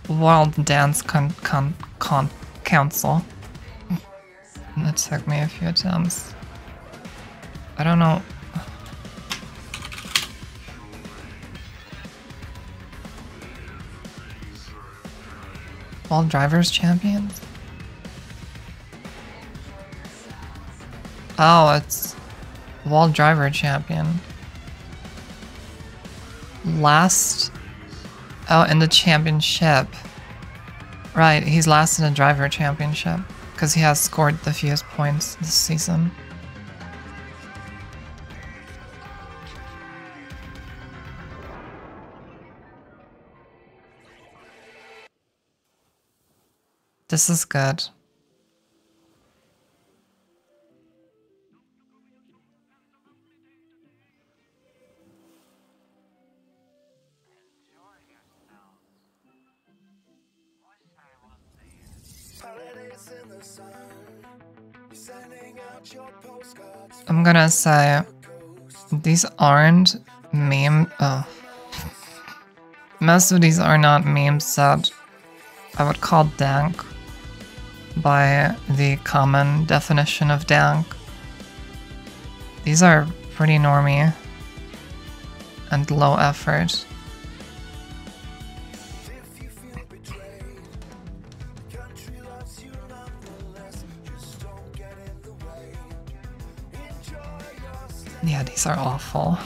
World Dance Council. That took me a few attempts. I don't know. World Drivers Champions? Oh, it's World Driver Champion. Last... Oh, in the championship. Right, he's last in the driver championship. Because he has scored the fewest points this season. This is good. I'm gonna say these aren't meme. Oh. Most of these are not memes that I would call dank by the common definition of dank. These are pretty normie and low effort. Yeah, these are awful.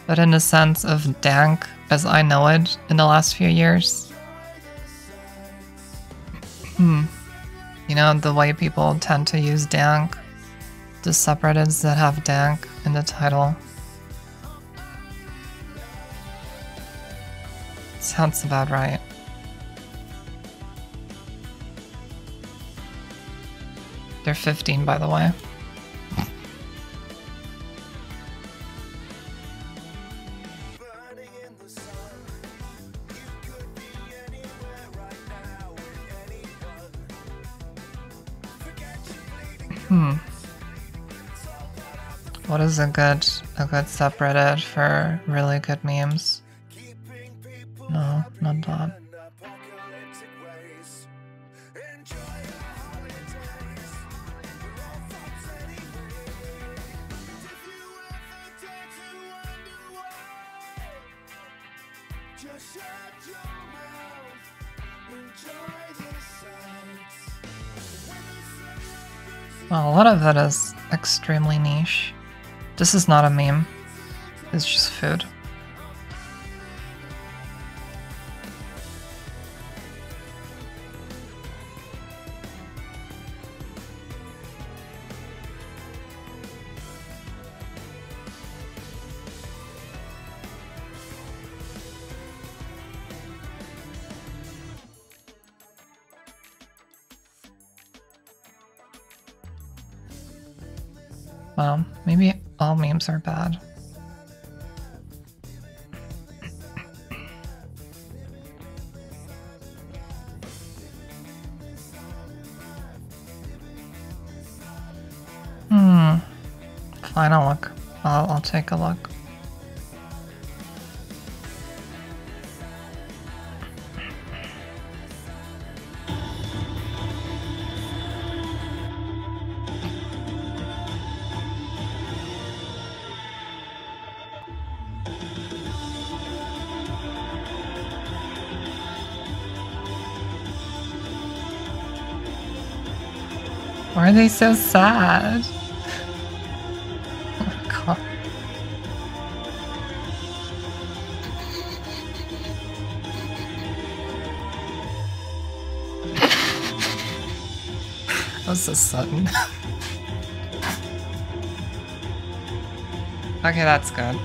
But in the sense of dank, as I know it in the last few years. You know, the way people tend to use dank, the subreddits that have dank in the title. Sounds about right. They're 15, by the way. What is a good subreddit for really good memes? No, not that. Well, a lot of it is extremely niche. This is not a meme. It's just food. Well, maybe all memes are bad. Fine, I'll look. I'll take a look. Why are they so sad? Oh my god. That was so sudden. Okay, that's good.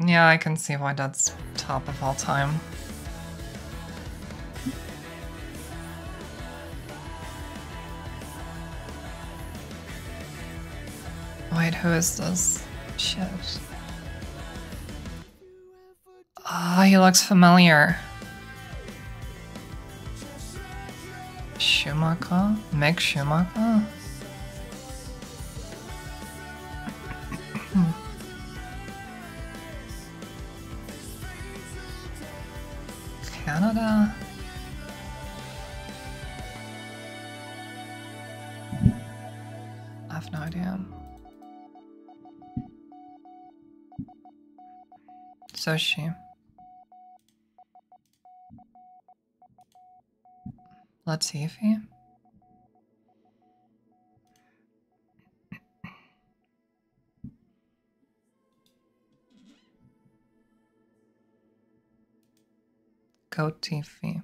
Yeah, I can see why that's top of all time. Wait, who is this? Shit. Ah, he looks familiar. Schumacher? Mick Schumacher? Canada? I have no idea. So is she. Latifi? Goatifi.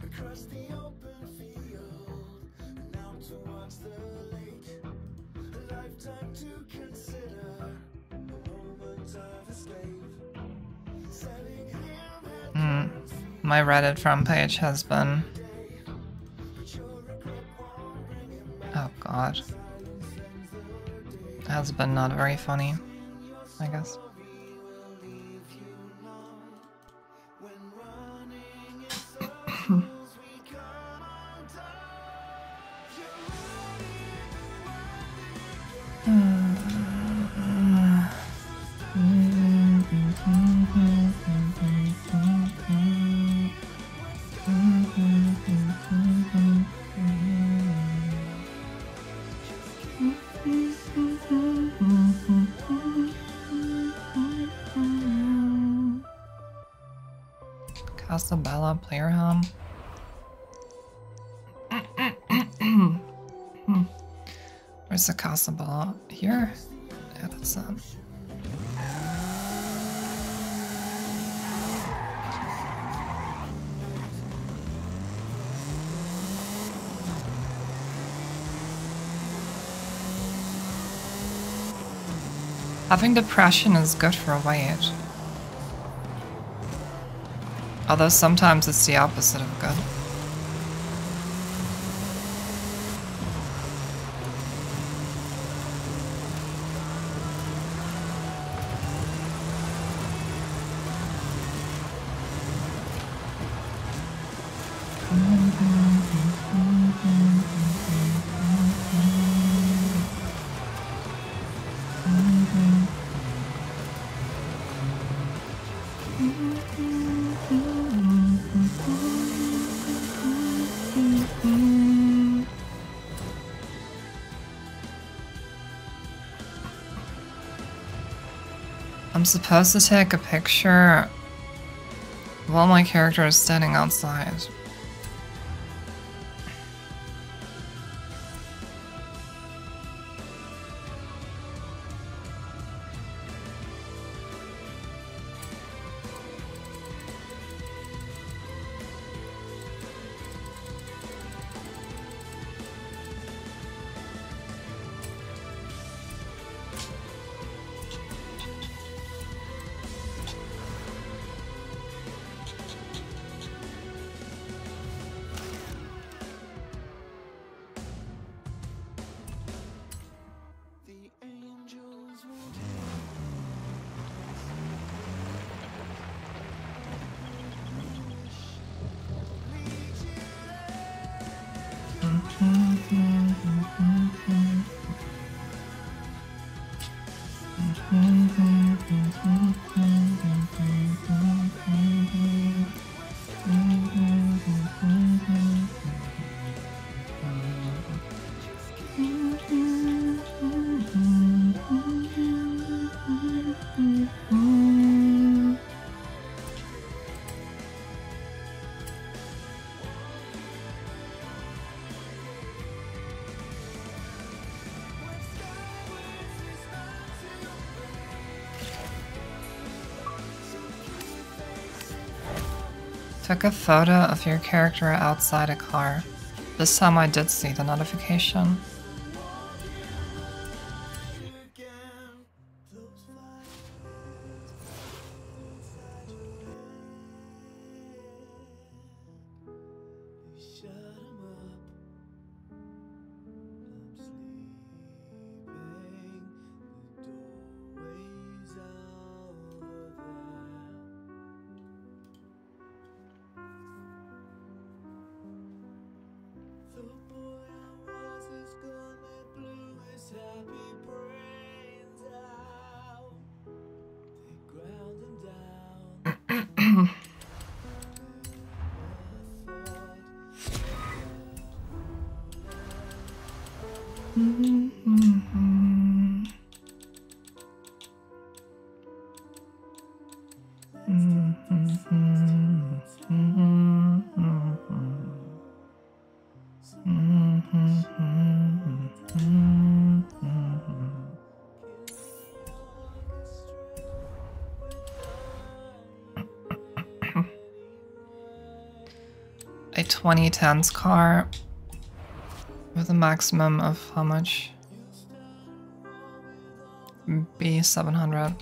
Across the open field and out towards the lake. A lifetime to consider, a moment of escape. Setting him My Reddit front page has been... Oh god. Has been not very funny, I guess. Casabella player home. Where's the Casabella? Here? Yeah, that's Having depression is good for weight. Although sometimes it's the opposite of good. I'm supposed to take a picture while my character is standing outside. Took a photo of your character outside a car. This time I did see the notification. A 2010s car with a maximum of how much? B700.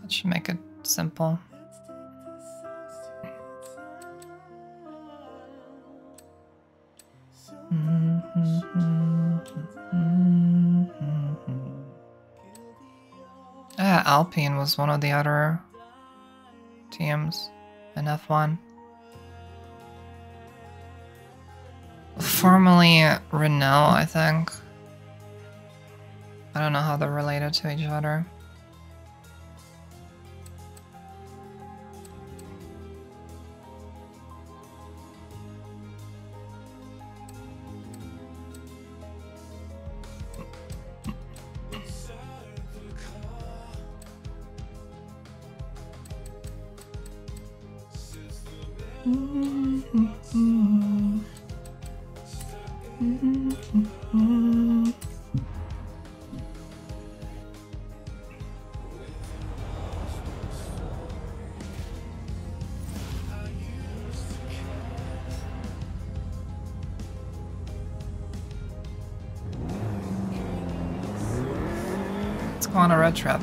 That should make it simple. Yeah, Alpine was one of the other teams in F1. Formerly Renault, I think. I don't know how they're related to each other. Let's go on a road trip.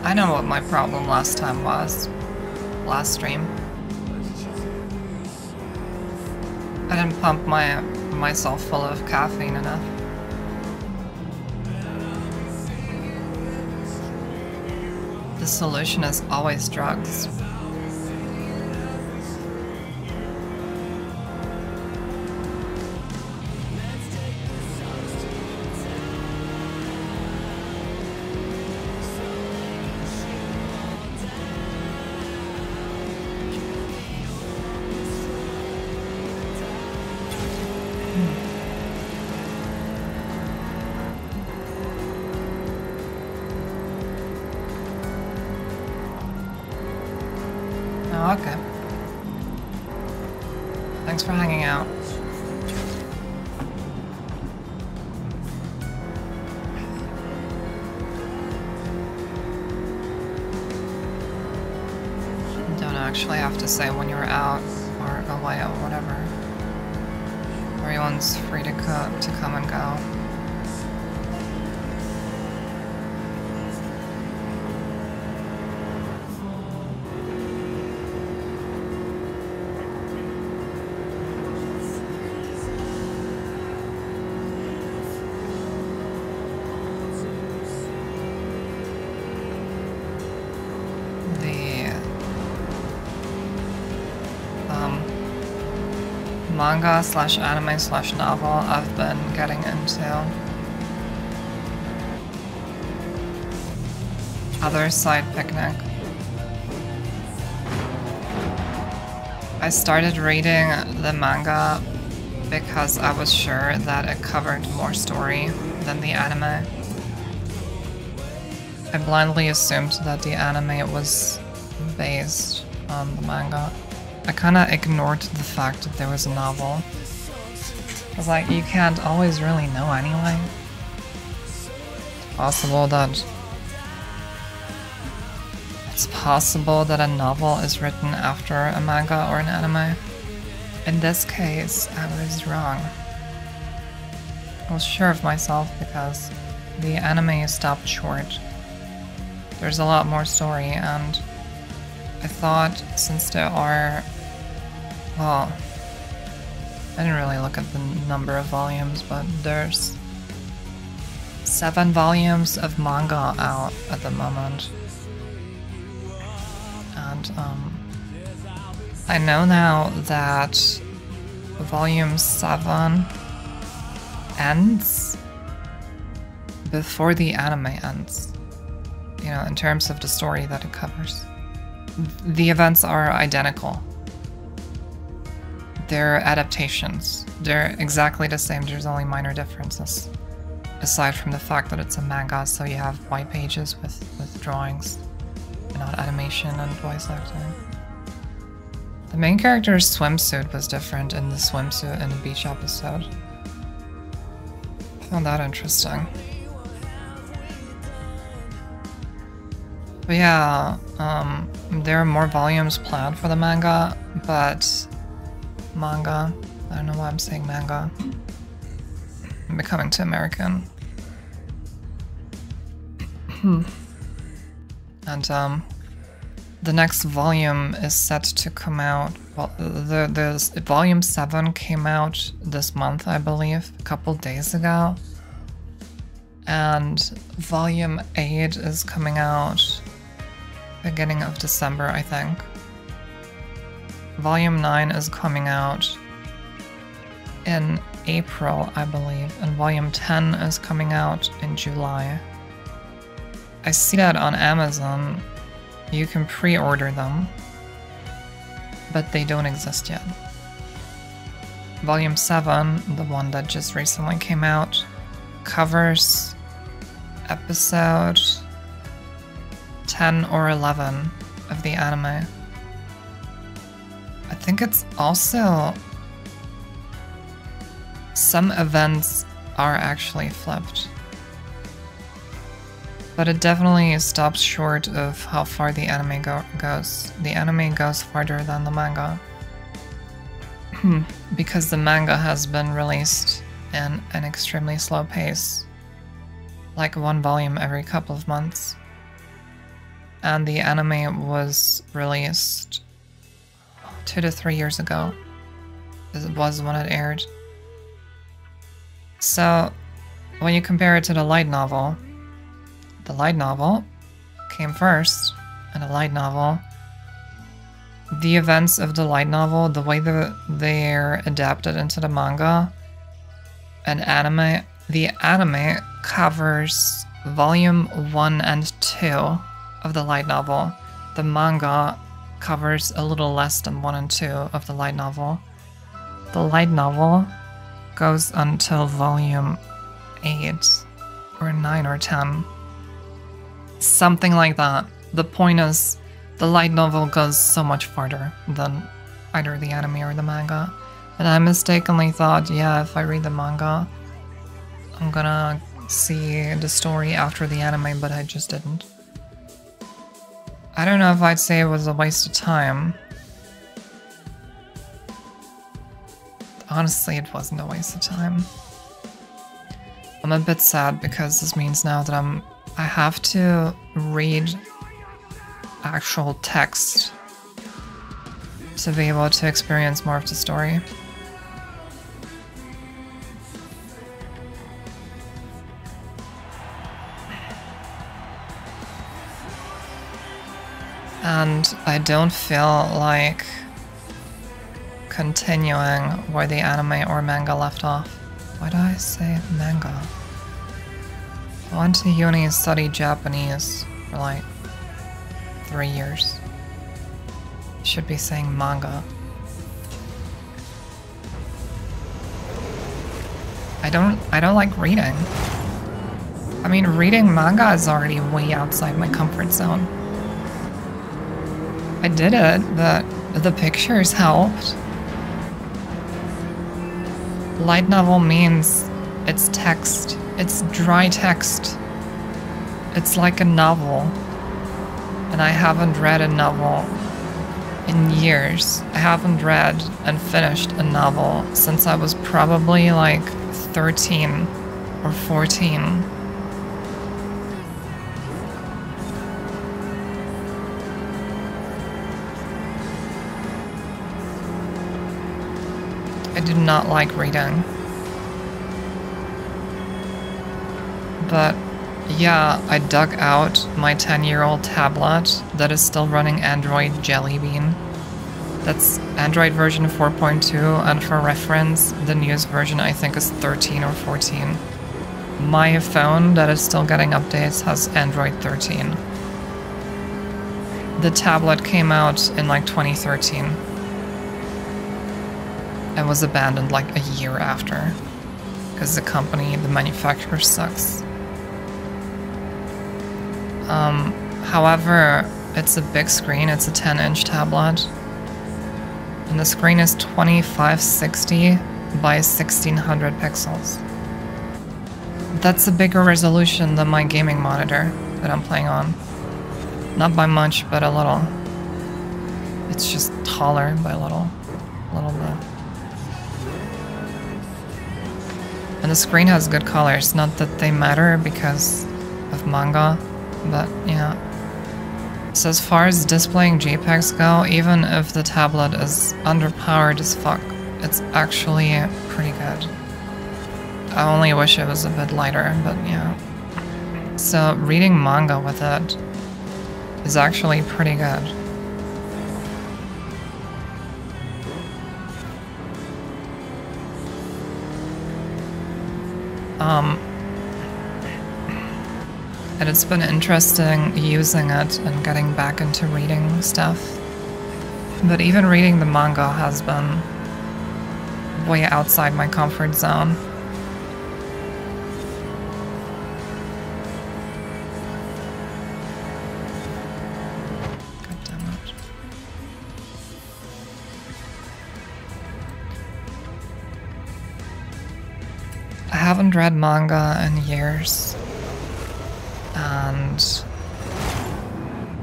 I know what my problem last time was. Last stream. I didn't pump myself full of caffeine enough. The solution is always drugs. Oh, okay. Thanks for hanging out. You don't actually have to say when you're out or away or whatever. Everyone's free to come and go. manga slash anime slash novel I've been getting into. Other side picnic. I started reading the manga because I was sure that it covered more story than the anime. I blindly assumed that the anime was based on the manga. I kinda ignored the fact that there was a novel. I was like, you can't always really know anyway. It's possible that a novel is written after a manga or an anime. In this case, I was wrong. I was sure of myself because the anime stopped short. There's a lot more story, and I thought since there are, well, I didn't really look at the number of volumes, but there's 7 volumes of manga out at the moment. And I know now that volume 7 ends before the anime ends. You know, in terms of the story that it covers. The events are identical. They're adaptations. They're exactly the same, there's only minor differences. Aside from the fact that it's a manga, so you have white pages with drawings, and not animation and voice acting. The main character's swimsuit was different in the swimsuit in the beach episode. I found that interesting. But yeah, there are more volumes planned for the manga, but manga, I don't know why I'm saying manga. I'm becoming too American. And the next volume is set to come out, well, the volume 7 came out this month, I believe, a couple days ago. And volume 8 is coming out beginning of December, I think. Volume 9 is coming out in April, I believe, and volume 10 is coming out in July. I see that on Amazon. You can pre-order them, but they don't exist yet. Volume 7, the one that just recently came out, covers episode 10 or 11 of the anime. I think it's also... some events are actually flipped. But it definitely stops short of how far the anime goes. The anime goes farther than the manga. Because the manga has been released in an extremely slow pace. Like 1 volume every couple of months. And the anime was released 2 to 3 years ago. It was when it aired. So, when you compare it to the light novel came first, and the light novel, the events of the light novel, the way that they're adapted into the manga and anime, the anime covers volume 1 and 2 of the light novel. The manga covers a little less than 1 and 2 of the light novel. The light novel goes until volume 8 or 9 or 10. Something like that. The point is, the light novel goes so much farther than either the anime or the manga. And I mistakenly thought, yeah, if I read the manga, I'm gonna see the story after the anime, but I just didn't. I don't know if I'd say it was a waste of time. Honestly, it wasn't a waste of time. I'm a bit sad because this means now that I have to read actual text to be able to experience more of the story. And I don't feel like continuing where the anime or manga left off. Why do I say manga? I went to uni and studied Japanese for like 3 years. Should be saying manga. I don't like reading. I mean, reading manga is already way outside my comfort zone. I did it, but the pictures helped. Light novel means it's text. It's dry text. It's like a novel. And I haven't read a novel in years. I haven't read and finished a novel since I was probably like 13 or 14. I do not like reading. But yeah, I dug out my 10-year-old tablet that is still running Android Jelly Bean. That's Android version 4.2, and for reference, the newest version I think is 13 or 14. My phone that is still getting updates has Android 13. The tablet came out in like 2013. And was abandoned like a year after. Because the company, the manufacturer sucks. However, it's a big screen, it's a 10-inch tablet. And the screen is 2560 by 1600 pixels. That's a bigger resolution than my gaming monitor that I'm playing on. Not by much, but a little. It's just taller by a little bit. And the screen has good colors, not that they matter because of manga, but yeah. So as far as displaying JPEGs go, even if the tablet is underpowered as fuck, it's actually pretty good. I only wish it was a bit lighter, but yeah. So reading manga with it is actually pretty good. And it's been interesting using it and getting back into reading stuff. But even reading the manga has been way outside my comfort zone. God damn it. I haven't read manga in years. And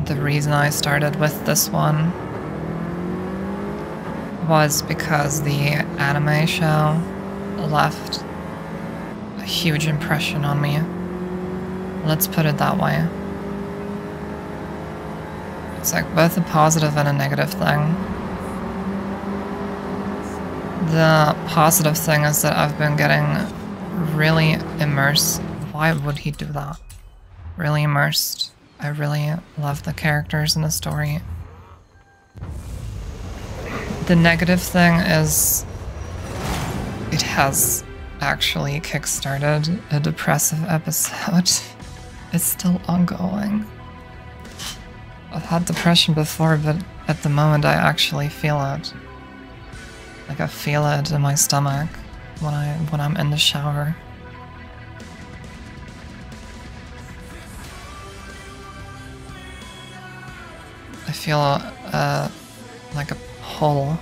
the reason I started with this one was because the anime show left a huge impression on me. Let's put it that way. It's like both a positive and a negative thing. The positive thing is that I've been getting really immersed. Why would he do that? Really immersed. I really love the characters in the story. The negative thing is it has actually kickstarted a depressive episode. It's still ongoing. I've had depression before, but at the moment I actually feel it. Like I feel it in my stomach when I'm in the shower. I feel like a pull.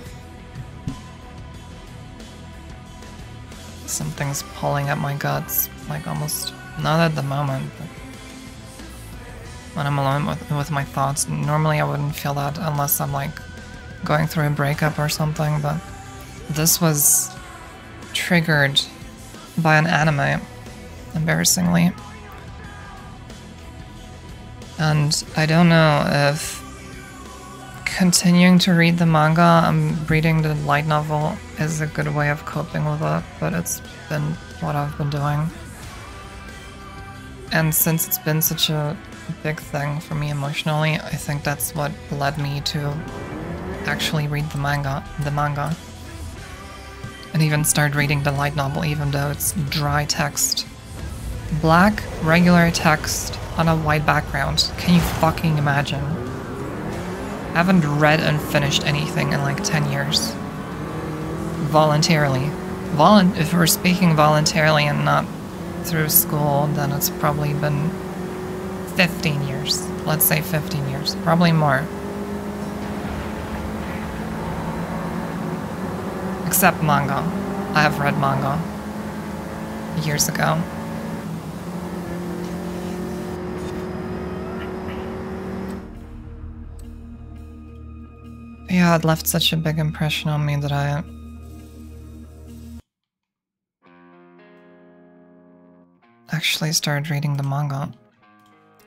Something's pulling at my guts, like almost, not at the moment, but when I'm alone with my thoughts. Normally I wouldn't feel that unless I'm like going through a breakup or something, but this was triggered by an anime, embarrassingly. And I don't know if continuing to read the manga and reading the light novel is a good way of coping with it, but it's been what I've been doing. And since it's been such a big thing for me emotionally, I think that's what led me to actually read the manga. and even start reading the light novel even though it's dry text. Black, regular text on a white background. Can you fucking imagine? I haven't read and finished anything in like 10 years. Voluntarily. If we're speaking voluntarily and not through school, then it's probably been 15 years. Let's say 15 years. Probably more. Except manga. I have read manga years ago. Yeah, it left such a big impression on me that I actually started reading the manga.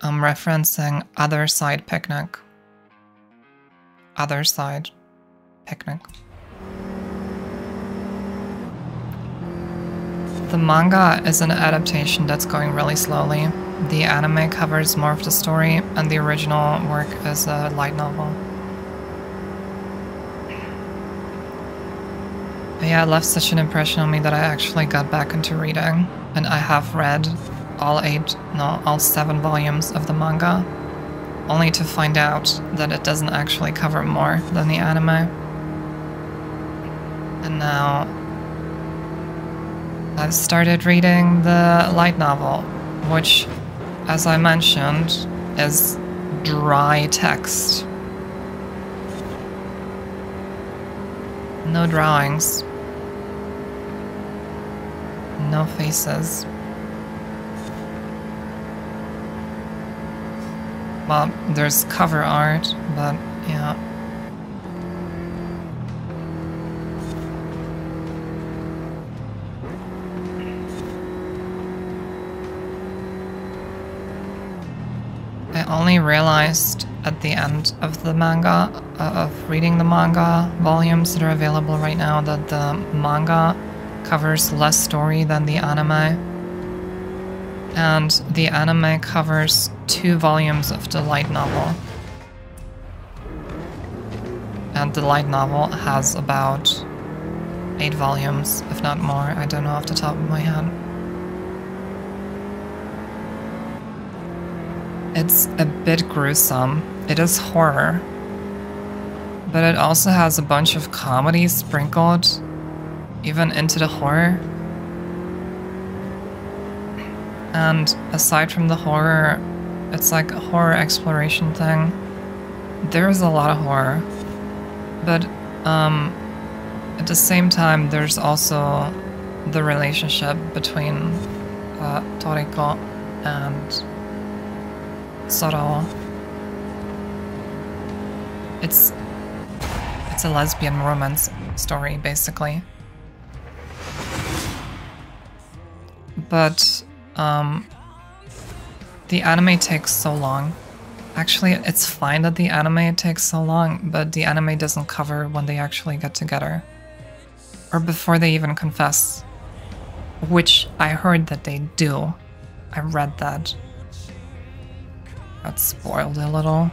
I'm referencing Other Side Picnic. Other Side Picnic. The manga is an adaptation that's going really slowly. The anime covers more of the story, and the original work is a light novel. But yeah, it left such an impression on me that I actually got back into reading, and I have read all 7 volumes of the manga, only to find out that it doesn't actually cover more than the anime. And now I've started reading the light novel, which, as I mentioned, is dry text. No drawings. No faces. Well, there's cover art, but yeah. I only realized at the end of the manga, of reading the manga volumes that are available right now, that the manga covers less story than the anime. And the anime covers 2 volumes of the light novel. And the light novel has about 8 volumes, if not more. I don't know off the top of my head. It's a bit gruesome. It is horror. But it also has a bunch of comedy sprinkled even into the horror. And aside from the horror, it's like a horror exploration thing. There's a lot of horror. But at the same time, there's also the relationship between Toriko and Soro. It's a lesbian romance story, basically. But the anime takes so long. Actually, it's fine that the anime takes so long, but the anime doesn't cover when they actually get together. Or before they even confess. Which I heard that they do. I read that. Got spoiled a little.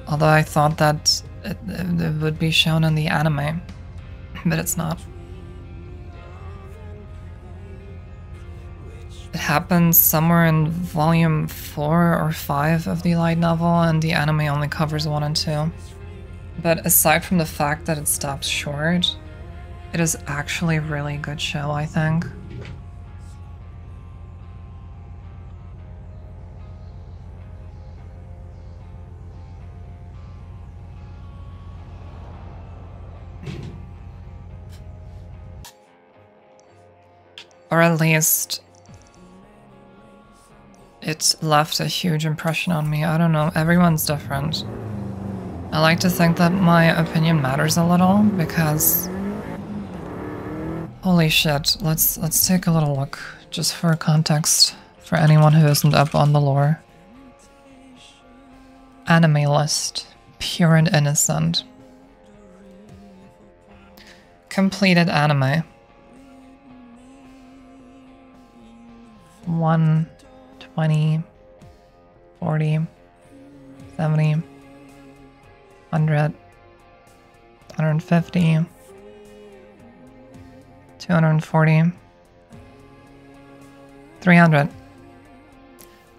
Although I thought that it would be shown in the anime. But it's not. It happens somewhere in volume 4 or 5 of the light novel, and the anime only covers 1 and 2. But aside from the fact that it stops short, it is actually a really good show, I think. Or at least it left a huge impression on me. I don't know, everyone's different. I like to think that my opinion matters a little because holy shit, let's take a little look just for context for anyone who isn't up on the lore. Anime list, pure and innocent. Completed anime. 1, 20, 40, 70, 100, 150, 240. 300.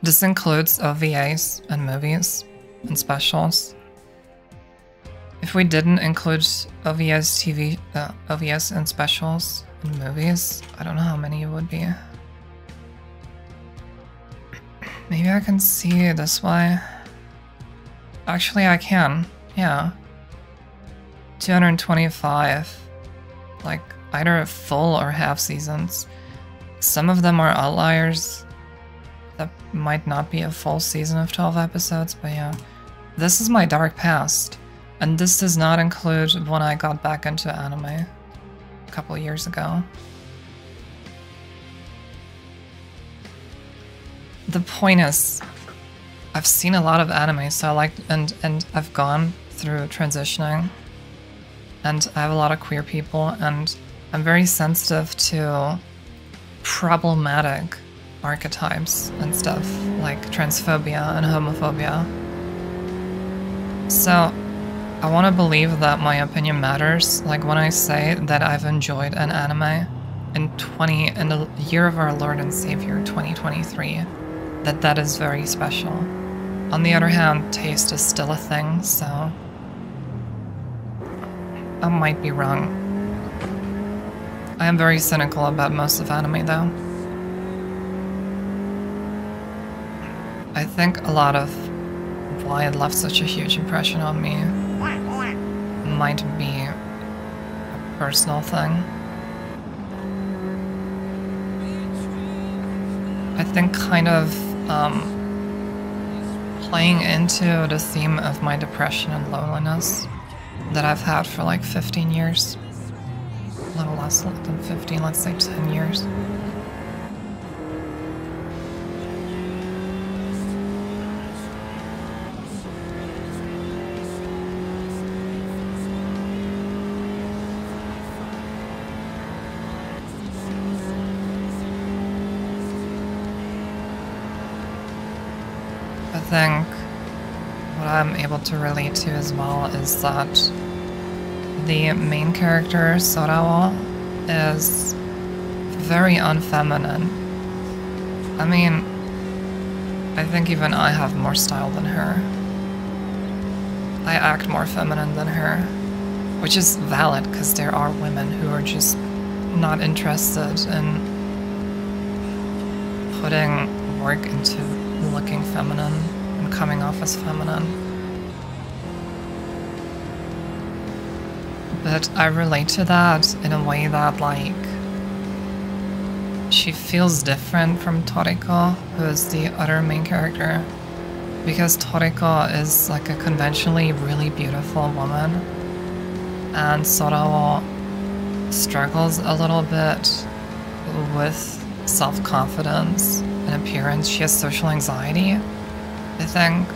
This includes OVAs and movies and specials. If we didn't include OVAs and specials and movies, I don't know how many it would be. Maybe I can see this way. Actually, I can. Yeah. 225. Like, either full or half seasons. Some of them are outliers. That might not be a full season of 12 episodes, but yeah. This is my dark past. And this does not include when I got back into anime a couple years ago. The point is, I've seen a lot of anime, so I like, and I've gone through transitioning, and I have a lot of queer people, and I'm very sensitive to problematic archetypes and stuff, like transphobia and homophobia. So, I want to believe that my opinion matters, like when I say that I've enjoyed an anime in the year of our Lord and Savior, 2023, that is very special. On the other hand, taste is still a thing, so I might be wrong. I am very cynical about most of anime, though. I think a lot of why it left such a huge impression on me might be a personal thing. I think kind of playing into the theme of my depression and loneliness that I've had for like 15 years. A little less than 15, let's say 10 years. I think what I'm able to relate to as well is that the main character, Sorawo, is very unfeminine. I mean, I think even I have more style than her. I act more feminine than her, which is valid because there are women who are just not interested in putting work into looking feminine and coming off as feminine. But I relate to that in a way that, like, she feels different from Toriko, who is the other main character, because Toriko is like a conventionally really beautiful woman, and Sorawo struggles a little bit with self-confidence and appearance. She has social anxiety, I think.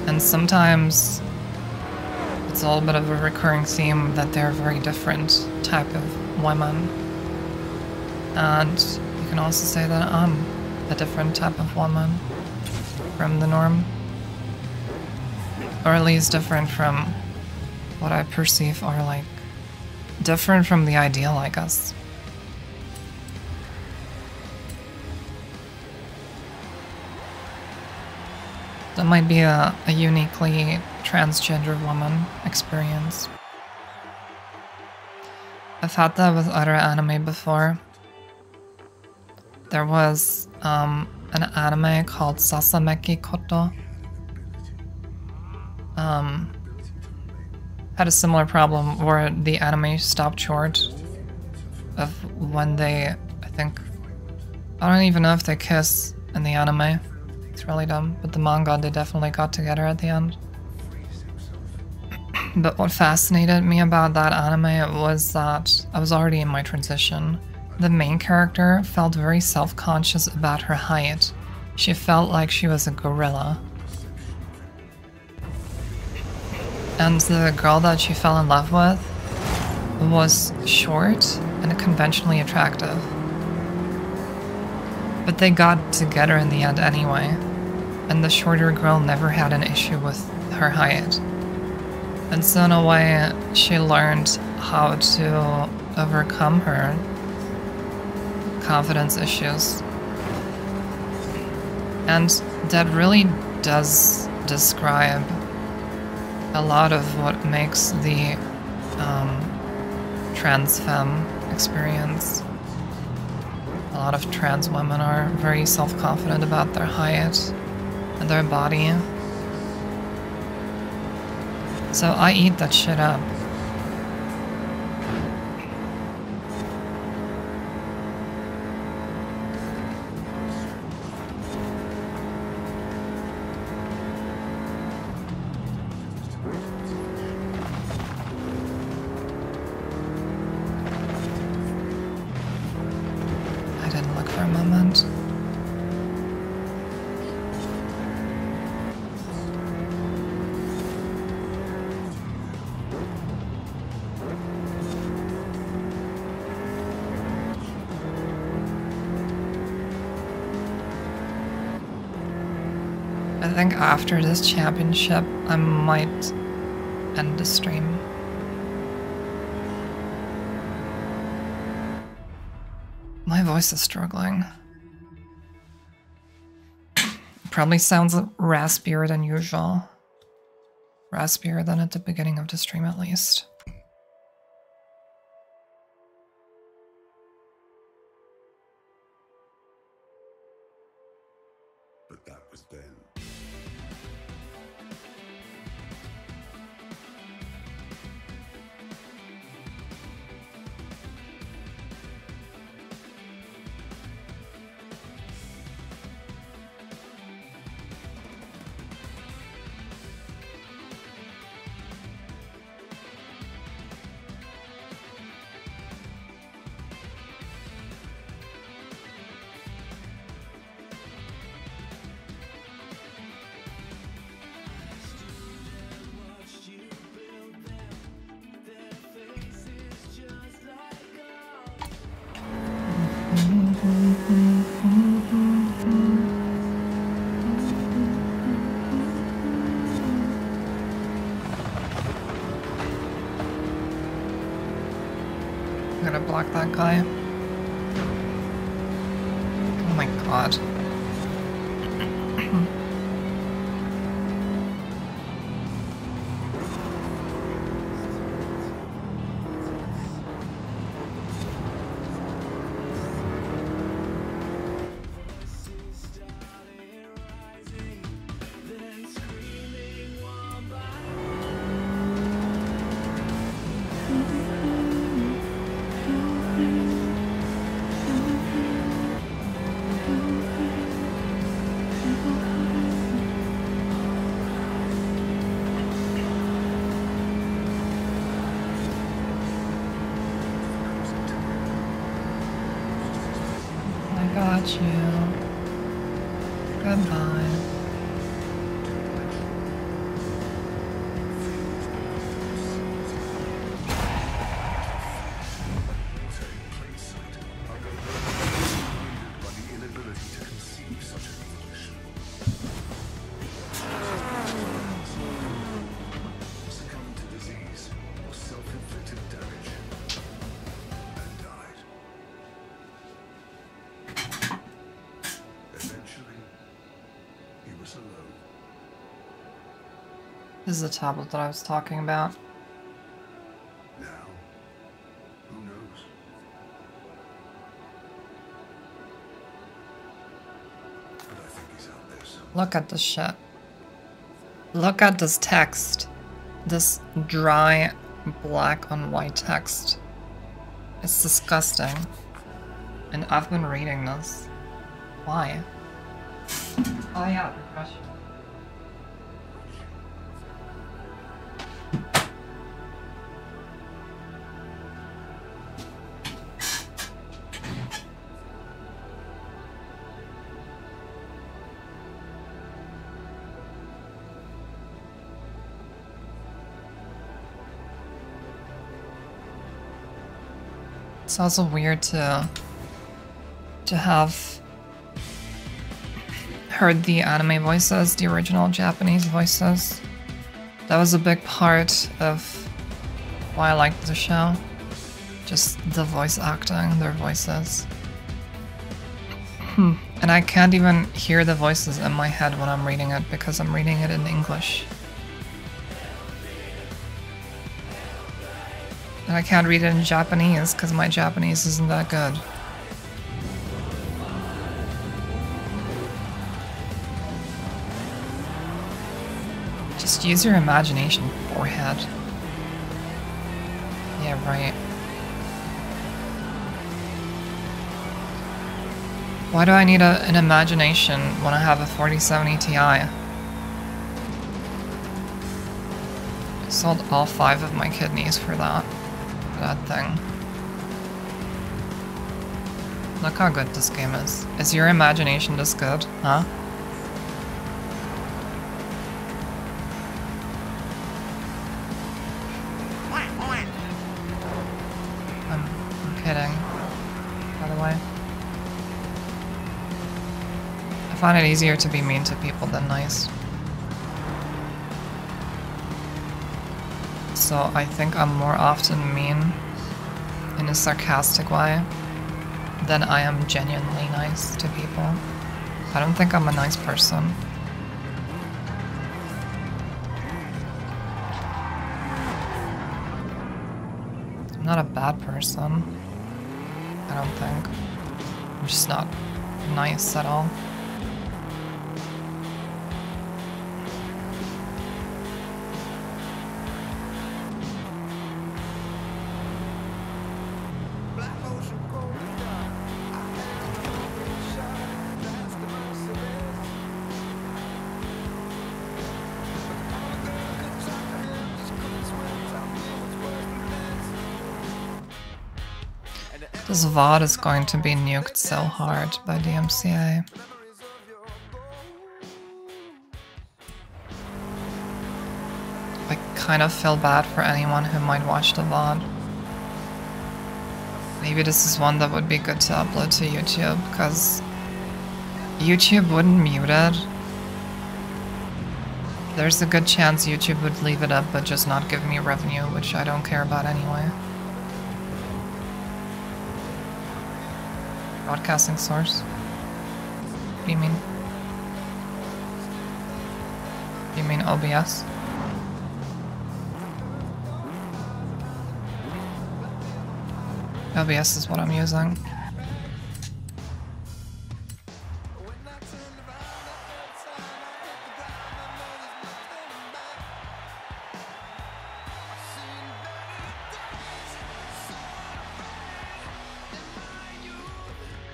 And sometimes it's a little bit of a recurring theme that they're very different type of women. And you can also say that I'm a different type of woman from the norm. Or at least different from what I perceive are like different from the ideal, I guess. That might be a uniquely transgender woman experience. I've had that with other anime before. There was an anime called Sasameki Koto. Had a similar problem where the anime stopped short of when they, I don't even know if they kiss in the anime. It's really dumb, but the manga, they definitely got together at the end. But what fascinated me about that anime was that I was already in my transition. The main character felt very self-conscious about her height. She felt like she was a gorilla. And the girl that she fell in love with was short and conventionally attractive. But they got together in the end anyway, and the shorter girl never had an issue with her height. And so in a way, she learned how to overcome her confidence issues. And that really does describe a lot of what makes the trans femme experience. A lot of trans women are very self-confident about their height and their body. So I eat that shit up. I didn't look for a moment. I think after this championship, I might end the stream. My voice is struggling. Probably sounds raspier than usual. Raspier than at the beginning of the stream, at least. But that was then. I'm gonna block that guy. Oh my god. I got you. Goodbye. By the inability to conceive such an evolution. Succumbed to disease or self-inflicted damage. And died. Eventually, he was alone. This is the tablet that I was talking about. Now, who knows? But I think he's out there somewhere. Look at this shit. Look at this text. This dry black on white text. It's disgusting. And I've been reading this. Why? Oh yeah, refresh. It's also weird to have heard the anime voices, the original Japanese voices, That was a big part of why I liked the show. Just the voice acting, their voices. And I can't even hear the voices in my head when I'm reading it because I'm reading it in English. And I can't read it in Japanese because my Japanese isn't that good. Just use your imagination, forehead. Yeah, right. Why do I need an imagination when I have a 4070 Ti? I sold all 5 of my kidneys for that thing. Look how good this game is. Is your imagination this good, huh? I'm kidding, by the way. I find it easier to be mean to people than nice. So I think I'm more often mean in a sarcastic way than I am genuinely nice to people. I don't think I'm a nice person. I'm not a bad person. I don't think. I'm just not nice at all. This VOD is going to be nuked so hard by DMCA. I kind of feel bad for anyone who might watch the VOD. Maybe this is one that would be good to upload to YouTube, because YouTube wouldn't mute it. There's a good chance YouTube would leave it up but just not give me revenue, which I don't care about anyway. Broadcasting source? What do you mean? You mean OBS? OBS is what I'm using.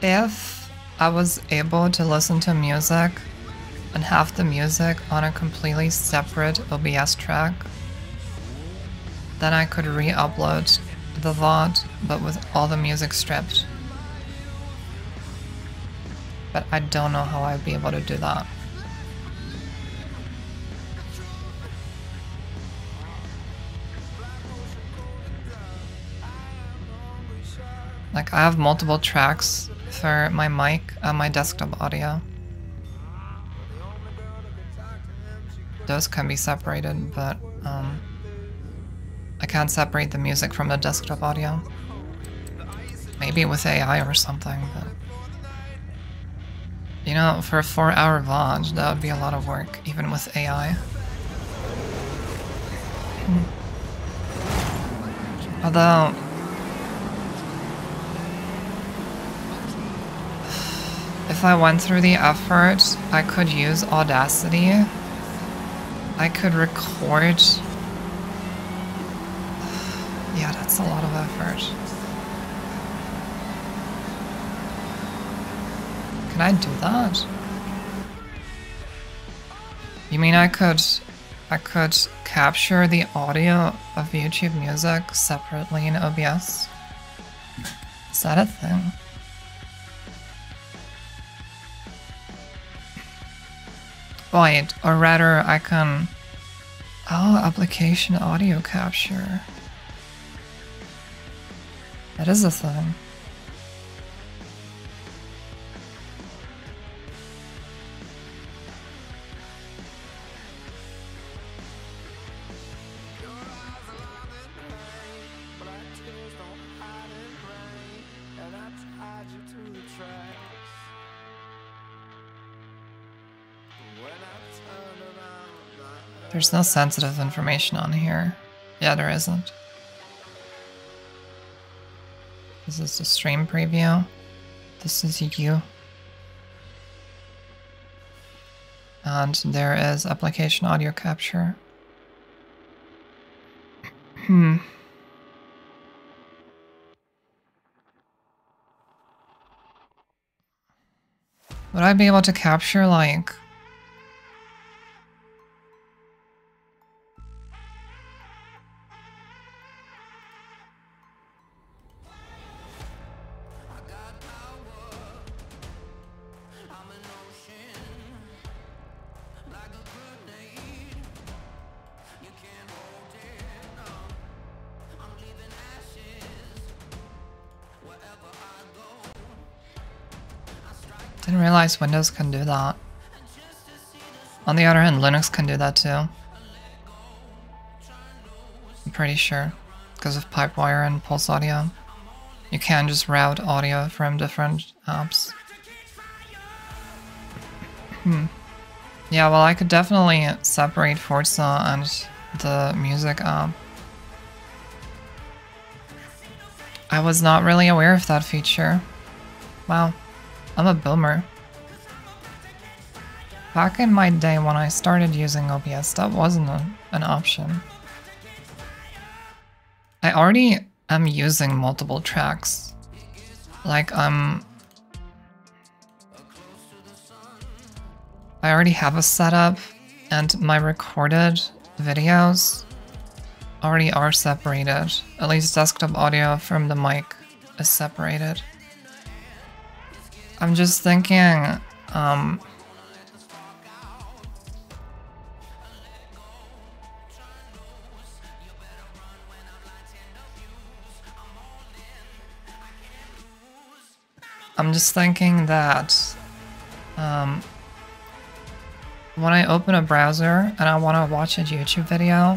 If I was able to listen to music and have the music on a completely separate OBS track, then I could re-upload the VOD, but with all the music stripped. But I don't know how I'd be able to do that. Like, I have multiple tracks for my mic and my desktop audio. Those can be separated, but I can't separate the music from the desktop audio. Maybe with AI or something, but... You know, for a 4-hour VOD, that would be a lot of work, even with AI. Although... if I went through the effort, I could use Audacity. I could record... Yeah, that's a lot of effort. Can I do that? You mean I could capture the audio of YouTube music separately in OBS? Is that a thing? Wait, or rather I can... Oh, application audio capture. That is a thing. There's no sensitive information on here. Yeah, there isn't. This is the stream preview. This is you. And there is application audio capture. Would I be able to capture, like... Didn't realize Windows can do that. On the other hand, Linux can do that too. I'm pretty sure. Because of Pipewire and Pulse Audio. You can just route audio from different apps. Yeah, well, I could definitely separate Forza and the music app. I was not really aware of that feature. Wow. I'm a boomer. Back in my day when I started using OBS, that wasn't an option. I already am using multiple tracks. Like, I already have a setup, and my recorded videos already are separated. At least desktop audio from the mic is separated. I'm just thinking, that when I open a browser and I want to watch a YouTube video,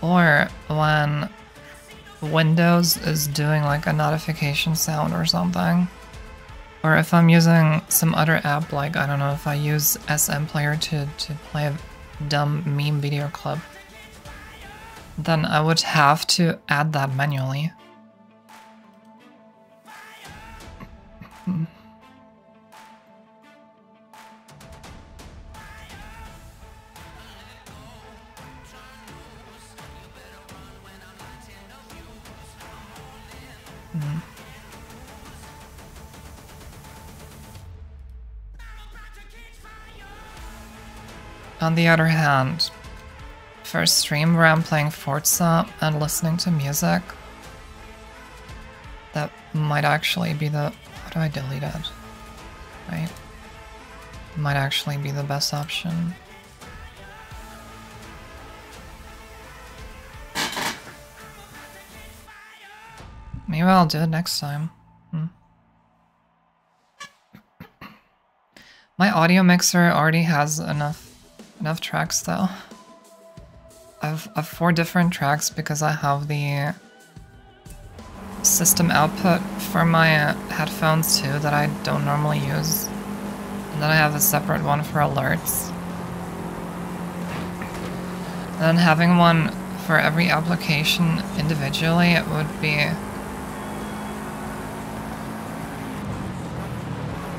or when Windows is doing like a notification sound or something, or if I'm using some other app, like, I don't know, if I use SM Player to play a dumb meme video clip, then I would have to add that manually. On the other hand, for a stream where I'm playing Forza and listening to music, that might actually be the... How do I delete it? Right? Might actually be the best option. Maybe I'll do it next time. My audio mixer already has enough tracks though. I've 4 different tracks because I have the system output for my headphones too that I don't normally use. And then I have a separate one for alerts. And then having one for every application individually, it would be...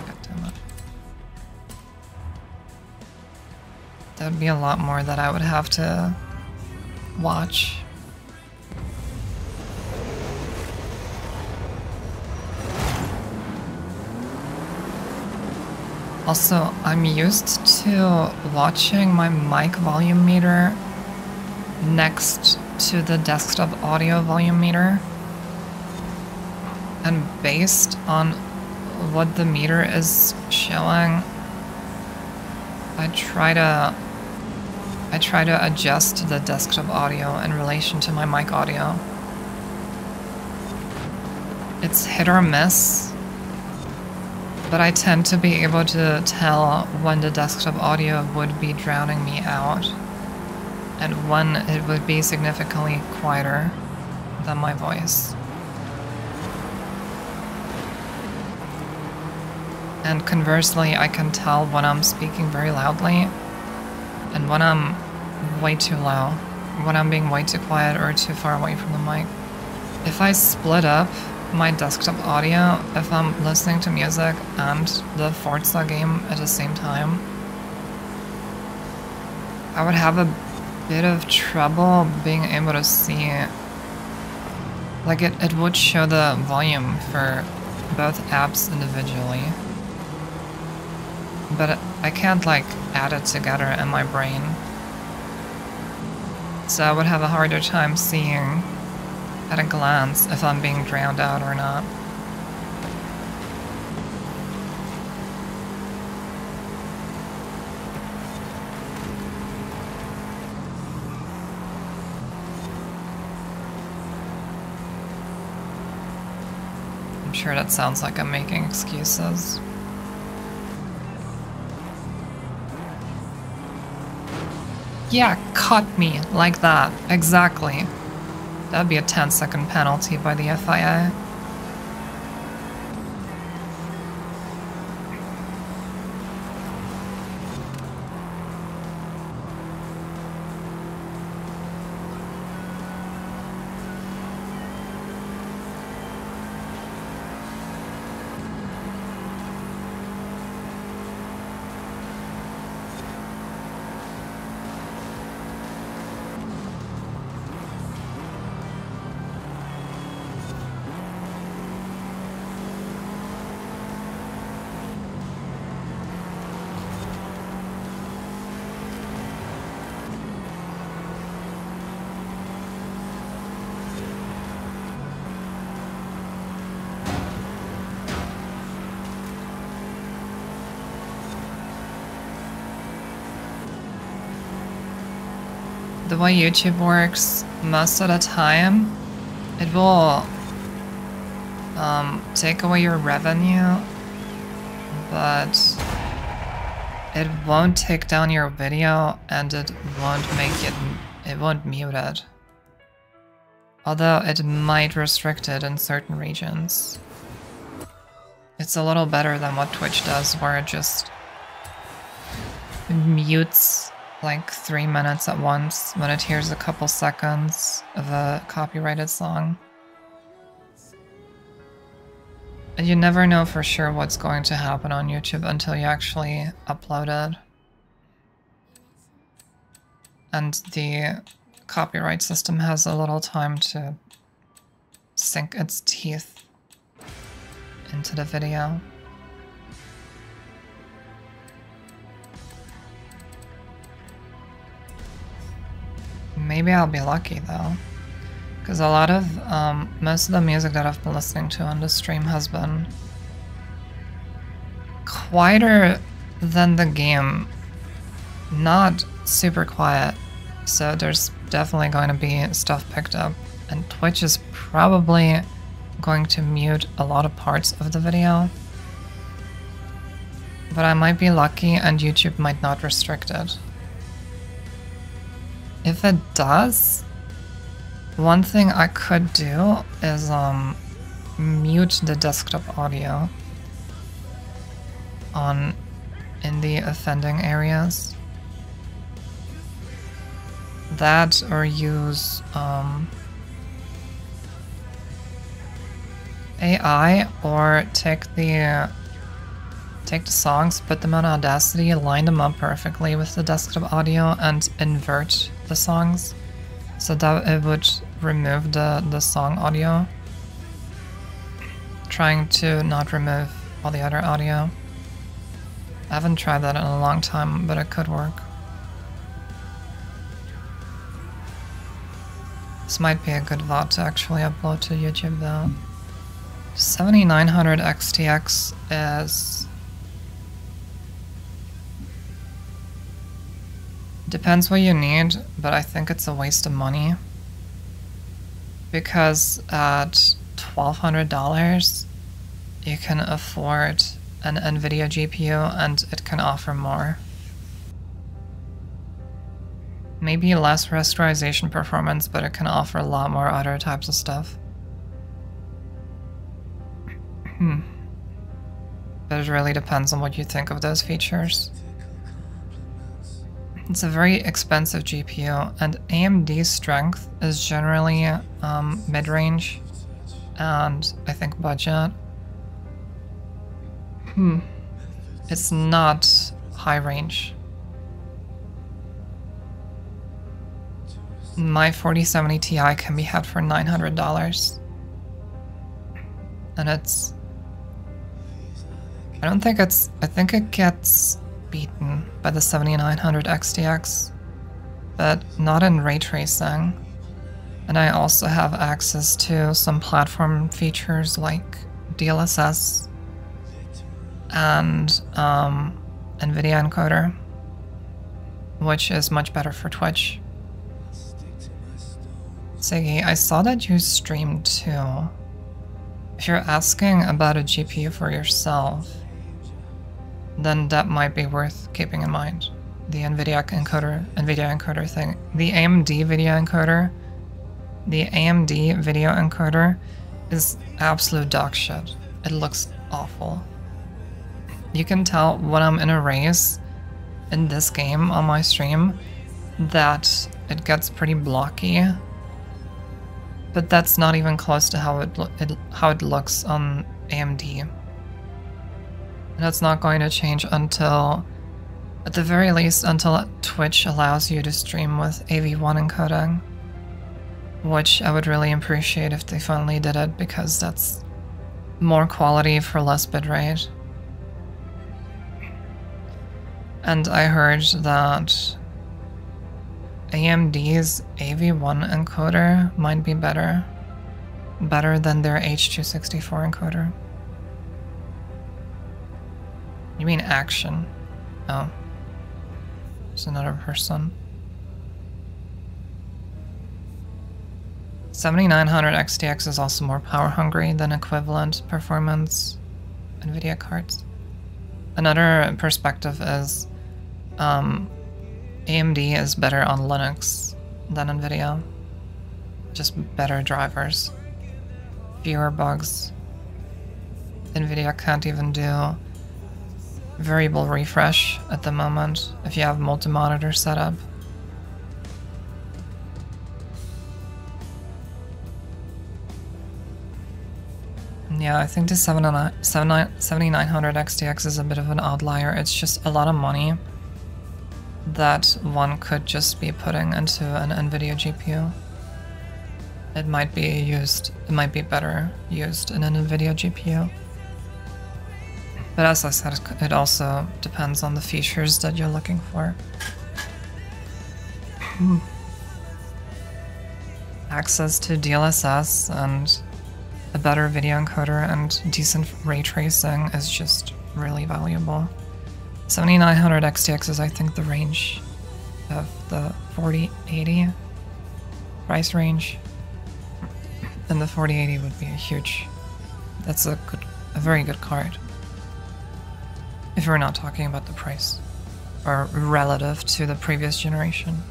God damn it. That would be a lot more that I would have to watch. Also, I'm used to watching my mic volume meter next to the desktop audio volume meter. And based on what the meter is showing, I try to adjust the desktop audio in relation to my mic audio. It's hit or miss, but I tend to be able to tell when the desktop audio would be drowning me out and when it would be significantly quieter than my voice. And conversely, I can tell when I'm speaking very loudly and when I'm way too low, when I'm being way too quiet or too far away from the mic. If I split up my desktop audio, if I'm listening to music and the Forza game at the same time, I would have a bit of trouble being able to see it. Like it would show the volume for both apps individually, but I can't like add it together in my brain. So I would have a harder time seeing at a glance if I'm being drowned out or not. I'm sure that sounds like I'm making excuses. Yeah, cut me like that. Exactly. That'd be a 10-second penalty by the FIA. The way YouTube works, most of the time, it will take away your revenue, but it won't take down your video and it won't mute it. Although it might restrict it in certain regions. It's a little better than what Twitch does, where it just mutes like 3 minutes at once when it hears a couple seconds of a copyrighted song. And you never know for sure what's going to happen on YouTube until you actually upload it. And the copyright system has a little time to sink its teeth into the video. Maybe I'll be lucky though, because a lot of most of the music that I've been listening to on the stream has been quieter than the game, not super quiet, so there's definitely going to be stuff picked up, and Twitch is probably going to mute a lot of parts of the video, but I might be lucky and YouTube might not restrict it. If it does, one thing I could do is mute the desktop audio in the offending areas. That, or use AI, or take the songs, put them on Audacity, line them up perfectly with the desktop audio, and invert the songs so that it would remove the song audio, trying to not remove all the other audio. I haven't tried that in a long time, but it could work. This might be a good VOD to actually upload to YouTube though. 7900 XTX is... depends what you need, but I think it's a waste of money. Because at $1,200, you can afford an NVIDIA GPU and it can offer more. Maybe less rasterization performance, but it can offer a lot more other types of stuff. But it really depends on what you think of those features. It's a very expensive GPU, and AMD's strength is generally mid-range and I think budget. It's not high range. My 4070 Ti can be had for $900. And it's... I think it gets beaten by the 7900 XTX, but not in ray tracing. And I also have access to some platform features like DLSS and NVIDIA encoder, which is much better for Twitch. Siggy, I saw that you streamed too. If you're asking about a GPU for yourself, then that might be worth keeping in mind. The NVIDIA encoder thing. The AMD video encoder is absolute dog shit. It looks awful. You can tell when I'm in a race in this game on my stream that it gets pretty blocky. But that's not even close to how it looks on AMD. And that's not going to change until, at the very least, until Twitch allows you to stream with AV1 encoding. Which I would really appreciate if they finally did it, because that's more quality for less bitrate. And I heard that AMD's AV1 encoder might be better than their H264 encoder. You mean Action? Oh. It's another person. 7900 XTX is also more power hungry than equivalent performance NVIDIA cards. Another perspective is AMD is better on Linux than NVIDIA. Just better drivers. Fewer bugs. NVIDIA can't even do variable refresh at the moment if you have multi-monitor setup. Yeah, I think the 7900 XTX is a bit of an outlier. It's just a lot of money that one could just be putting into an NVIDIA GPU. It might be better used in an NVIDIA GPU. But as I said, it also depends on the features that you're looking for. Access to DLSS and a better video encoder and decent ray tracing is just really valuable. 7900 XTX is, I think, the range of the 4080 price range, and the 4080 would be that's a very good card. If we're not talking about the price, or relative to the previous generation.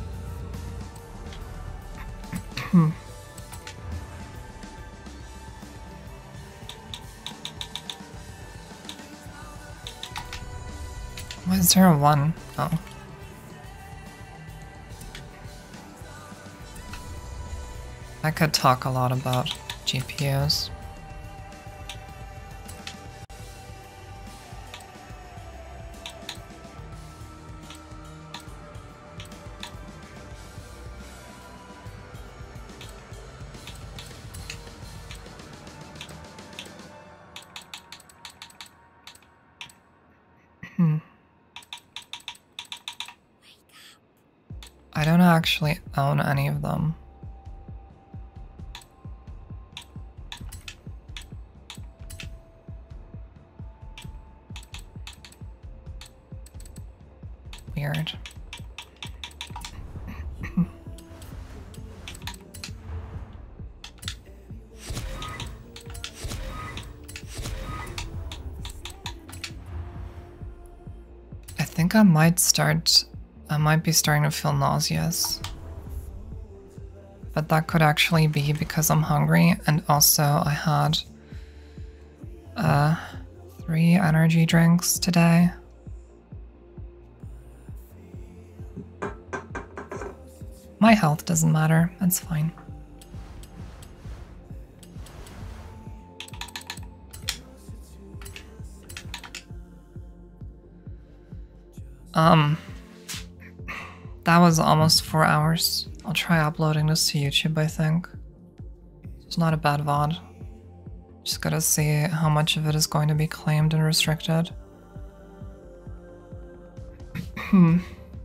Why is there a 1? Oh. I could talk a lot about GPUs. I don't actually own any of them. Weird. I think I might be starting to feel nauseous. But that could actually be because I'm hungry, and also I had 3 energy drinks today. My health doesn't matter. It's fine. That was almost 4 hours. I'll try uploading this to YouTube, I think. It's not a bad VOD. Just gotta see how much of it is going to be claimed and restricted.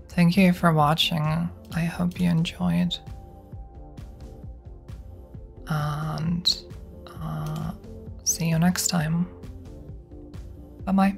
Thank you for watching. I hope you enjoyed. And see you next time. Bye bye.